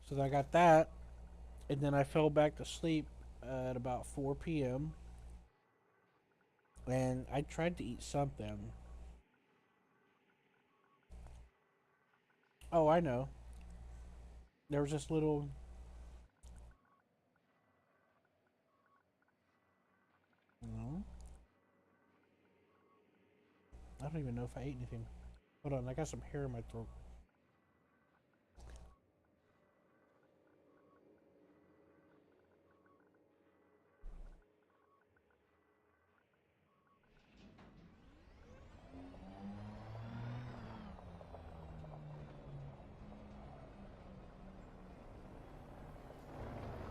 So I got that, and then I fell back to sleep at about 4 p.m. And I tried to eat something. Oh, I know. There was this little... No. I don't even know if I ate anything. Hold on, I got some hair in my throat.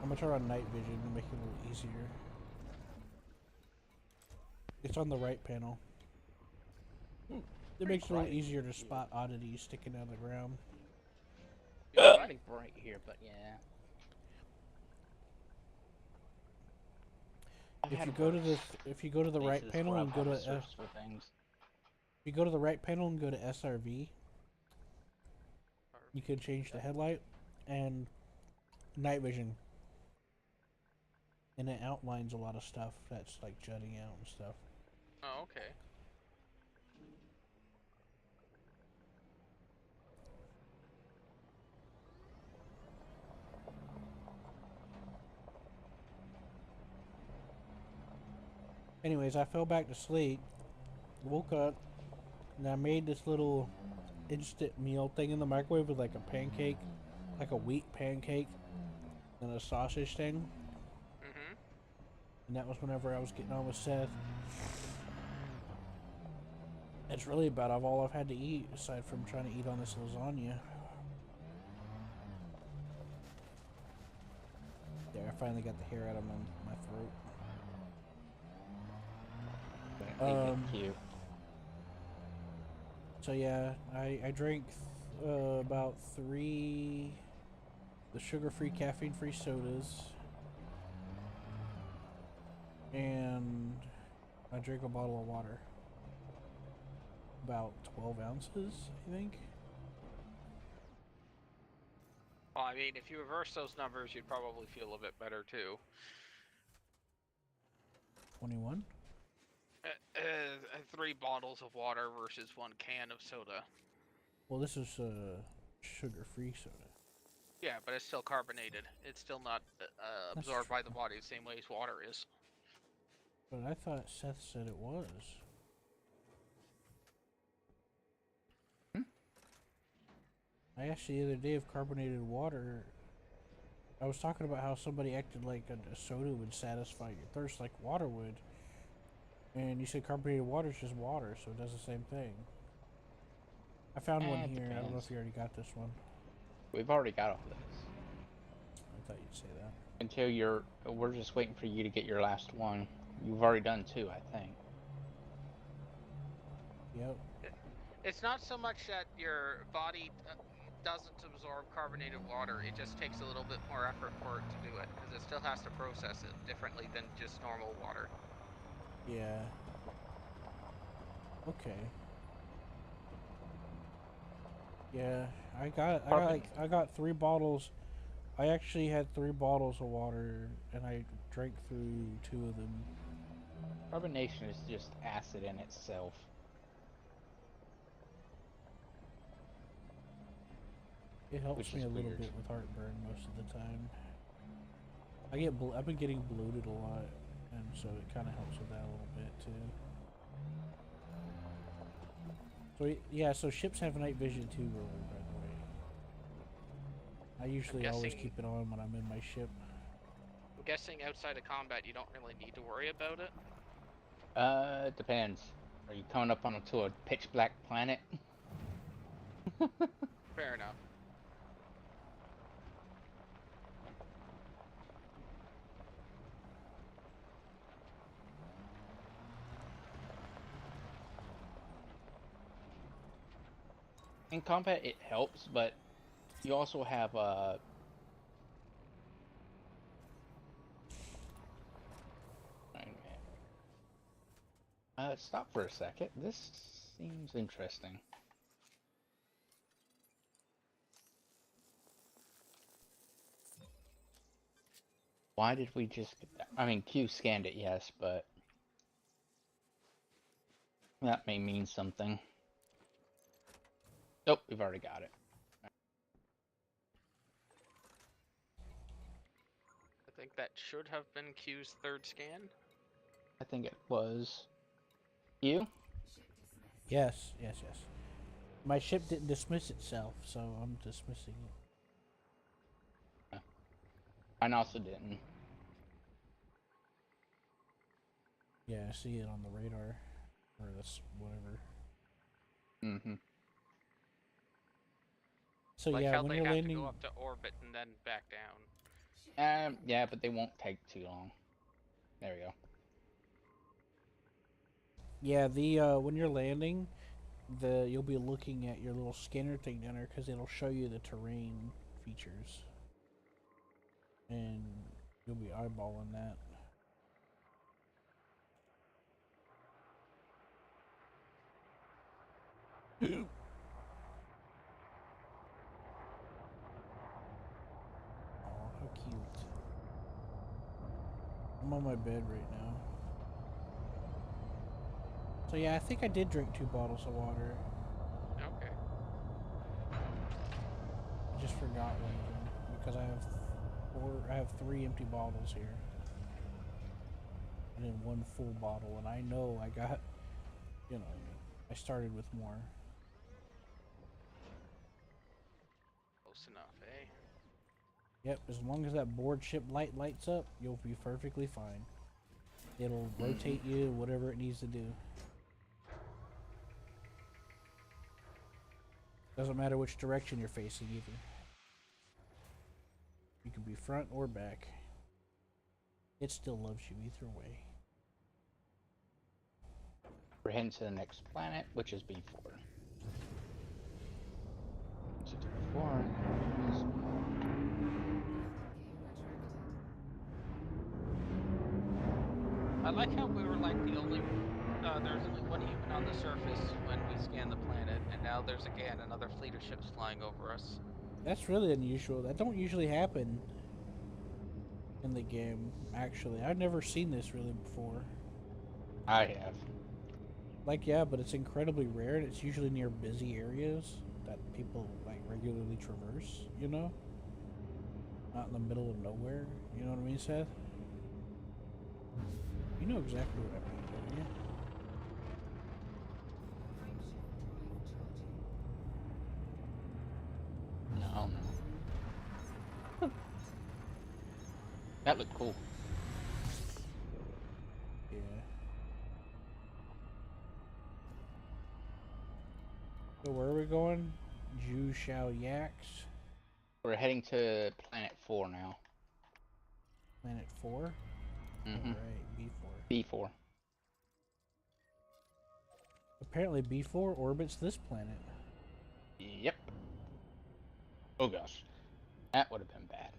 I'm gonna turn on night vision to make it a little easier. It's on the right panel. It makes it a little easier to spot oddities sticking out of the ground. It's pretty bright here, but yeah. If you go to the right panel and go to if you go to the right panel and go to SRV, you can change the headlight and night vision, and it outlines a lot of stuff that's like jutting out and stuff. Oh, okay. Anyways, I fell back to sleep, woke up, and I made this little instant meal thing in the microwave with like a pancake, like a wheat pancake, and a sausage thing. And that was whenever I was getting on with Seth. That's really about all I've had to eat, aside from trying to eat on this lasagna. finally got the hair out of my throat. Cute. So yeah, I drank about 3 the sugar-free, caffeine-free sodas, and I drank a bottle of water. About 12 ounces, I think. Well, I mean, if you reverse those numbers, you'd probably feel a bit better too. 21. 3 bottles of water versus 1 can of soda. Well, this is sugar-free soda. Yeah, but it's still carbonated. It's still not absorbed by the body the same way as water is. But I thought Seth said it was. I asked you the other day if carbonated water. I was talking about how somebody acted like a soda would satisfy your thirst like water would. And you said carbonated water is just water, so it does the same thing. I found one here. I don't know if you already got this one. We've already got all this. I thought you'd say that. Until we're just waiting for you to get your last one. You've already done 2, I think. Yep. It's not so much that your body doesn't absorb carbonated water, it just takes a little bit more effort for it to do it, because it still has to process it differently than just normal water. Yeah. Okay. Yeah, I got 3 bottles. I actually had 3 bottles of water, and I drank through 2 of them. Carbonation is just acid in itself. It helps me a little bit with heartburn most of the time. I've been getting bloated a lot, and so it kind of helps with that a little bit too. So yeah, so ships have night vision too, by the way. I usually always keep it on when I'm in my ship. I'm guessing outside of combat you don't really need to worry about it? Depends. Are you coming up onto a pitch black planet? Fair enough. In combat it helps, but you also have stop for a second. This seems interesting. Why did we just get that? I mean, Q scanned it, yes, but that may mean something. Nope, we've already got it. I think that should have been Q's 3rd scan. I think it was you. Yes. My ship didn't dismiss itself, so I'm dismissing it. Mine also didn't. Yeah, I see it on the radar, or this whatever. Mm-hmm. So like yeah, how when they you're have landing, to go up to orbit and then back down. Yeah, but they won't take too long. There we go. yeah, when you're landing, you'll be looking at your little scanner thing down there because it'll show you the terrain features, and you'll be eyeballing that. Oh, how cute. I'm on my bed right now. So yeah, I think I did drink 2 bottles of water. Okay. I just forgot one of them because I have 3 empty bottles here. And then 1 full bottle, and I know I got, I started with more. Close enough, eh? Yep, as long as that board ship light lights up, you'll be perfectly fine. It'll rotate you, whatever it needs to do. Doesn't matter which direction you're facing either. You can be front or back. It still loves you either way. We're heading to the next planet, which is B4. 634. I like how we were like the only. There's only one human on the surface when we scanned the planet, and now there's again another fleet of ships flying over us. That's really unusual. That don't usually happen in the game, actually. I've never seen this really before. I have. Like, yeah, but it's incredibly rare, and it's usually near busy areas that people, like, regularly traverse, you know? Not in the middle of nowhere, you know what I mean, Seth? You know exactly what I mean, don't you? No, no. That looked cool. Yeah. So where are we going? Ju Shao Yaks, We're heading to Planet 4 now. Planet 4? Mm-hmm. Alright, B4. B4. Apparently B4 orbits this planet. Yep. Oh gosh. That would have been bad.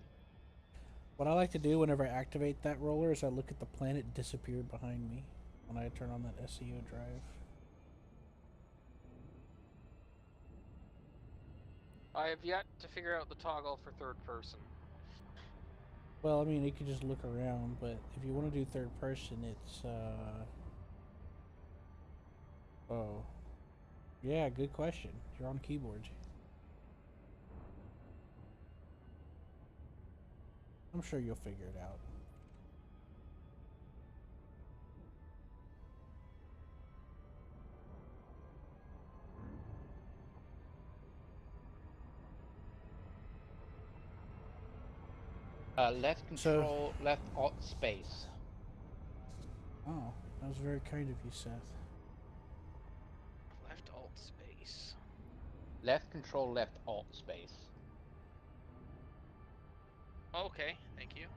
What I like to do whenever I activate that roller is I look at the planet disappeared behind me when I turn on that SEO drive. I have yet to figure out the toggle for third person. Well, I mean, you could just look around, but if you want to do third person, it's, oh. Yeah, good question. You're on keyboard. I'm sure you'll figure it out. Left control, left alt space. Oh, that was very kind of you, Seth. Left alt space. Left control, left alt space. Okay, thank you.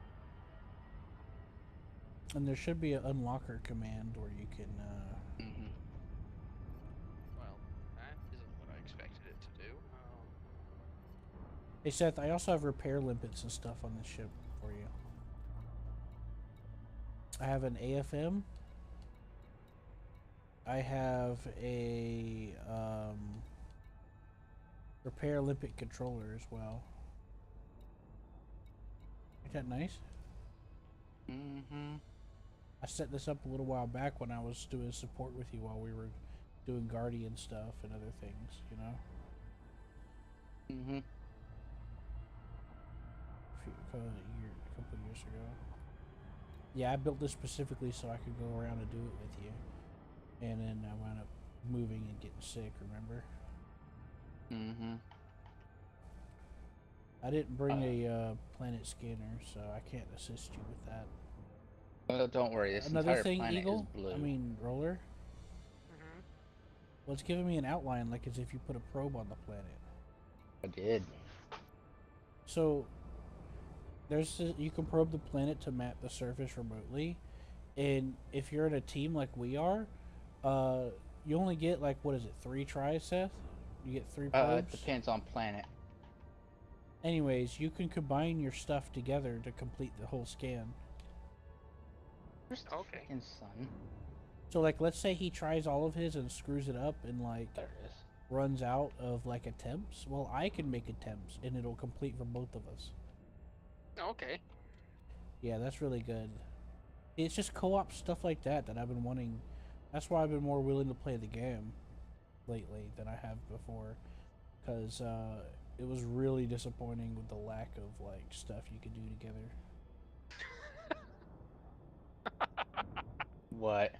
And there should be an unlocker command where you can, Mm-hmm. Well, that isn't what I expected it to do. Hey Seth, I also have repair limpets and stuff on this ship for you. I have an AFM. I have a repair limpet controller as well. Ain't that nice? Mm-hmm. I set this up a little while back when I was doing support with you while we were doing Guardian stuff and other things, you know? Mm-hmm. A couple years ago. Yeah, I built this specifically so I could go around and do it with you. And then I wound up moving and getting sick, remember? Mm-hmm. I didn't bring a planet scanner, so I can't assist you with that. Well, don't worry. This Another entire thing, planet Eagle, is blue. I mean, Roller, Mm-hmm. well, it's giving me an outline like as if you put a probe on the planet. I did. So, you can probe the planet to map the surface remotely, and if you're in a team like we are, you only get like, what is it, 3 tries, Seth? You get 3 probes? It depends on planet. Anyways, you can combine your stuff together to complete the whole scan. Where's the Okay. freaking sun? So, like, let's say he tries all of his and screws it up and, like, There it is. runs out of, like, attempts. Well, I can make attempts, and it'll complete for both of us. Okay. Yeah, that's really good. It's just co-op stuff like that that I've been wanting. That's why I've been more willing to play the game lately than I have before. Because it was really disappointing with the lack of, like, stuff you could do together. What?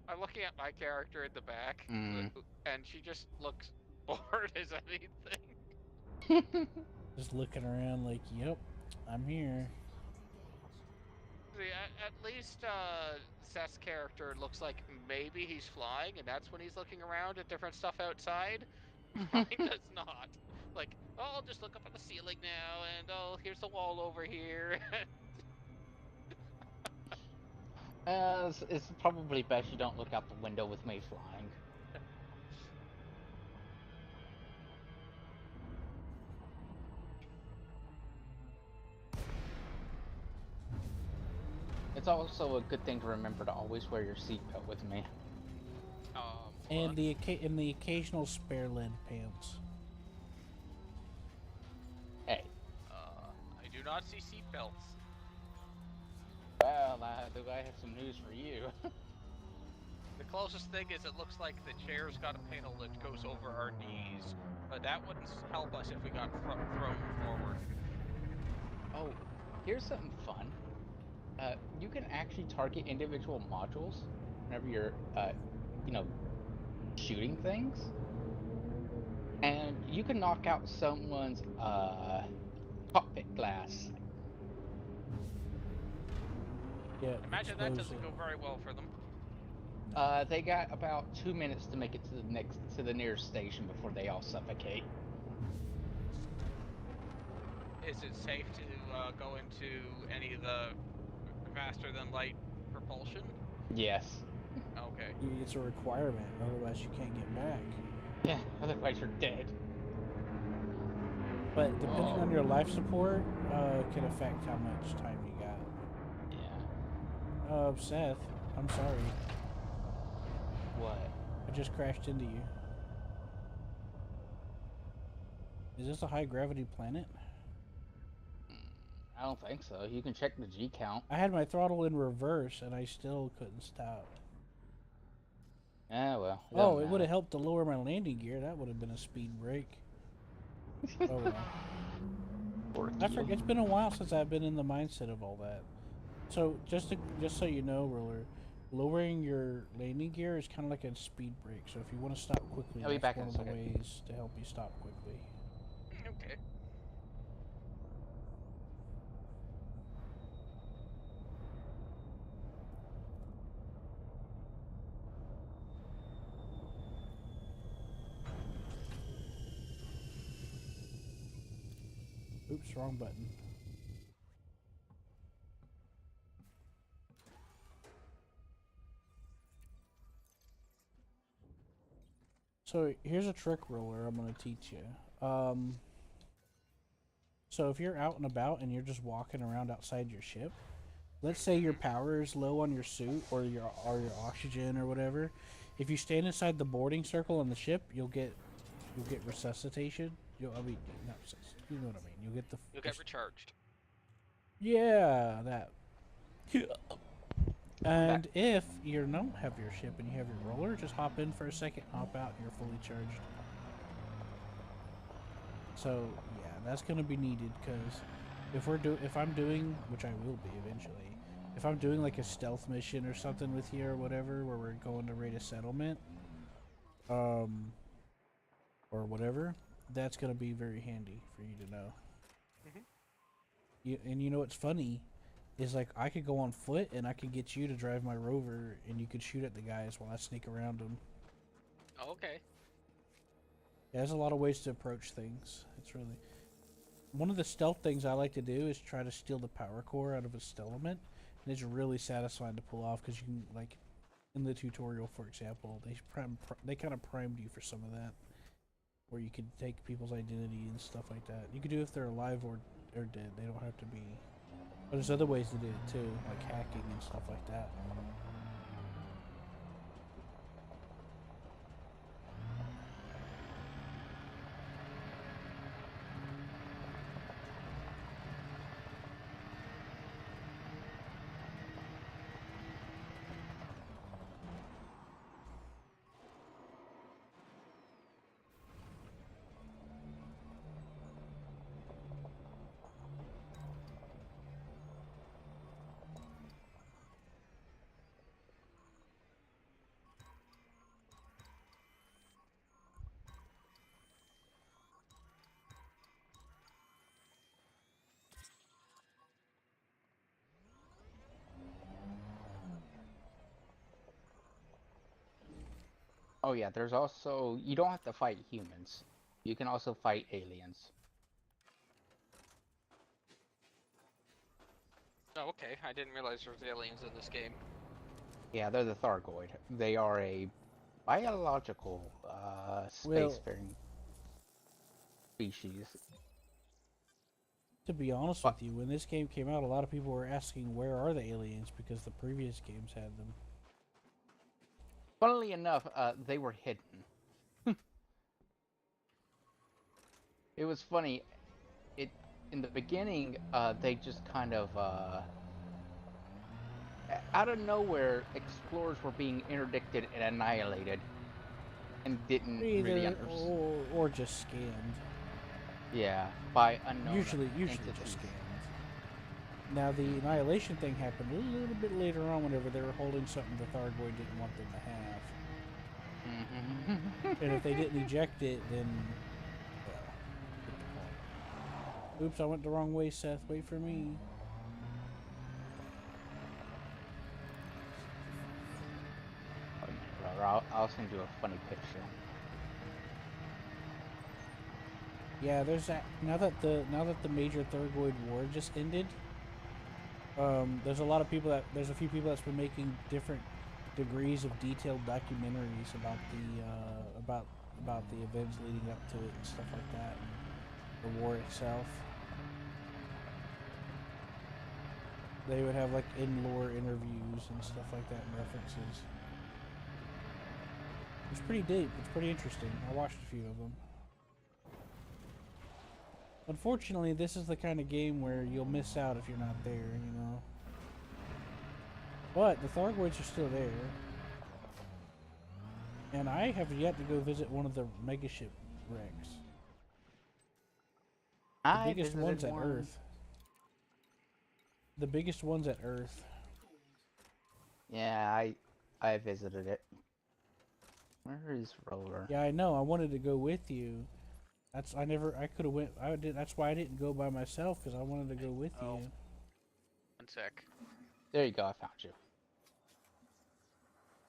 I'm looking at my character in the back, Mm. and she just looks bored as anything. Just looking around like, yep, I'm here. See, at least Seth's character looks like maybe he's flying, and that's when he's looking around at different stuff outside. Mine does not. Like, oh, I'll just look up at the ceiling now, and oh, here's the wall over here. It's probably best you don't look out the window with me flying. It's also a good thing to remember to always wear your seatbelt with me. And What? the occasional spare leg pants. Hey, I do not see seatbelts. well, I have some news for you. The closest thing is it looks like the chair's got a panel that goes over our knees, but that wouldn't help us if we got thrown forward. Oh, here's something fun. You can actually target individual modules whenever you're, you know, shooting things, and you can knock out someone's cockpit glass. Yeah, Imagine that expose doesn't it. go very well for them. They got about 2 minutes to make it to the nearest station before they all suffocate. Is it safe to go into any of the faster than light propulsion? Yes. Okay. It's a requirement, otherwise you can't get back. Yeah. Otherwise you're dead. But depending on your life support, can affect how much time you got. Yeah. Seth, I'm sorry. What? I just crashed into you. Is this a high gravity planet? I don't think so. You can check the G count. I had my throttle in reverse and I still couldn't stop. Yeah, well. Oh, it would have helped to lower my landing gear. That would have been a speed break. Oh well. I forget. It's been a while since I've been in the mindset of all that. So just so you know, Roller, lowering your landing gear is kind of like a speed brake. So if you want to stop quickly, I'll be that's back in one a of the second. ways to help you stop quickly. Okay. Oops, wrong button. So here's a trick, Roller, I'm going to teach you. So if you're out and about and you're just walking around outside your ship, let's say your power is low on your suit or your oxygen or whatever. If you stand inside the boarding circle on the ship, you'll get resuscitation. I mean, not you know what I mean. You'll get the You'll get recharged. yeah, that. And Back. if you don't have your ship and you have your roller, just hop in for a second, hop out, and you're fully charged. So yeah, that's gonna be needed because if I'm doing, which I will be eventually, if I'm doing like a stealth mission or something with you or whatever, where we're going to raid a settlement, or whatever, that's gonna be very handy for you to know. And you know what's funny is like I could go on foot and I could get you to drive my rover and you could shoot at the guys while I sneak around them. Okay. Yeah, there's a lot of ways to approach things. It's really one of the stealth things I like to do is try to steal the power core out of a element, and it's really satisfying to pull off because you can like in the tutorial, for example, they kind of primed you for some of that, where you could take people's identity and stuff like that. You could do it if they're alive or dead. They don't have to be. But there's other ways to do it too, like hacking and stuff like that. Oh yeah, there's also you don't have to fight humans. You can also fight aliens. Oh, okay. I didn't realize there was aliens in this game. Yeah, they're the Thargoid. They are a biological Well, spacefaring species. to be honest But with you, when this game came out, a lot of people were asking where are the aliens because the previous games had them. funnily enough, they were hidden. It was funny. It in the beginning, they just kind of out of nowhere, explorers were being interdicted and annihilated, and didn't really Either understand. or just scanned. Yeah, by unknown Usually entities. just scanned. Now the annihilation thing happened a little bit later on, whenever they were holding something the Thargoid didn't want them to have. And if they didn't eject it, then well, oops, I went the wrong way, Seth. Wait for me. Wait a minute, brother. I'll send you a funny picture. Yeah, there's that. Now that the major Thargoid war just ended, there's a few people that's been making different degrees of detailed documentaries about the events leading up to it and stuff like that, and the war itself. They would have like in-lore interviews and stuff like that and references. It's pretty deep. It's pretty interesting. I watched a few of them. Unfortunately, this is the kind of game where you'll miss out if you're not there, you know. But the Thargoids are still there. And I have yet to go visit one of the megaship wrecks. The biggest one's at Earth. The biggest one's at Earth. Yeah, I visited it. Where is Roller? Yeah, I know. I wanted to go with you. I could have went. That's why I didn't go by myself, because I wanted to go with you. One sec. There you go. I found you.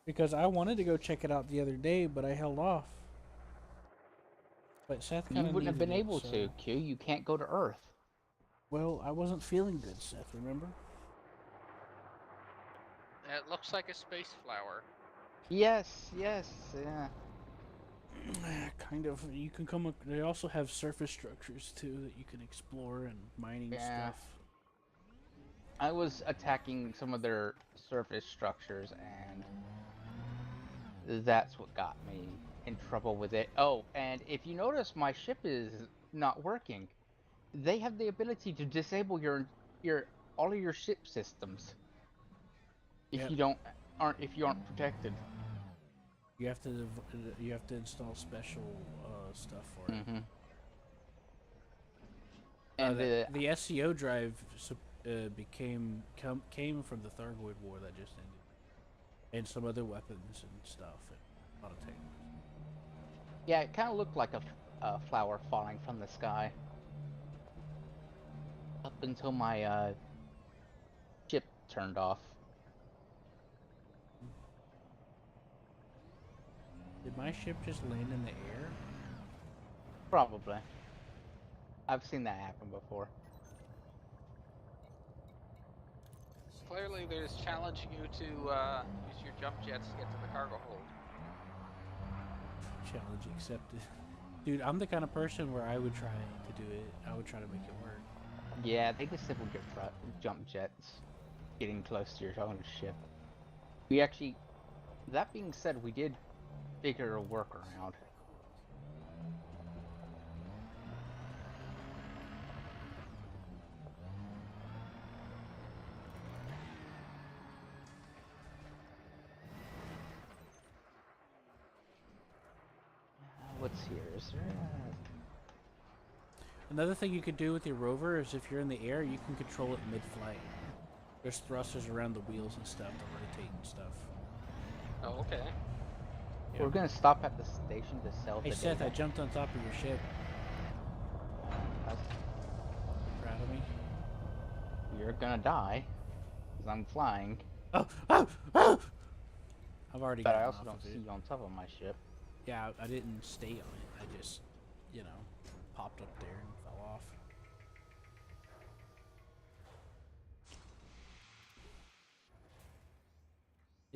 Because I wanted to go check it out the other day, but I held off. But Seth kind You of wouldn't have been able so. to, Q. You can't go to Earth. Well, I wasn't feeling good, Seth. Remember? It looks like a space flower. Yes, yeah. Kind of. You can come. They also have surface structures too that you can explore and mining Yeah. stuff. I was attacking some of their surface structures, and that's what got me in trouble with it. Oh, and if you notice, my ship is not working. They have the ability to disable your all of your ship systems if Yep. if you aren't protected. You have to install special stuff for it. Mm-hmm. And the SCO drive came from the Thargoid War that just ended, and some other weapons and stuff, and a lot of technology. yeah, it kind of looked like a flower falling from the sky. Up until my ship turned off. Did my ship just land in the air? Probably. I've seen that happen before. Clearly, they're just challenging you to use your jump jets to get to the cargo hold. Challenge accepted. Dude, I'm the kind of person where I would try to do it. I would try to make it work. Yeah, they disabled your jump jets getting close to your own ship. We actually, that being said, we did figure a workaround. What's here? Is there Another thing you could do with your rover is if you're in the air, you can control it mid-flight. There's thrusters around the wheels and stuff to rotate and stuff. Oh, okay. Yeah. We're gonna stop at the station to sell Hey the Seth, I data. jumped on top of your ship. That's- Proud of me? You're gonna die, because I'm flying. Oh! I've already But gotten I also off don't of see it. you on top of my ship. Yeah, I didn't stay on it. I just, popped up there and fell off.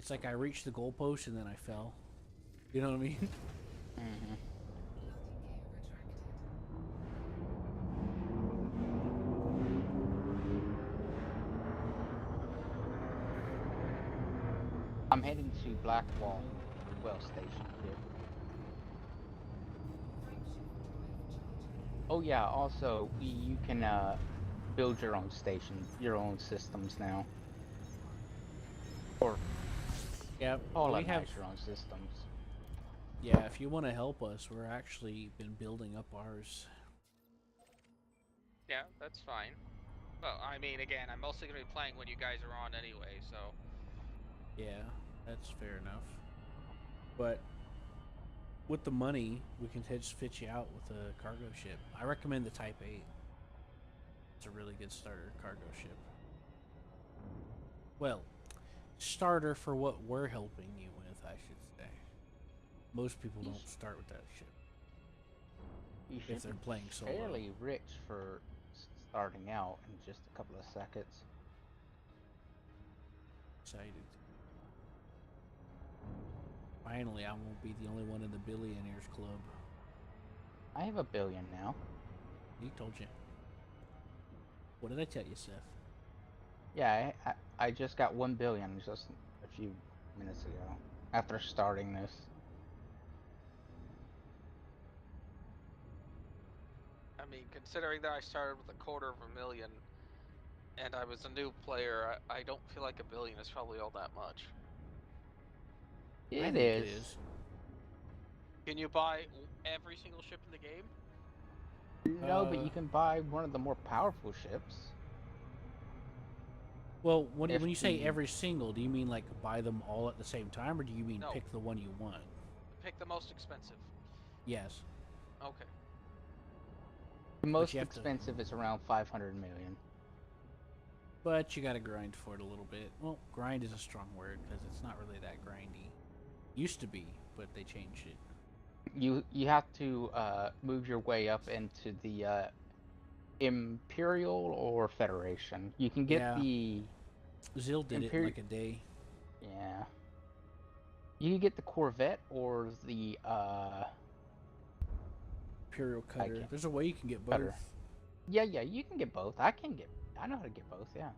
It's like I reached the goalpost and then I fell. You know what I mean? Mm-hmm. I'm heading to Blackwall well station here. Oh yeah, also you can build your own station, your own systems now. Or Yeah, we have. colonize your own systems. Yeah, if you want to help us, we're actually been building up ours. Yeah, that's fine. Well, I mean, again, I'm mostly gonna be playing when you guys are on anyway, so. Yeah, that's fair enough. But with the money, we can just fit you out with a cargo ship. I recommend the Type 8. It's a really good starter cargo ship. Well, starter for what we're helping you with, I should say. Most people don't start with that ship You if should they're be playing solo. fairly rich for starting out in just a couple of seconds. Excited. Finally, I won't be the only one in the billionaires club. I have 1 billion now. He told you. What did I tell you, Seth? Yeah, I just got 1 billion just a few minutes ago after starting this. I mean, considering that I started with 250,000 and I was a new player, I don't feel like 1 billion is probably all that much. I It think is. it is. Can you buy every single ship in the game? No, but you can buy one of the more powerful ships. Well, when If you say the- every single, do you mean like buy them all at the same time, or do you mean No. pick the one you want? Pick the most expensive. Yes. Okay. The most you have to- expensive is around 500 million. But you gotta grind for it a little bit. Well, grind is a strong word because it's not really that grindy. Used to be, but they changed it. You have to move your way up into the Imperial or Federation. You can get Yeah. the Zill did it in like a day. yeah. You can get the Corvette or the Imperial Cutter. can't- There's a way you can get both. Cutter. Yeah, you can get both. I know how to get both, yeah.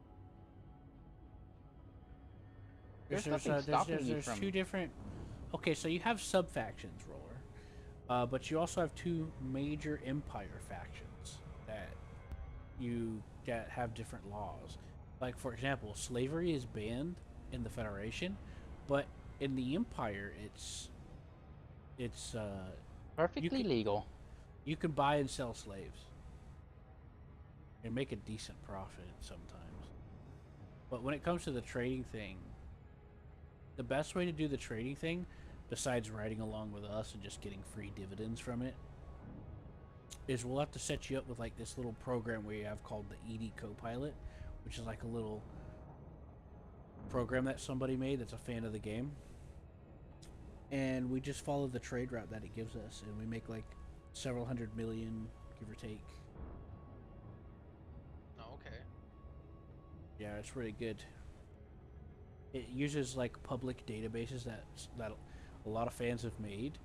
There's nothing stopping you There's from two different. Okay, so you have sub factions, Roller, but you also have two major Empire factions that have different laws. Like for example, slavery is banned in the Federation, but in the Empire, it's perfectly legal. you can buy and sell slaves and make a decent profit sometimes. But when it comes to the trading thing, the best way to do the trading thing, besides riding along with us and just getting free dividends from it, is we'll have to set you up with like this little program we have called the ED Copilot, which is like a little program that somebody made that's a fan of the game. And we just follow the trade route that it gives us, and we make like several hundred million, give or take. Oh, okay. Yeah, it's really good. It uses like public databases that a lot of fans have made,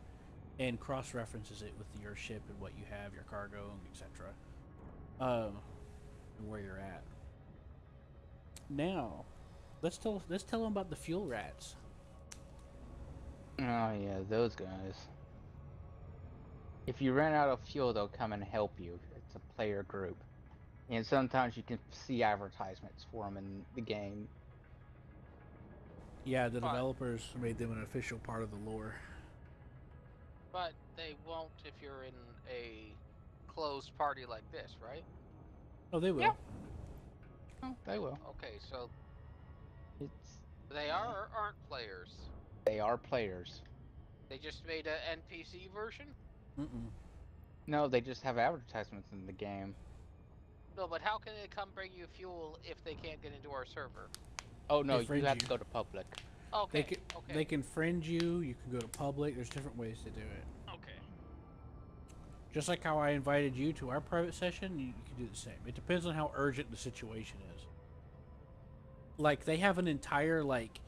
and cross-references it with your ship and what you have, your cargo, etc. And where you're at. Now, let's tell them about the fuel rats. Oh yeah, those guys. If you run out of fuel, they'll come and help you. It's a player group. And sometimes you can see advertisements for them in the game. Yeah, the But- developers made them an official part of the lore. But they won't if you're in a closed party like this, right? Oh, they will. Yeah. Oh, they will. Okay, so It's they are or aren't players. they are players. They just made a NPC version? Mm-mm. No, they just have advertisements in the game. No, but how can they come bring you fuel if they can't get into our server? Oh no, They you friend have you. to go to public. Okay, They okay, can friend you. You can go to public. There's different ways to do it. okay. Just like how I invited you to our private session, you can do the same. It depends on how urgent the situation is. Like they have an entire like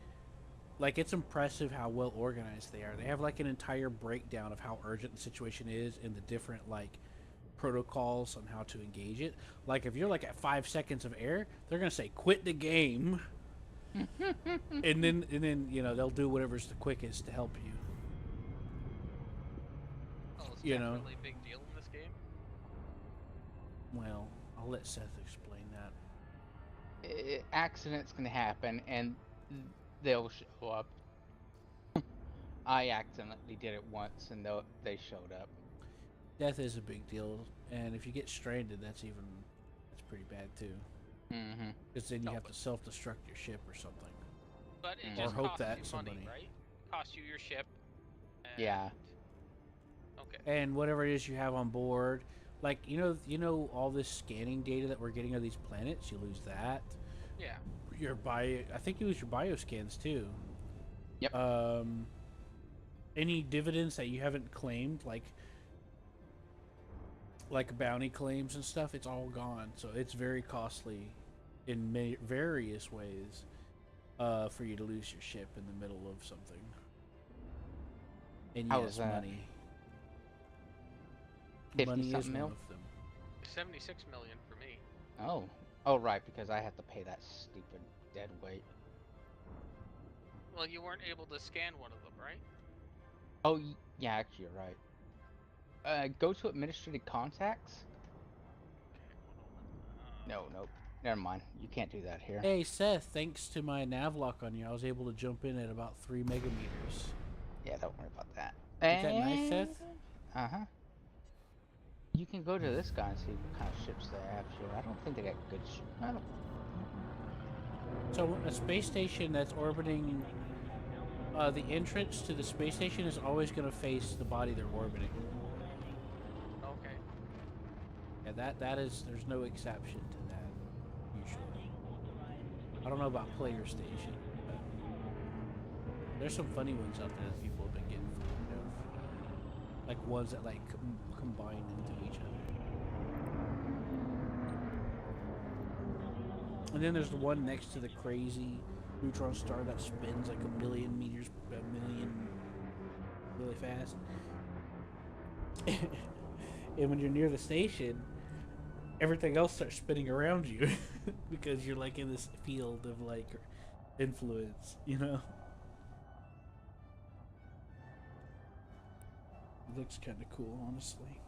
Like, it's impressive how well organized they are. They have like an entire breakdown of how urgent the situation is and the different like protocols on how to engage it. Like, if you're like at 5 seconds of air, they're gonna say quit the game, and then you know they'll do whatever's the quickest to help you. Well, is You death know. really a big deal in this game? Well, I'll let Seth explain that. Accidents can happen, and they'll show up. I accidentally did it once, and they showed up. Death is a big deal, and if you get stranded, that's pretty bad too. Mm-hmm. Because then you No, have but- to self-destruct your ship or something. But it Or just hope costs that you somebody- money, right? Costs you your ship. And... Yeah. Okay. And whatever it is you have on board, like you know all this scanning data that we're getting of these planets, you lose that. Yeah. I think you lose your bioscans too. Yep. Any dividends that you haven't claimed, like bounty claims and stuff, it's all gone. So it's very costly in various ways for you to lose your ship in the middle of something. And How yes, is that? money. 50 Money is something one mil? of them. 76 million for me. Oh, right, because I have to pay that stupid dead weight. Well, you weren't able to scan one of them, right? Oh, yeah, actually, you're right. Go to administrative contacts? No, nope. Never mind. You can't do that here. Hey Seth, thanks to my navlock on you, I was able to jump in at about 3 megameters. Yeah, don't worry about that. Is that nice, Seth? Uh-huh. You can go to this guy and see what kind of ships they have here. I don't think they got good ships. I don't... So a space station that's orbiting, the entrance to the space station is always going to face the body they're orbiting. Okay. Yeah, there's no exception to that, usually. I don't know about player station, but there's some funny ones out there that people have been getting footage of. Like ones that like combine into each other. And then there's the one next to the crazy neutron star that spins like a million really fast. And when you're near the station, everything else starts spinning around you because you're like in this field of like influence, you know? It looks kind of cool, honestly.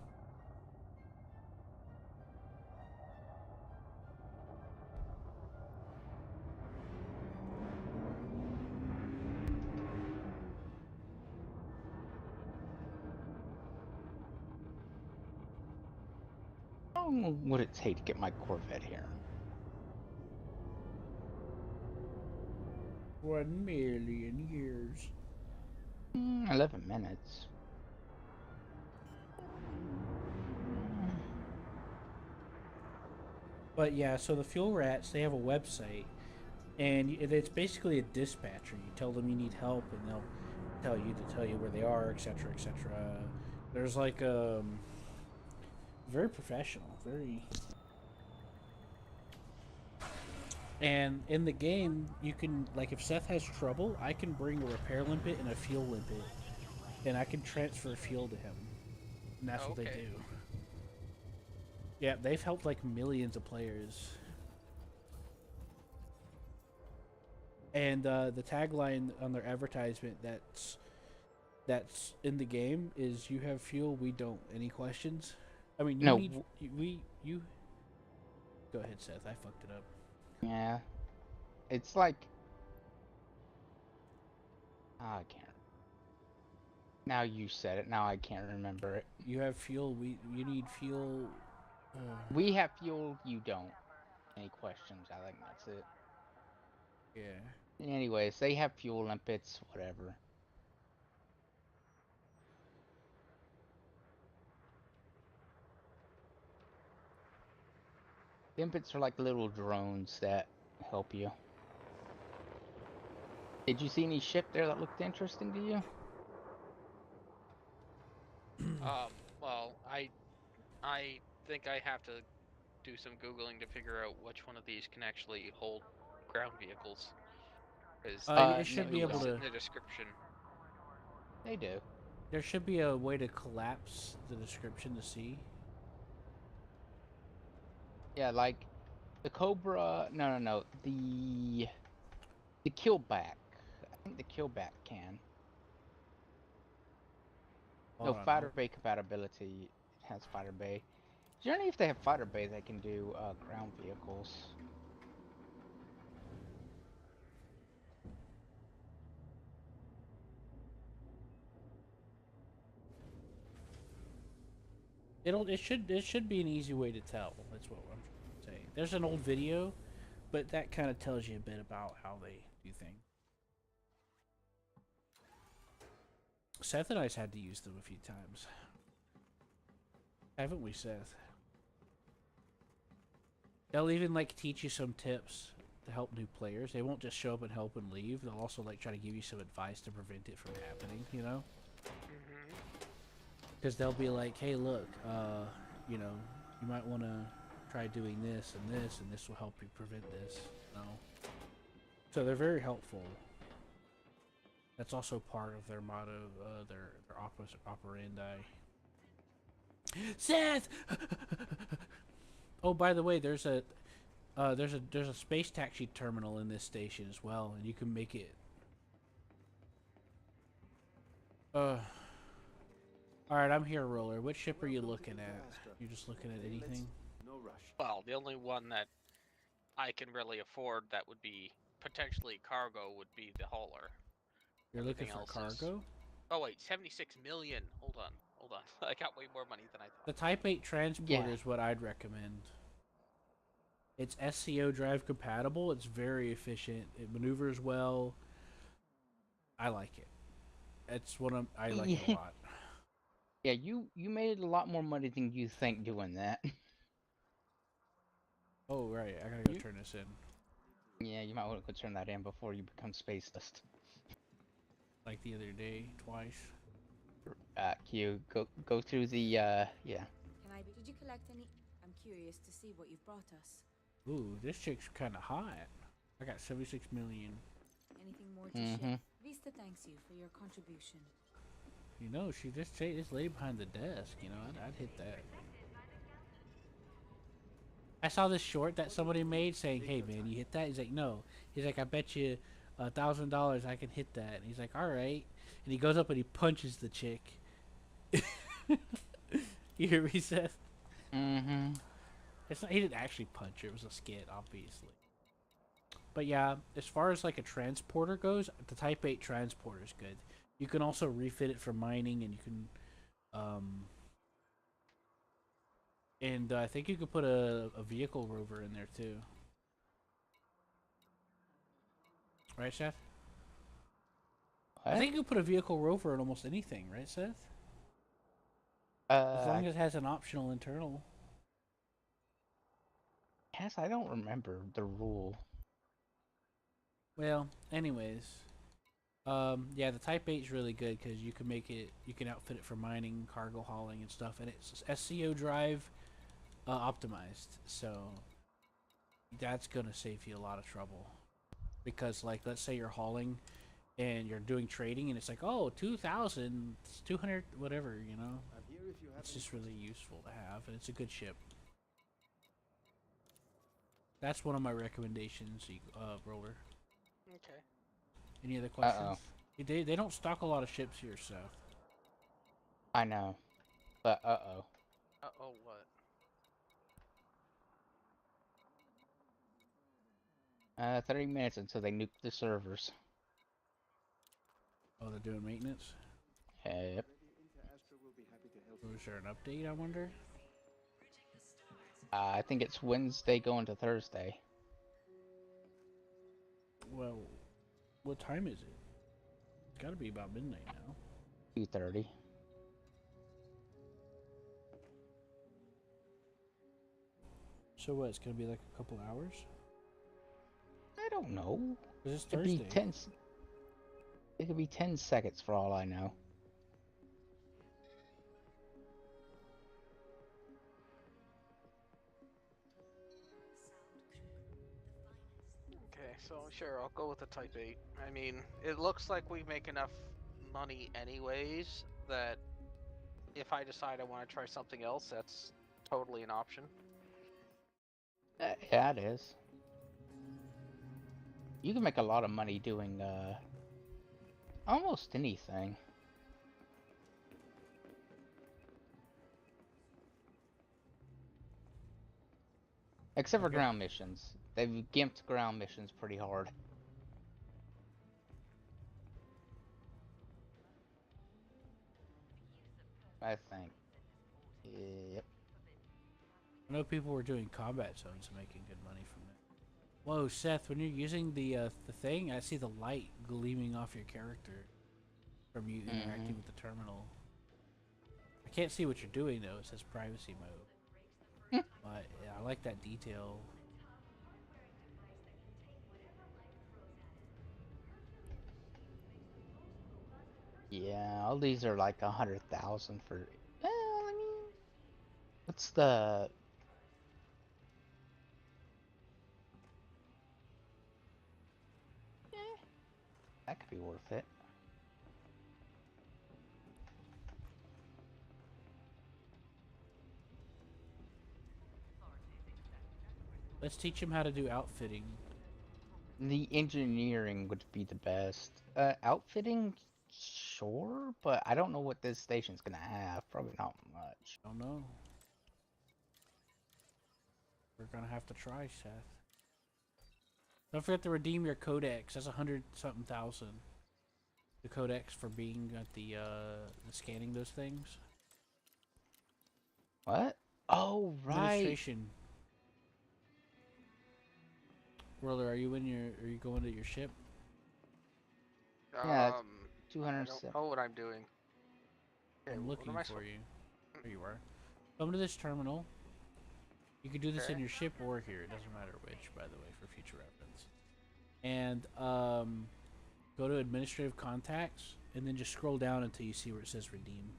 How long would it take to get my Corvette here? 1 million years. 11 minutes. But yeah, so the fuel rats, they have a website, and it's basically a dispatcher. You tell them you need help, and they'll tell you where they are, etc., etc. There's like very professional, very. And in the game, you can like if Seth has trouble, I can bring a repair limpet and a fuel limpet, and I can transfer fuel to him, and that's what they Okay. do. Yeah, they've helped like millions of players. And the tagline on their advertisement that's in the game is "You have fuel, we don't. Any questions?" I mean, No, you. Go ahead, Seth. I fucked it up. Yeah. It's like... I can't. Now you said it, now I can't remember it. You have fuel. You need fuel. We have fuel, you don't. Any questions? I think that's it. Yeah. Anyways, they have fuel limpets, whatever. Limpets are like little drones that help you. Did you see any ship there that looked interesting to you? Well, I think I have to do some googling to figure out which one of these can actually hold ground vehicles. Because It should No, be you able it's don't. in to. the description. They do. There should be a way to collapse the description to see. Yeah, like the Cobra. No, no, no. The Killback. I think the Killback can. Hold No, on. Fighter Bay compatibility. It has Fighter Bay. Generally, if they have Fighter Bay, they can do ground vehicles. It should be an easy way to tell. That's what I'm trying to say. There's an old video, but that kind of tells you a bit about how they do things. Seth and I's had to use them a few times. Haven't we, Seth? They'll even like teach you some tips to help new players. They won't just show up and help and leave. They'll also like try to give you some advice to prevent it from happening, you know? Because they'll be like, hey, look, you know, you might want to try doing this, and this will help you prevent this, you know? So they're very helpful. That's also part of their motto, their operandi. Seth! Oh, by the way, there's a space taxi terminal in this station as well, and you can make it. All right, I'm here, Roller. Which ship are you looking at? You just looking at anything? No rush. Well, the only one that I can really afford that would be potentially cargo would be the hauler. You're looking Everything for else is- cargo? Oh wait, 76 million. Hold on, hold on. I got way more money than I The thought. Type 8 transporter Yeah. is what I'd recommend. It's SCO drive compatible. It's very efficient. It maneuvers well. I like it. It's one I like it a lot. Yeah, you made a lot more money than you think doing that. Oh right, I gotta go You- turn this in. Yeah, you might want to go turn that in before you become space dust. Like the other day, twice. Q, go through the yeah. Can I be? Did you collect any? I'm curious to see what you've brought us. Ooh, this chick's kind of hot. I got 76 million. Anything more to Mhm. share? Vista thanks you for your contribution. You know, she just this lady behind the desk. You know, I'd hit that. I saw this short that somebody made saying, "Hey man, you hit that?" He's like, "No." He's like, "I bet you $1,000 I can hit that." And he's like, "All right." And he goes up and he punches the chick. You hear me, Seth? Mhm. It's not, he didn't actually punch her. It was a skit, obviously. But yeah, as far as like a transporter goes, the Type 8 transporter is good. You can also refit it for mining, and you can, and I think you could put a vehicle rover in there too. Right, Seth? I What? think you could put a vehicle rover in almost anything, right, Seth? As long as it has an optional internal. Yes, I don't remember the rule. Well, anyways, yeah, the Type 8 is really good because you can make it, you can outfit it for mining, cargo hauling, and stuff, and it's SCO drive optimized, so that's gonna save you a lot of trouble. Because, like, let's say you're hauling and you're doing trading, and it's like, oh, 2,000, 200, whatever, you know. I'm here if you have It's any just really useful to have, and it's a good ship. That's one of my recommendations, Roller. Okay. Any other questions? Uh-oh. They don't stock a lot of ships here, so. I know, but uh-oh. Uh-oh, what? 30 minutes until they nuke the servers. Oh, they're doing maintenance? Yep. Astra will be happy to help. Or is there an update, I wonder? I think it's Wednesday going to Thursday. Well, what time is it? It's gotta be about midnight now. 2:30. So what, it's gonna be like a couple hours? I don't know. Because it's It'd be Thursday. 10. It could be 10 seconds for all I know. Okay. so sure, I'll go with the Type 8. I mean, it looks like we make enough money anyways that if I decide I want to try something else, that's totally an option. Yeah, it is. You can make a lot of money doing almost anything. Except for Okay. ground missions. They've gimped ground missions pretty hard. I think. Yep. I know people were doing combat zones and making good money from it. Whoa, Seth, when you're using the thing, I see the light gleaming off your character from you interacting with the terminal. I can't see what you're doing though. It says privacy mode. But yeah, I like that detail. Yeah, all these are like 100,000 for. Well, I mean, what's the? That could be worth it. Let's teach him how to do outfitting. The engineering would be the best. Outfitting, sure, but I don't know what this station's gonna have. Probably not much. I don't know. We're gonna have to try, Seth. Don't forget to redeem your codex. That's 100-something thousand. The codex for being at the scanning those things. What? Oh, right. Administration. Roller, are you going to your ship? Yeah, I 207. don't know what I'm doing. Okay, I'm what looking am I for you. There you are. Come to this terminal. You can do this in Okay. your ship or here. It doesn't matter which, by the way, for future reference. And go to administrative contacts, and then just scroll down until you see where it says redeem.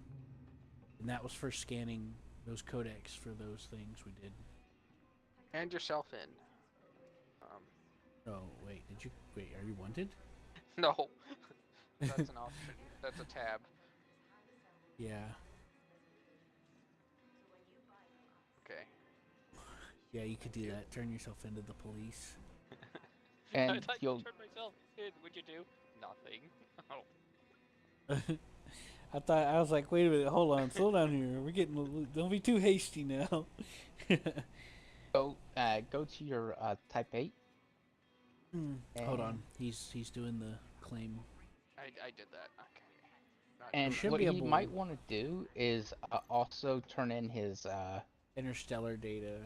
And that was for scanning those codecs for those things we did. Hand yourself in. Oh wait, are you wanted? No, that's an option. That's a tab. Yeah. Okay. Yeah, you could do that. Turn yourself into the police. I And thought you'll you turned myself in. What'd you do? Nothing. Oh. I was like, wait a minute, hold on, slow down here. We're getting don't be too hasty now. go to your Type 8. Hold on, he's doing the claim. I did that. Okay. Not And should what be he able- might want to do is also turn in his. Interstellar data.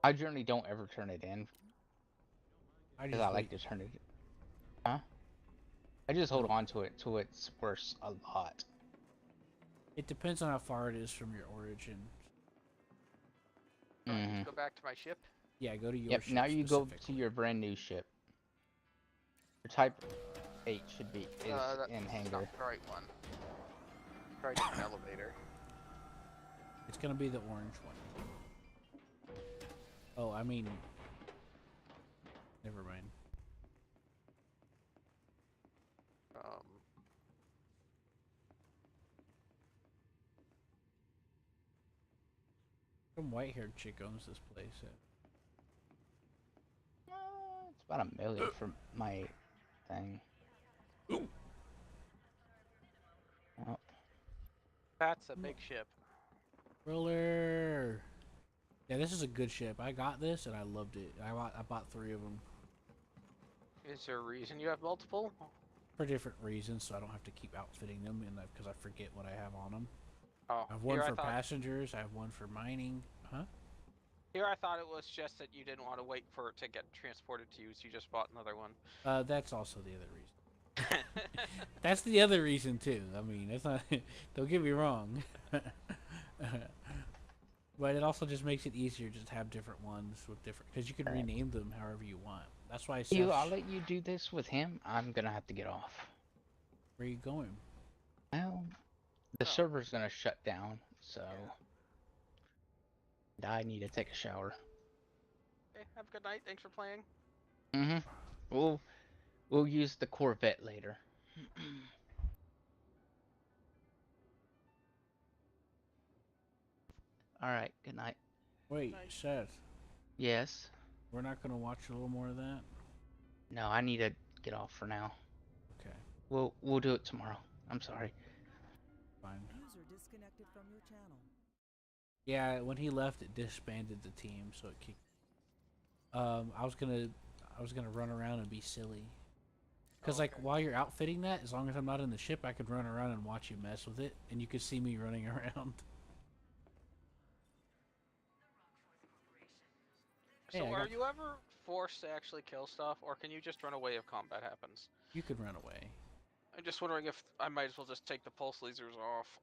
I generally don't ever turn it in I because just I like to turn it. Huh? I just hold on to it till it's worth a lot. It depends on how far it is from your origin. Do I need to go back to my ship? Yeah, go to your Yep. ship Now you go to specifically. your brand new ship. Your Type 8 should be is That's in hangar. not the right one. Try to an elevator. It's gonna be the orange one. Oh, I mean, never mind. Some white-haired chick owns this place. It's about $1 million for my thing. Oh, That's a big ship. Roller. Yeah, this is a good ship. I got this and I loved it. I bought 3 of them Is there a reason you have multiple? for different reasons, so I don't have to keep outfitting them, and because I forget what I have on them. Oh, I have one here for I thought, passengers. I have one for mining. Huh? Here I thought it was just that you didn't want to wait for it to get transported to you, so you just bought another one. That's also the other reason. That's the other reason too. I mean, that's not. Don't get me wrong. But it also just makes it easier just to have different ones with different, because you can rename them however you want. That's why I'll let you do this with him. I'm gonna have to get off. Where are you going? Well, the server's gonna shut down, so I need to take a shower. Okay, have a good night. Thanks for playing. Mm-hmm. We'll we'll use the Corvette later. All right. Good night. Wait, Seth, Yes. we're not gonna watch a little more of that? No, I need to get off for now. Okay, We'll do it tomorrow. I'm sorry. fine. User disconnected from your channel. Yeah, when he left, it disbanded the team, so it kicked. I was gonna run around and be silly. Cause like Okay. while you're outfitting that, as long as I'm not in the ship, I could run around and watch you mess with it, and you could see me running around. Hey, So I are got. you ever forced to actually kill stuff, or can you just run away if combat happens? You could run away I'm just wondering if I might as well just take the pulse lasers off.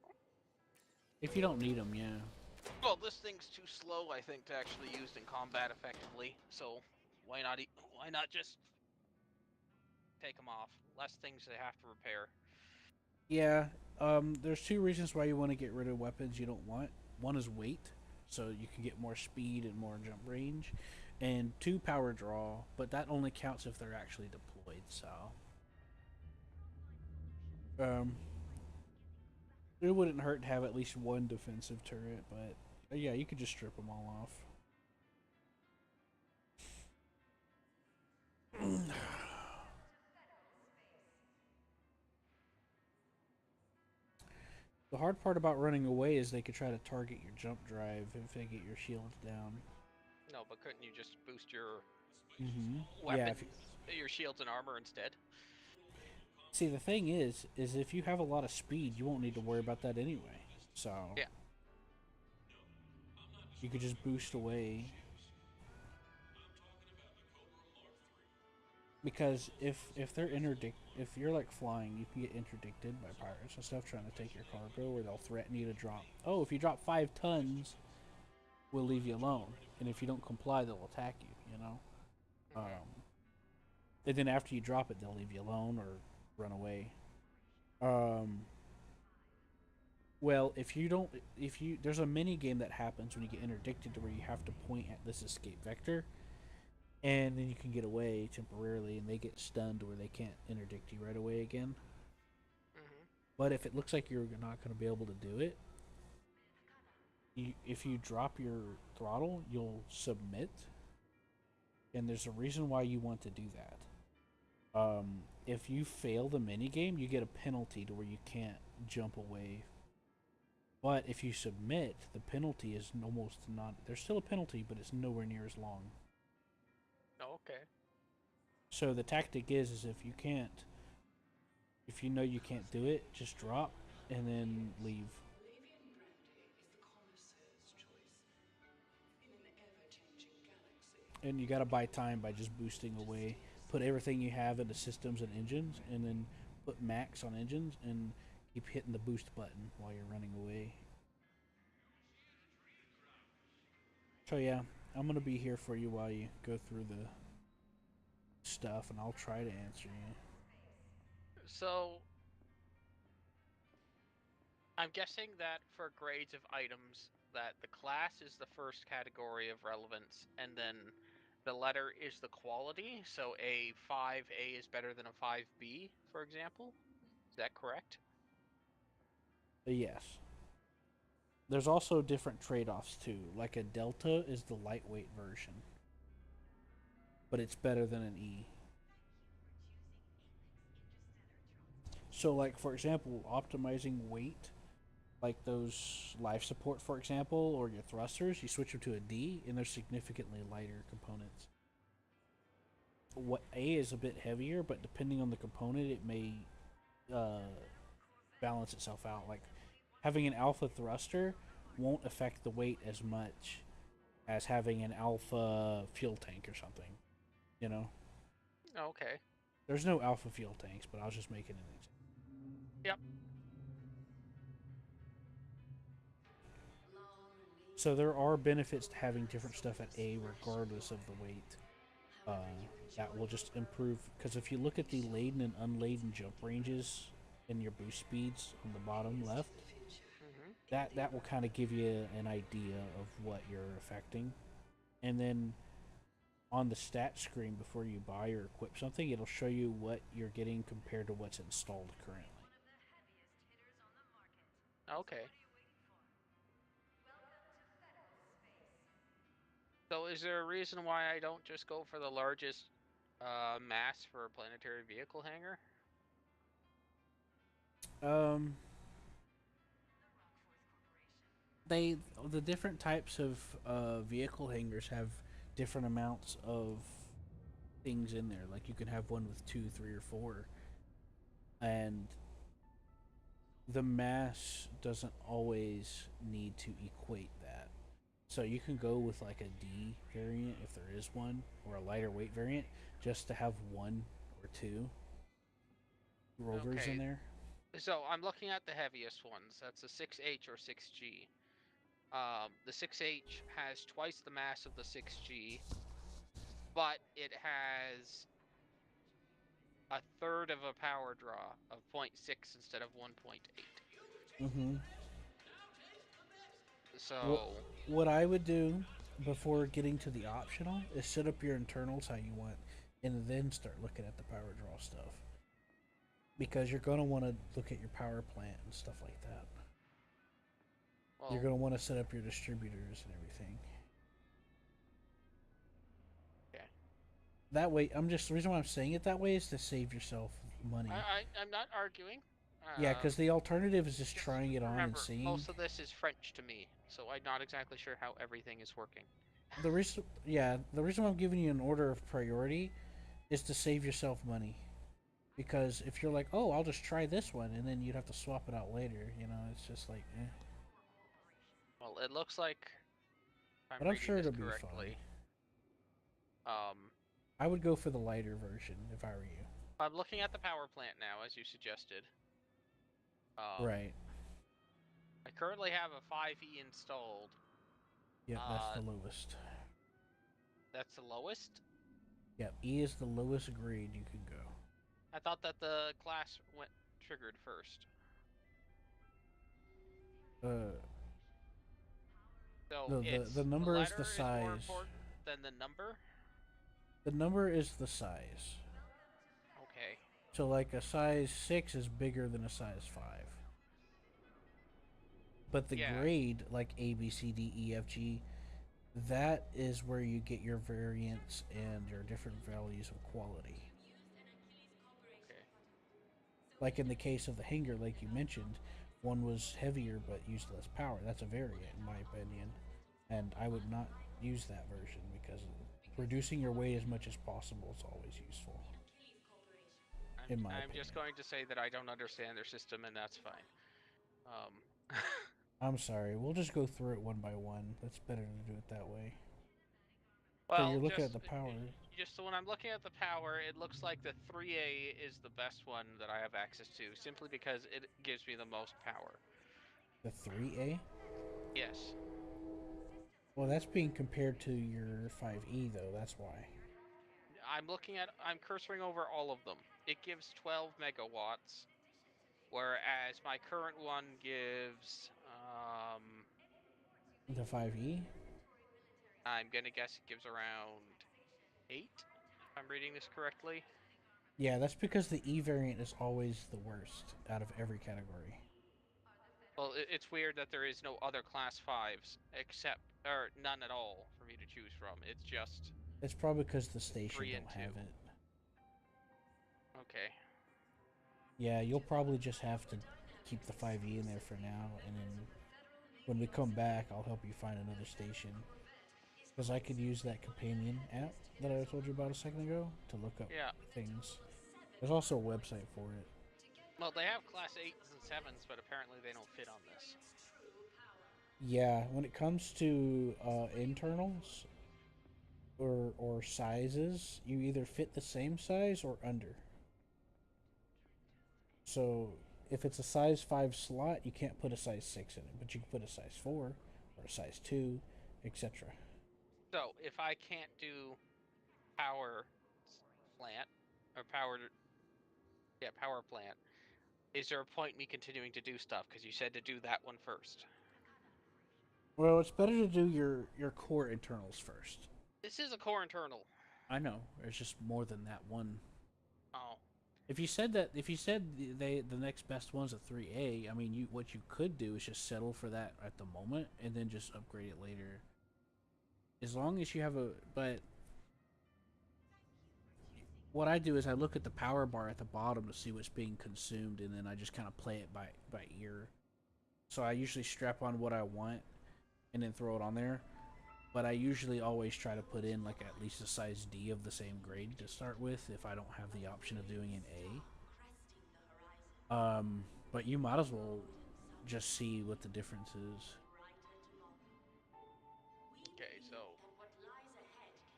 if you don't need them. Yeah. Well, this thing's too slow, I think, to actually use in combat effectively. So why not? Why not just take them off? Less things they have to repair. Yeah. There's two reasons why you want to get rid of weapons you don't want. One is weight, so you can get more speed and more jump range, and two, power draw. But that only counts if they're actually deployed. So. Um, it wouldn't hurt to have at least one defensive turret, but yeah, you could just strip them all off. The hard part about running away is they could try to target your jump drive if they get your shields down. No, but couldn't you just boost your Yeah. weapons, your shields and armor instead? See, the thing is if you have a lot of speed, you won't need to worry about that anyway. So Yeah. you could just boost away. Because if they're if you're like flying, you can get interdicted by pirates and stuff trying to take your cargo, or they'll threaten you to drop. Oh, if you drop 5 tons, we'll leave you alone, and if you don't comply, they'll attack you. You know. And then after you drop it, they'll leave you alone or run away. Um, well, if you, there's a mini game that happens when you get interdicted to where you have to point at this escape vector, and then you can get away temporarily, and they get stunned where they can't interdict you right away again. But if it looks like you're not going to be able to do it, if you drop your throttle, you'll submit, and there's a reason why you want to do that. If you fail the mini game, you get a penalty to where you can't jump away. But if you submit, the penalty is almost not. There's still a penalty, but it's nowhere near as long. Okay. So the tactic is if you know you can't do it, just drop and then leave. And you gotta buy time by just boosting away. Put everything you have into systems and engines, and then put max on engines, and keep hitting the boost button while you're running away. So yeah, I'm gonna be here for you while you go through the stuff, and I'll try to answer you. So I'm guessing that for grades of items, that the class is the first category of relevance, and then the letter is the quality. So a 5A is better than a 5B, for example. Is that correct? But yes. There's also different trade-offs too. Like a Delta is the lightweight version, but it's better than an E. So like for example, optimizing weight, like those life support for example, or your thrusters, you switch them to a D and they're significantly lighter components. What A is a bit heavier, but depending on the component, it may uh, balance itself out. Like having an alpha thruster won't affect the weight as much as having an alpha fuel tank or something. You know, Okay. there's no alpha fuel tanks, but I was just making an example. Yep. So there are benefits to having different stuff at A regardless of the weight. Uh, that will just improve, because if you look at the laden and unladen jump ranges and your boost speeds on the bottom left, that will kind of give you an idea of what you're affecting. And then on the stat screen before you buy or equip something, it'll show you what you're getting compared to what's installed currently. Okay. So is there a reason why I don't just go for the largest mass for a planetary vehicle hangar? Um, the different types of vehicle hangars have different amounts of things in there. Like you can have one with 2, 3, or 4, and the mass doesn't always need to equate that. So you can go with like a D variant if there is one, or a lighter weight variant, just to have 1 or 2 rovers in Okay. there. So I'm looking at the heaviest ones. That's a 6H or 6G. The 6H has twice the mass of the 6G, but it has a third of a power draw of 0.6 instead of 1.8. Mm-hmm. What So, what I would do before getting to the optional is set up your internals how you want, and then start looking at the power draw stuff. Because you're gonna want to look at your power plant and stuff like that. You're well, gonna want to set up your distributors and everything. okay. That way, the reason why I'm saying it that way is to save yourself money. I'm not arguing. Yeah, because the alternative is just Just trying it on and remember, seeing. most of this is French to me, so I'm not exactly sure how everything is working. The reason why I'm giving you an order of priority is to save yourself money. Because if you're like, oh, I'll just try this one, and then you'd have to swap it out later, it's just like, eh. Well, it looks like, if I'm But I'm reading sure this it'll be correctly, I would go for the lighter version if I were you. I'm looking at the power plant now, as you suggested. Right. I currently have a 5E installed. Yep, that's the lowest. That's the lowest? Yep, E is the lowest grade you can go. I thought that the class went triggered first. So No, the number is the letter is more size. important than the number? The number is the size. Okay. So like a size 6 is bigger than a size 5. But the Yeah. grade, like A, B, C, D, E, F, G, that is where you get your variance and your different values of quality. Okay. Like in the case of the hanger, like you mentioned, one was heavier but used less power. That's a variant, in my opinion. And I would not use that version because reducing your weight as much as possible is always useful. I'm just going to say that I don't understand their system, and that's fine. I'm sorry. We'll just go through it one by one. That's better to do it that way. So Well, you're looking at the power. Just when I'm looking at the power, it looks like the 3A is the best one that I have access to, simply because it gives me the most power. The 3A? Yes. Well, that's being compared to your 5E, though. That's why. I'm cursoring over all of them. It gives 12 megawatts, whereas my current one gives, The 5E? I'm gonna guess it gives around 8, if I'm reading this correctly. Yeah, that's because the E variant is always the worst out of every category. Well, it's weird that there is no other class 5s, or none at all for me to choose from. It's just It's probably because the station 3 and don't 2. have it. Okay. Yeah, you'll probably just have to keep the 5E in there for now, and then when we come back, I'll help you find another station. Because I could use that companion app that I told you about a second ago to look up things. There's also a website for it. Well, they have class 8s and 7s, but apparently they don't fit on this. Yeah, when it comes to internals or sizes, you either fit the same size or under. So if it's a size 5 slot, you can't put a size 6 in it, but you can put a size 4 or a size 2, etc. So, if I can't do power plant, or power plant, is there a point in me continuing to do stuff? Because you said to do that one first. Well, it's better to do your core internals first. This is a core internal. I know. There's just more than that one. Oh. If you said the next best one's a 3A, I mean, what you could do is just settle for that at the moment and then just upgrade it later. As long as you have but what I do is I look at the power bar at the bottom to see what's being consumed, and then I just kind of play it by ear. So I usually strap on what I want and then throw it on there. But I usually always try to put in like at least a size D of the same grade to start with if I don't have the option of doing an A. But you might as well just see what the difference is. Okay, so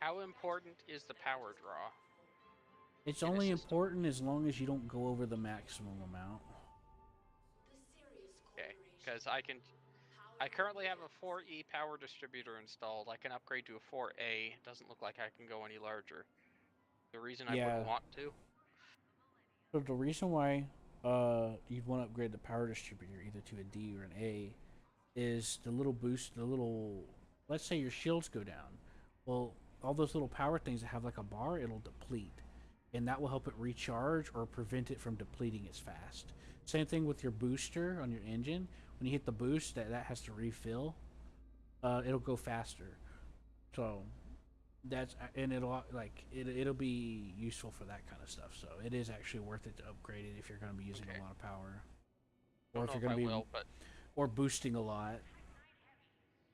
how important is the power draw? It's In a only system. important as long as you don't go over the maximum amount. Okay, because I currently have a 4E power distributor installed. I can upgrade to a 4A. Doesn't look like I can go any larger. The reason I Yeah. wouldn't want to. So the reason why you'd want to upgrade the power distributor either to a D or an A is the little boost, let's say your shields go down. Well, all those little power things that have like a bar, it'll deplete. And that will help it recharge or prevent it from depleting as fast. Same thing with your booster on your engine. When you hit the boost, that has to refill. It'll go faster. So it'll be useful for that kind of stuff. So it is actually worth it to upgrade it if you're going to be using Okay. a lot of power, I or don't if know you're if going I to be will, but or boosting a lot.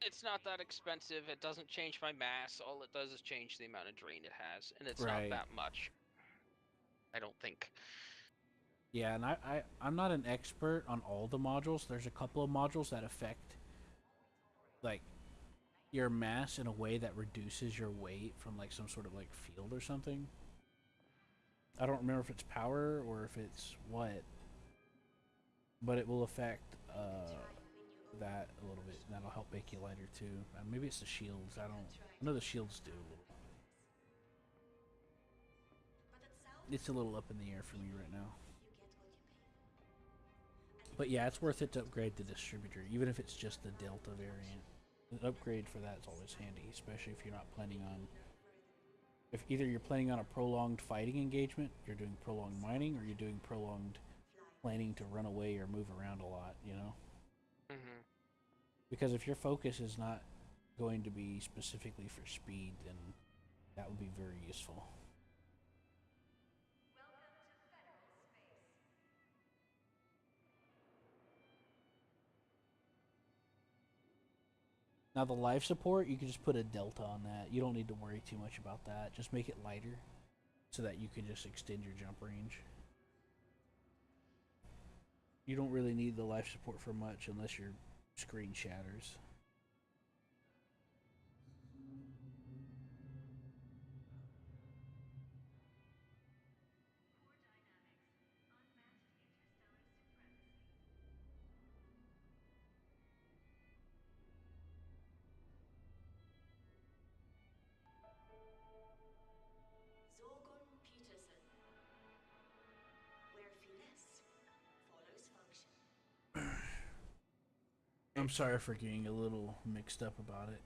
it's not that expensive. It doesn't change my mass. All it does is change the amount of drain it has, and it's not Right. that much. I don't think. Yeah, and I'm not an expert on all the modules. There's a couple of modules that affect like your mass in a way that reduces your weight from like some sort of like field or something. I don't remember if it's power or if it's what, but it will affect that a little bit. That'll help make you lighter too. Maybe it's the shields. I know the shields do. It's a little up in the air for me right now. But yeah, it's worth it to upgrade the distributor, even if it's just the Delta variant. An upgrade for that is always handy, especially if you're not planning on. If either you're planning on a prolonged fighting engagement, you're doing prolonged mining, or you're doing prolonged planning to run away or move around a lot, you know? Mm-hmm. Because if your focus is not going to be specifically for speed, then that would be very useful. Now the life support, you can just put a delta on that. You don't need to worry too much about that. Just make it lighter so that you can just extend your jump range. You don't really need the life support for much unless your screen shatters. I'm sorry for getting a little mixed up about it.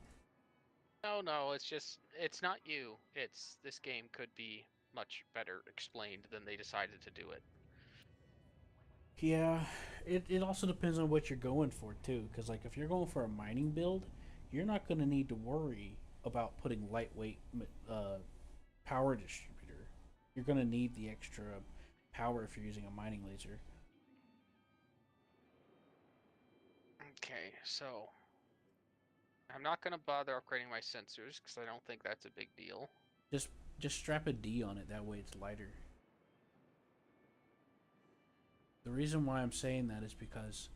No, it's not you. It's this game could be much better explained than they decided to do it. Yeah, it also depends on what you're going for too. Because like if you're going for a mining build, you're not going to need to worry about putting lightweight power distributor. You're going to need the extra power if you're using a mining laser. Okay, so I'm not gonna bother upgrading my sensors because I don't think that's a big deal. Just just strap a D on it. That way it's lighter. The reason why I'm saying that is because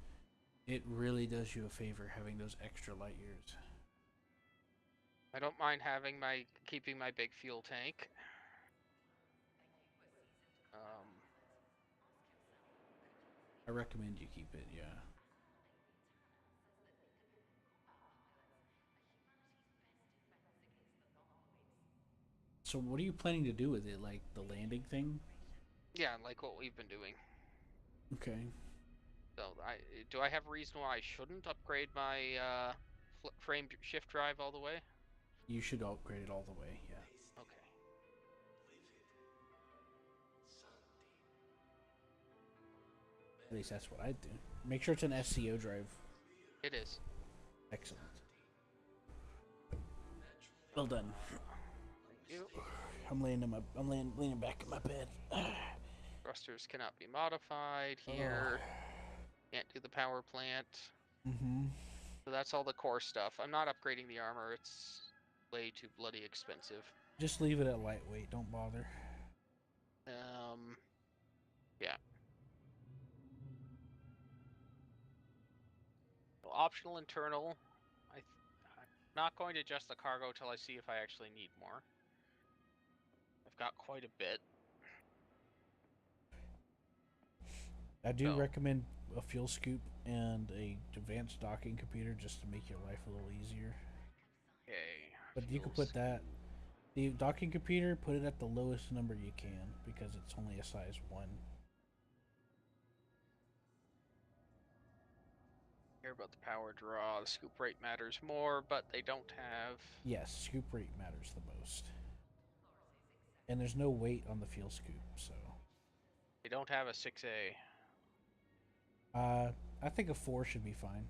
it really does you a favor having those extra light years. I don't mind having keeping my big fuel tank. I recommend you keep it, yeah. So what are you planning to do with it? Like the landing thing? Yeah, like what we've been doing. Okay. So do I have a reason why I shouldn't upgrade my frame shift drive all the way? You should upgrade it all the way, yeah. Okay. At least that's what I do. Make sure it's an SCO drive. It is. Excellent. Well done. Thank you. I'm leaning back in my bed. Thrusters cannot be modified here. Can't do the power plant. Mm-hmm. So that's all the core stuff. I'm not upgrading the armor. It's way too bloody expensive. Just leave it at lightweight. Don't bother. Yeah. So optional internal. I'm not going to adjust the cargo till I see if I actually need more. I've got quite a bit. I do recommend a fuel scoop and a advanced docking computer just to make your life a little easier. Okay. But you can put that, the docking computer, put it at the lowest number you can because it's only a size 1. Care about the power draw. The scoop rate matters more, but they don't have. Yes, scoop rate matters the most. And there's no weight on the fuel scoop, so. They don't have a 6A. I think a 4 should be fine.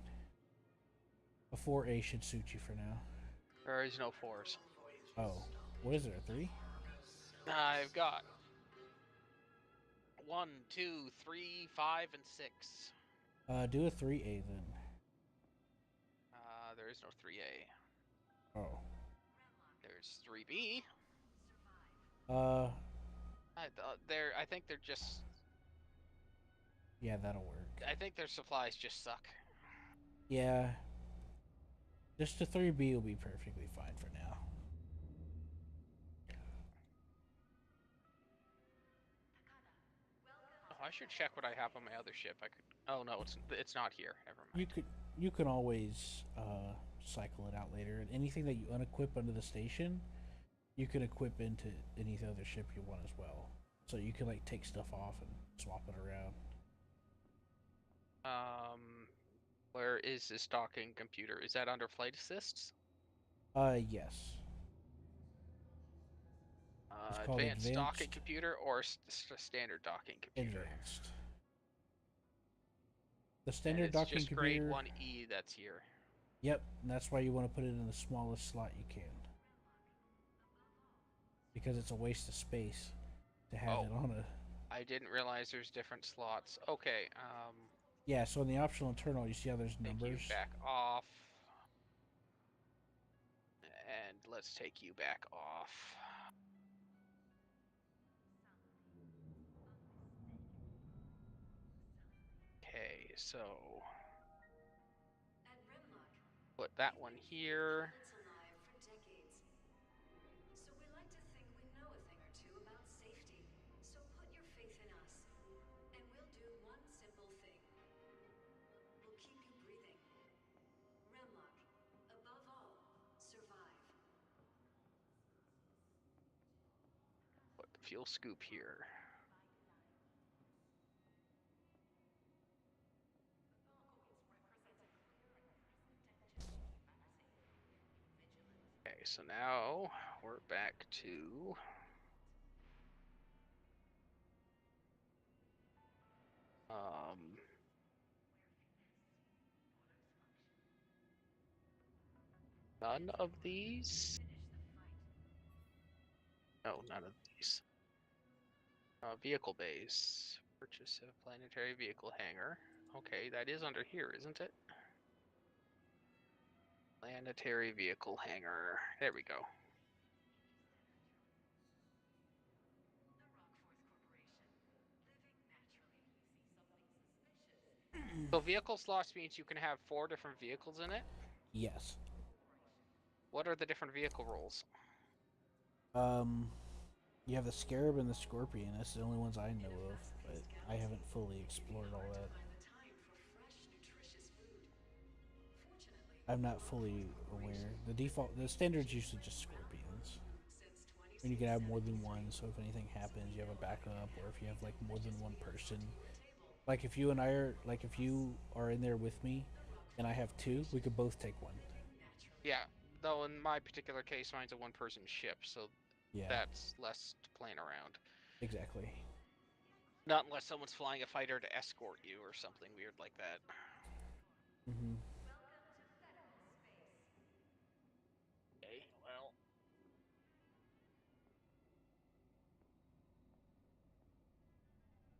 A 4A should suit you for now. There is no 4s. Oh, what is there, a 3? I've got 1, 2, 3, 5, and 6. Do a 3A then. There is no 3A. Oh. There's 3B. I think they're just. Yeah, that'll work. I think their supplies just suck. Yeah. Just a 3B will be perfectly fine for now. Oh, I should check what I have on my other ship. I could. Oh no, it's not here. Never mind. You can always cycle it out later, and anything that you unequip under the station, you can equip into any other ship you want as well. So you can like take stuff off and swap it around. Where is this docking computer? Is that under flight assists? Yes. It's called Advanced docking computer or standard docking computer? Advanced. The standard docking just computer. grade 1E that's here. Yep, and that's why you want to put it in the smallest slot you can. Because it's a waste of space to have it on a. I didn't realize there's different slots. Okay. Yeah, so in the optional internal, you see how there's numbers? Take you back off. And let's take you back off. Okay, so put that one here. Put the fuel scoop here. Okay, so now we're back to none of these. No, none of these. Vehicle base. Purchase a planetary vehicle hangar. Okay, that is under here, isn't it? Planetary vehicle hangar. There we go. So vehicle slots means you can have 4 different vehicles in it? Yes. What are the different vehicle roles? You have the Scarab and the Scorpion. That's the only ones I know of, but I haven't fully explored all that. I'm not fully aware. The standard's usually just Scorpions. And you can have more than one, so if anything happens, you have a backup, or if you have like more than one person. Like if you and I are, like if you are in there with me, and I have 2, we could both take one. Yeah, though in my particular case, mine's a 1-person ship, so yeah, that's less to plan around. Exactly. Not unless someone's flying a fighter to escort you or something weird like that. Mm-hmm. Okay, well.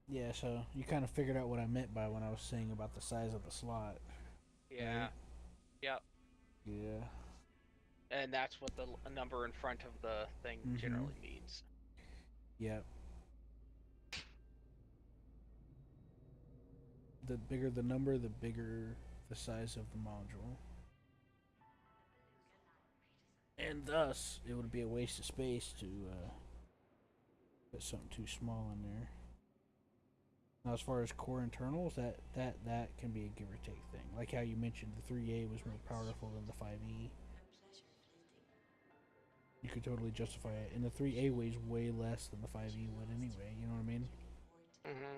Yeah, so you kind of figured out what I meant by when I was saying about the size of the slot, Yeah. right? Yep. Yeah. And that's what the number in front of the thing Mm-hmm. generally means. Yep. The bigger the number, the bigger the size of the module. And thus, it would be a waste of space to put something too small in there. Now, as far as core internals, that can be a give or take thing. Like how you mentioned, the 3A was more powerful than the 5E. You could totally justify it, and the 3A weighs way less than the 5E would anyway. You know what I mean? Mm-hmm.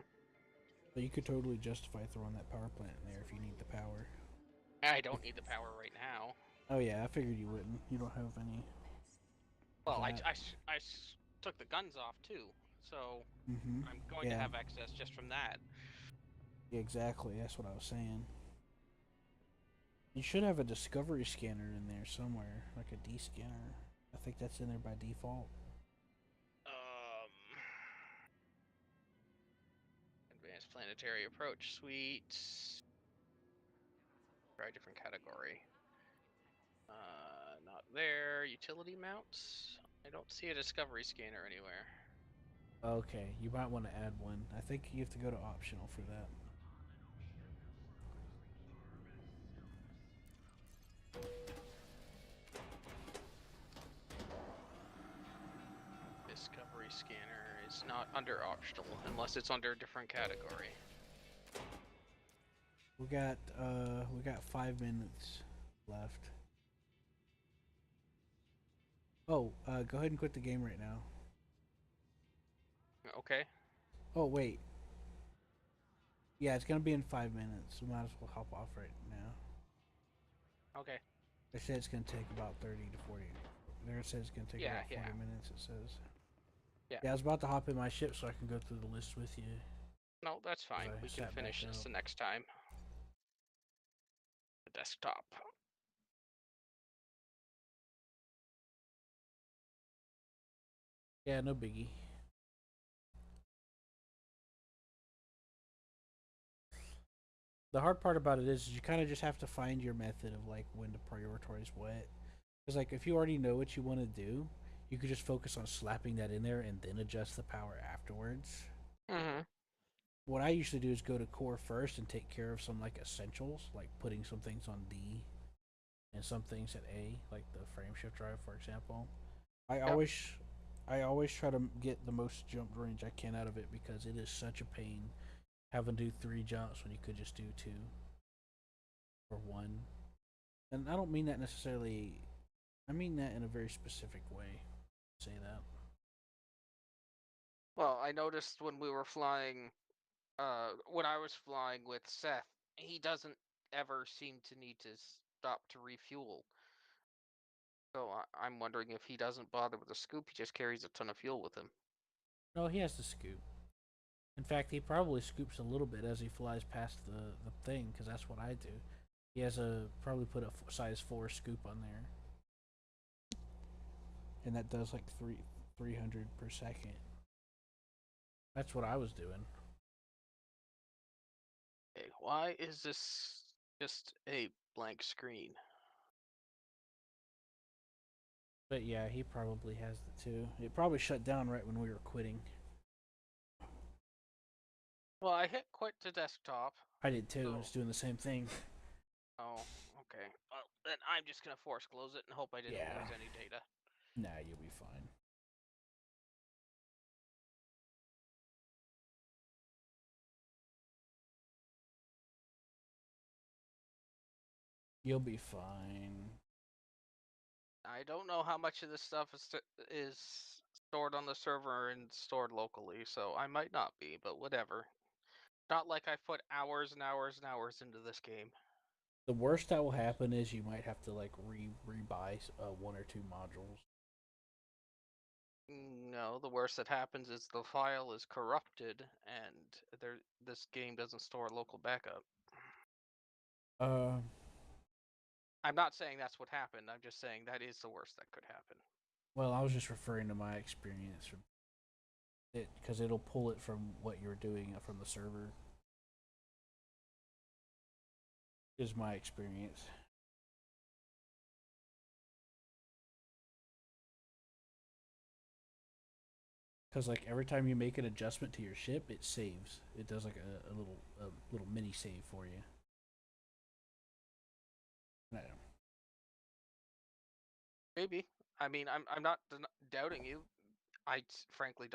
So you could totally justify throwing that power plant in there if you need the power. I don't need the power right now. Oh yeah, I figured you wouldn't. You don't have any. Well, That. took the guns off too, so Mm-hmm. I'm going to Yeah. have excess just from that. Yeah, exactly. That's what I was saying. You should have a discovery scanner in there somewhere, like a D scanner. I think that's in there by default. Advanced planetary approach suite. Try a different category. Not there. Utility mounts. I don't see a discovery scanner anywhere. Okay, you might want to add one. I think you have to go to optional for that. Discovery scanner is not under optional unless it's under a different category. We got 5 minutes left. Oh, go ahead and quit the game right now. Okay. Oh wait, yeah, it's gonna be in 5 minutes. We might as well hop off right now. Okay. They said it's gonna take about 30 to 40. There it says it's gonna take Yeah, about 40 minutes. It says. Yeah. Yeah, I was about to hop in my ship so I can go through the list with you. No, that's fine. I We can sat back finish this up. the next time. The desktop. Yeah, no biggie. The hard part about it is you kind of just have to find your method of like when to prioritize what. Because like if you already know what you want to do, you could just focus on slapping that in there and then adjust the power afterwards. Mm-hmm. What I usually do is go to core first and take care of some like essentials, like putting some things on D and some things at A, like the frame shift drive, for example. I Yep. always, I always try to get the most jump range I can out of it because it is such a pain having to do 3 jumps when you could just do 2 or 1. And I don't mean that necessarily. I mean that in a very specific way. Say that. Well, I noticed when we were flying, when I was flying with Seth, he doesn't ever seem to need to stop to refuel. So I'm wondering if he doesn't bother with the scoop, he just carries a ton of fuel with him. No, he has to scoop. In fact, he probably scoops a little bit as he flies past the thing, because that's what I do. He has a probably put a size 4 scoop on there, and that does like 300 per second. That's what I was doing. Okay, why is this just a blank screen? But yeah, he probably has the too. It probably shut down right when we were quitting. Well, I hit quit to desktop. I did too. I So, was doing the same thing. oh, okay. Well, then I'm just gonna force close it and hope I didn't Yeah. lose any data. Nah, you'll be fine. You'll be fine. I don't know how much of this stuff is stored on the server and stored locally, so I might not be, but whatever. Not like I've put hours and hours and hours into this game. The worst that will happen is you might have to like rebuy 1 or 2 modules. No, the worst that happens is the file is corrupted, and this game doesn't store local backup. Uh, I'm not saying that's what happened. I'm just saying that is the worst that could happen. well, I was just referring to my experience from it because it'll pull it from what you're doing from the server. Is my experience. Because like every time you make an adjustment to your ship, it saves. It does like a little mini save for you. I don't know. Maybe. I mean, I'm not doubting you. Frankly don't